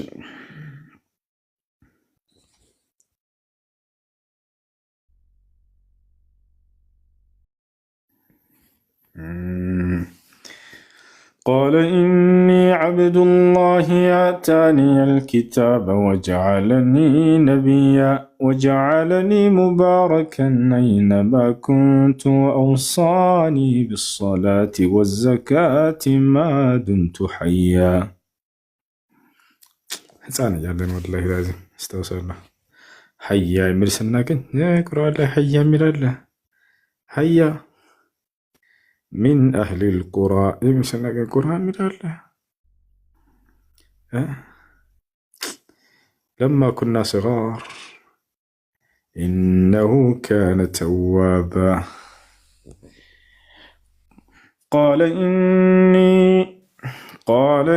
Speaker 1: قال إني عبد الله آتاني الكتاب وجعلني نبيا وجعلني مباركا أينما كنت وأوصاني بالصلاة والزكاة ما دمت حيا. حساني جالين والله لازم استوصلنا حيا يمير سناكن يقرأ الله حيا يمير الله حيا من أهل القرى مثلا القرآن من الله لما كنا صغار إنه كان توابا. قال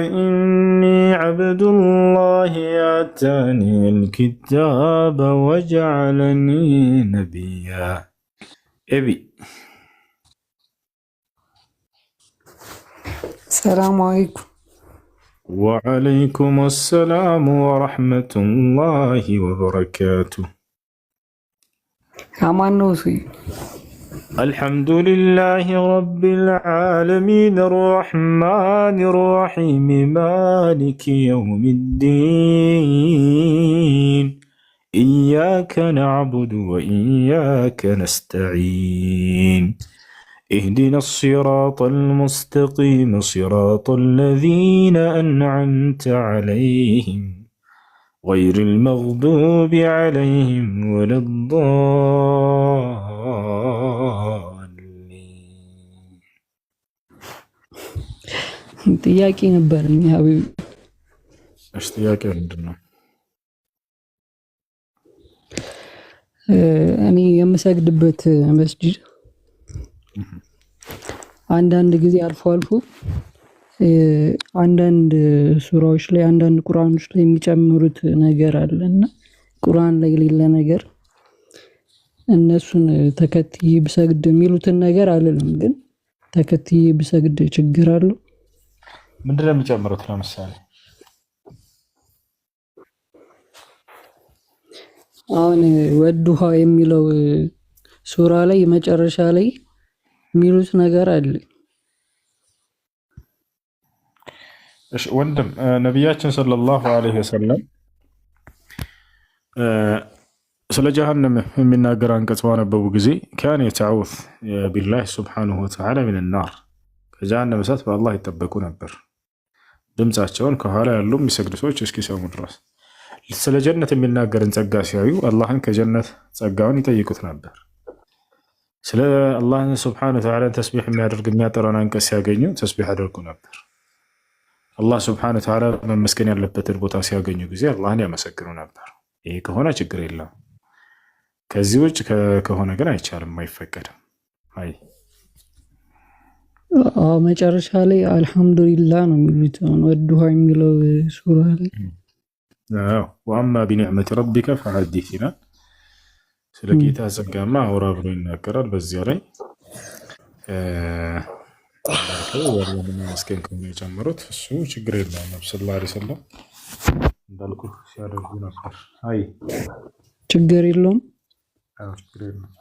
Speaker 1: إني عبد الله آتاني الكتاب وجعلني نبيا. أبي
Speaker 16: السلام عليكم.
Speaker 1: وعليكم السلام ورحمة الله وبركاته.
Speaker 16: كمان نوصي
Speaker 1: الحمد لله رب العالمين الرحمن الرحيم مالك يوم الدين إياك نعبد وإياك نستعين اهدنا الصراط المستقيم صراط الذين أنعمت عليهم غير المغضوب عليهم ولا الضالين.
Speaker 16: ጥያቄ ነበረኝ ሀቢብ።
Speaker 1: እሺ ጥያቄ ምንድነው?
Speaker 16: እኔ የምሰግድበት መስጂድ አንዳንድ ጊዜ አልፎ አልፎ አንዳንድ ሱራዎች ላይ አንዳንድ ቁርአኖች ላይ የሚጨምሩት ነገር አለና ቁርአን ላይ የሌለ ነገር እነሱን ተከትዬ ብሰግድ የሚሉትን ነገር አልልም፣ ግን ተከትዬ ብሰግድ ችግር አለው?
Speaker 1: ምንድነው የሚጨምሩት? ለምሳሌ
Speaker 16: አሁን ወዱሃ የሚለው ሱራ ላይ መጨረሻ ላይ የሚሉት ነገር አለ።
Speaker 1: እሺ ወንድም ነቢያችን ሰለላሁ ዐለይሂ ወሰለም ስለ ጀሃነም የሚናገር አንቀጽ ባነበቡ ጊዜ ካን የተዑዝ ቢላህ ሱብሓነሁ ወተዓላ ሚን ናር፣ ከጀሃነም እሳት በአላህ ይጠበቁ ነበር። ድምፃቸውን ከኋላ ያሉ የሚሰግዱ ሰዎች እስኪሰሙ ድረስ። ስለ ጀነት የሚናገርን ጸጋ ሲያዩ አላህን ከጀነት ጸጋውን ይጠይቁት ነበር። ስለ አላህን ሱብሓነሁ ወተዓላ ተስቢሕ የሚያደርግ የሚያጠራውን አንቀጽ ሲያገኙ ተስቢሕ ያደርጉ ነበር። አላህ ሱብሓነሁ ወተዓላ መመስገን ያለበትን ቦታ ሲያገኙ ጊዜ አላህን ያመሰግኑ ነበር። ይሄ ከሆነ ችግር የለም። ከዚህ ውጭ ከሆነ ግን አይቻልም፣ አይፈቀድም። አይ
Speaker 16: መጨረሻ ላይ አልሐምዱሊላህ ነው የሚሉት ወዱሃ የሚለው ሱራ ላይ።
Speaker 1: ወአማ ቢኒዕመቲ ረቢከ ፈሐዲስ ይላል። ስለ ጌታ ጸጋማ አውራ ብሎ ይናገራል። በዚያ ላይ ወርወርና መስከን ከሆነ የጨመሩት እሱ ችግር የለውም። ነብዩ ሰለላሁ ዐለይሂ ወሰለም እንዳልኩ ሲያደርጉ ነበር። አይ
Speaker 16: ችግር የለውም።
Speaker 1: ችግር የለውም።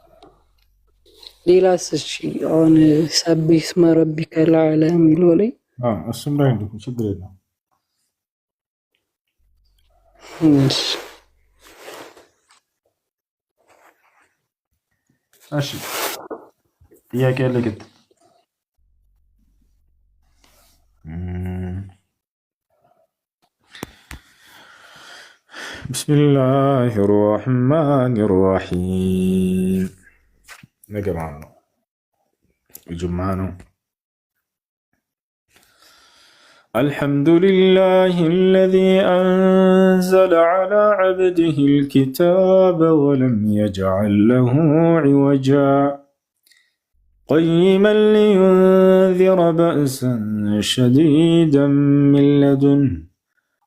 Speaker 16: ሌላስ? እሺ አሁን ሰቢህ እስመ ረቢከል አዕላ የሚለው ላይ
Speaker 1: እሱም ላይ እንዲሁ ችግር የለውም። እሺ ጥያቄ ያለ ግድ ቢስሚላሂ ራህማኒ ራሂም ነገ ማለት ነው ጁምዓ ነው። الحمد لله الذي أنزل على عبده الكتاب ولم يجعل له عوجا قيما لينذر بأسا شديدا من لدنه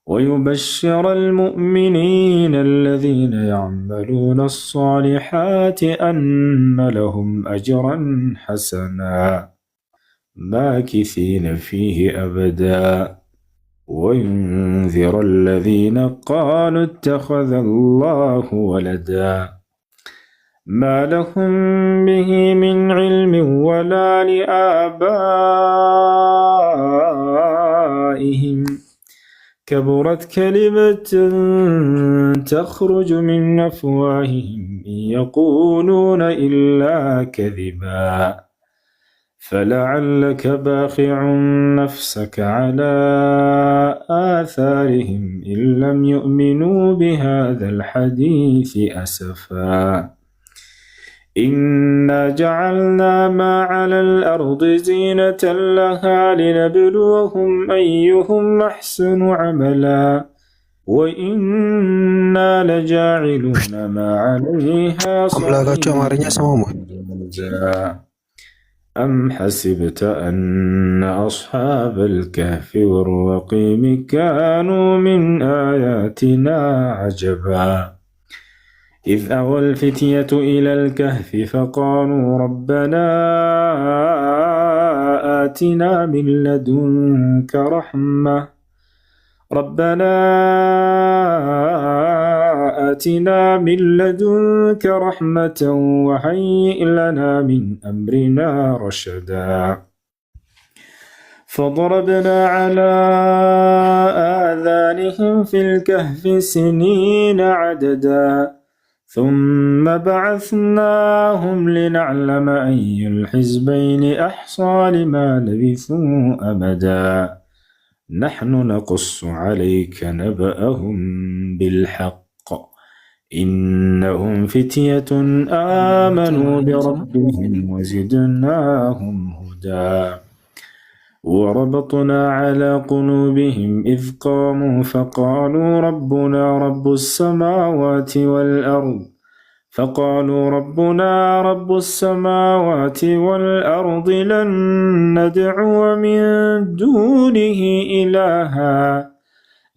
Speaker 1: ويبشر المؤمنين الذين يعملون الصالحات أن لهم أجرا حسنا ماكثين فيه أبدا وينذر الذين قالوا اتخذ الله ولدا ما لهم به من علم ولا لآبائهم كبرت كلمة تخرج من أفواههم إن يقولون إلا كذبا فلعلك باخع نفسك على آثارهم إن لم يؤمنوا بهذا الحديث أسفا إنا جعلنا ما على الأرض زينة لها لنبلوهم أيهم أحسن عملا وإنا لجاعلون ما عليها صعيدا أم حسبت أن أصحاب الكهف والرقيم كانوا من آياتنا عجبا إذ أوى الفتية إلى الكهف فقالوا ربنا آتنا من لدنك رحمة وهيئ لنا من أمرنا رشدا فضربنا على آذانهم في الكهف سنين عددا ثم بعثناهم لنعلم أي الحزبين أحصى لما لبثوا أمدا نحن نقص عليك نبأهم بالحق إنهم فتية آمنوا بربهم وزدناهم هدى وربطنا على قلوبهم إذ قاموا فقالوا ربنا رب السماوات والأرض لن ندعو من دونه إلها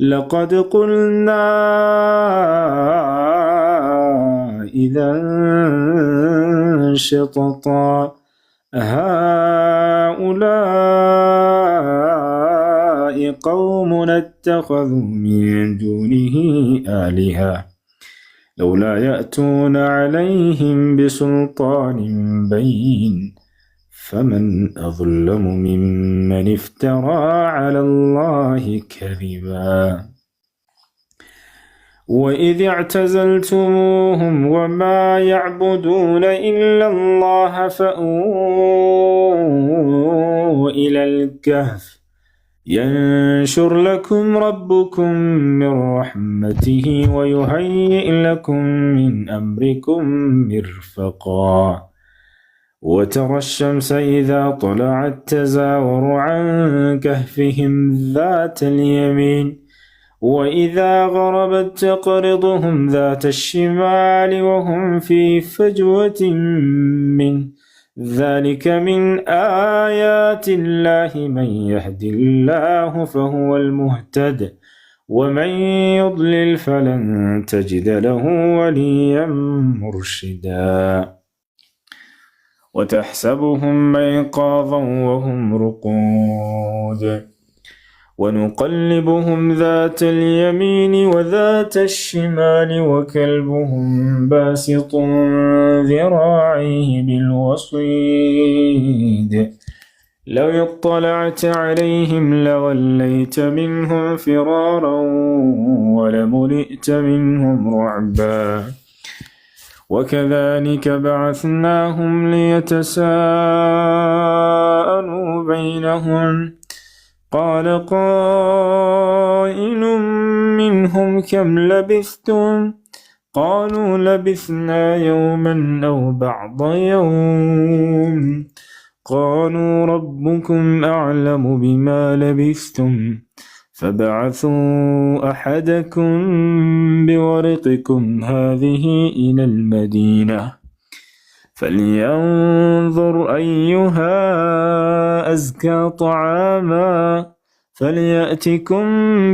Speaker 1: لقد قلنا إذا شططا هؤلاء قومنا اتخذوا من دونه آلهة لولا يأتون عليهم بسلطان بين فمن أظلم ممن افترى على الله كذبا وإذ اعتزلتموهم وما يعبدون إلا الله فأووا إلى الكهف ينشر لكم ربكم من رحمته ويهيئ لكم من أمركم مرفقا وترى الشمس إذا طلعت تزاور عن كهفهم ذات اليمين وإذا غربت تقرضهم ذات الشمال وهم في فجوة منه ذلك من آيات الله من يهد الله فهو المهتد ومن يضلل فلن تجد له وليا مرشدا وتحسبهم أيقاظا وهم رقود ونقلبهم ذات اليمين وذات الشمال وكلبهم باسط ذراعيه بالوصيد لو اطلعت عليهم لوليت منهم فرارا ولملئت منهم رعبا وكذلك بعثناهم ليتساءلوا بينهم قال قائل منهم كم لبثتم قالوا لبثنا يوما أو بعض يوم قالوا ربكم أعلم بما لبثتم فبعثوا أحدكم بورقكم هذه إلى المدينة فلينظر أيها أزكى طعاما فليأتكم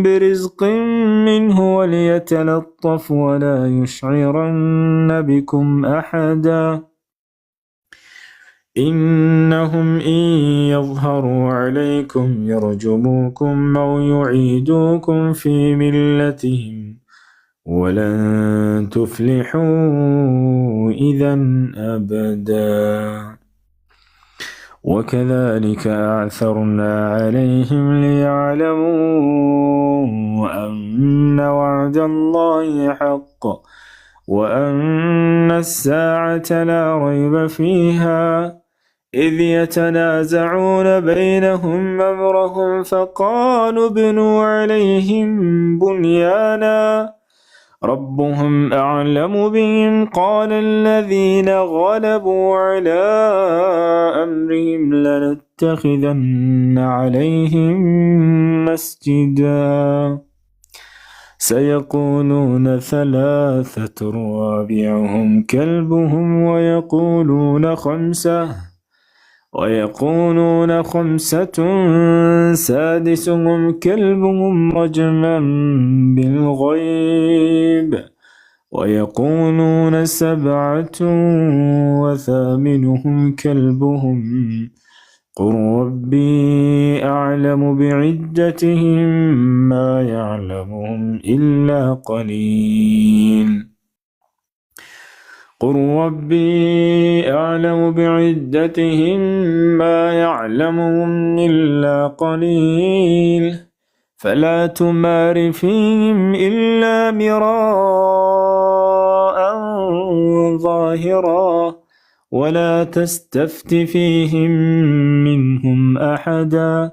Speaker 1: برزق منه وليتلطف ولا يشعرن بكم أحدا إنهم إن يظهروا عليكم يرجموكم أو يعيدوكم في ملتهم ولن تفلحوا إذا أبدا وكذلك أعثرنا عليهم ليعلموا أن وعد الله حق وأن الساعة لا ريب فيها إذ يتنازعون بينهم أمرهم فقالوا ابنوا عليهم بنيانا ربهم أعلم بهم قال الذين غلبوا على أمرهم لنتخذن عليهم مسجدا سيقولون ثلاثة رابعهم كلبهم ويقولون خمسة سادسهم كلبهم رجما بالغيب ويقولون سبعة وثامنهم كلبهم قل ربي أعلم بعدتهم ما يعلمهم إلا قليل قل ربي أعلم بعدتهم ما يعلمهم إلا قليل فلا تمار فيهم إلا مراء ظاهرا ولا تستفت فيهم منهم أحدا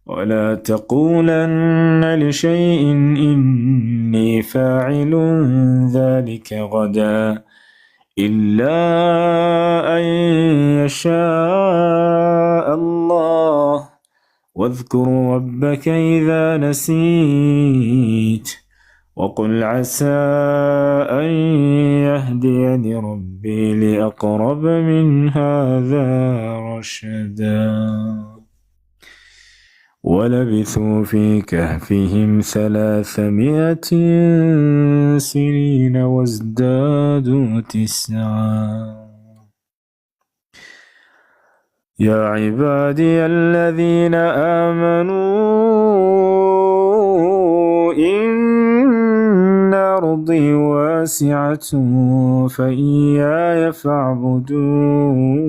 Speaker 1: ولا تقولن لشيء إني فاعل ذلك غدا إلا أن يشاء الله واذكر ربك إذا نسيت وقل عسى أن يهديني ربي لأقرب من هذا رشدا ولبثوا في كهفهم 300 سنين وازدادوا 9 يا عبادي الذين آمنوا إن أرضي واسعة فإياي فاعبدون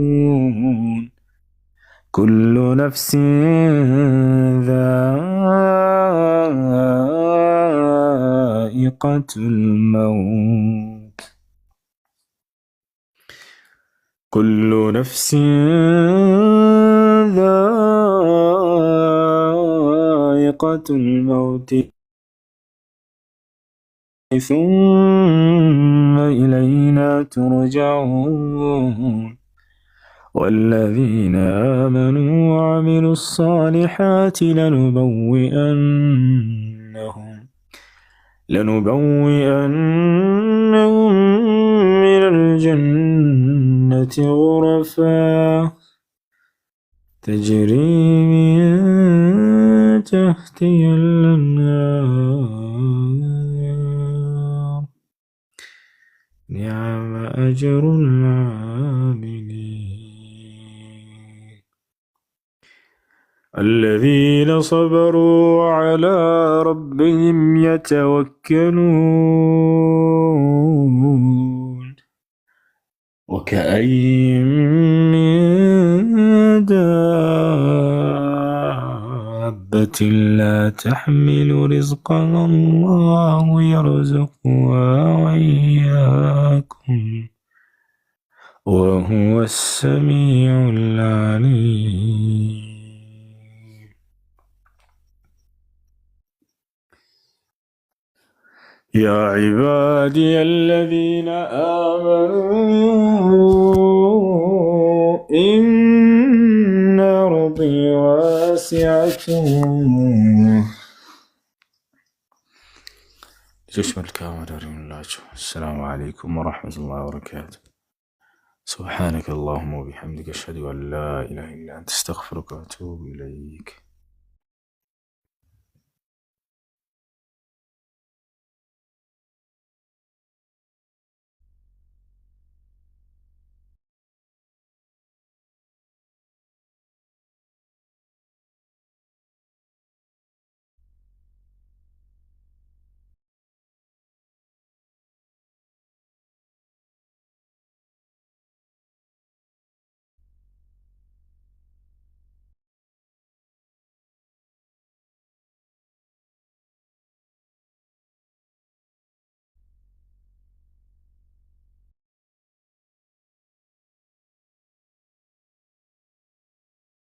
Speaker 1: كل نفس ذائقة الموت كل نفس ذائقة الموت ثم إلينا ترجعون والذين آمنوا وعملوا الصالحات لنبوئنهم من الجنة غرفا تجري من تحتها الأنهار أجر العاملين الذين صبروا على ربهم يتوكلون وكأين من دابة لا تحمل رزقها الله يرزقها وإياكم وهو السميع العليم يا عبادي الذين آمنوا إن أرضي واسعة السلام عليكم ورحمة الله وبركاته سبحانك اللهم وبحمدك أشهد أن لا إله إلا أنت أستغفرك وأتوب إليك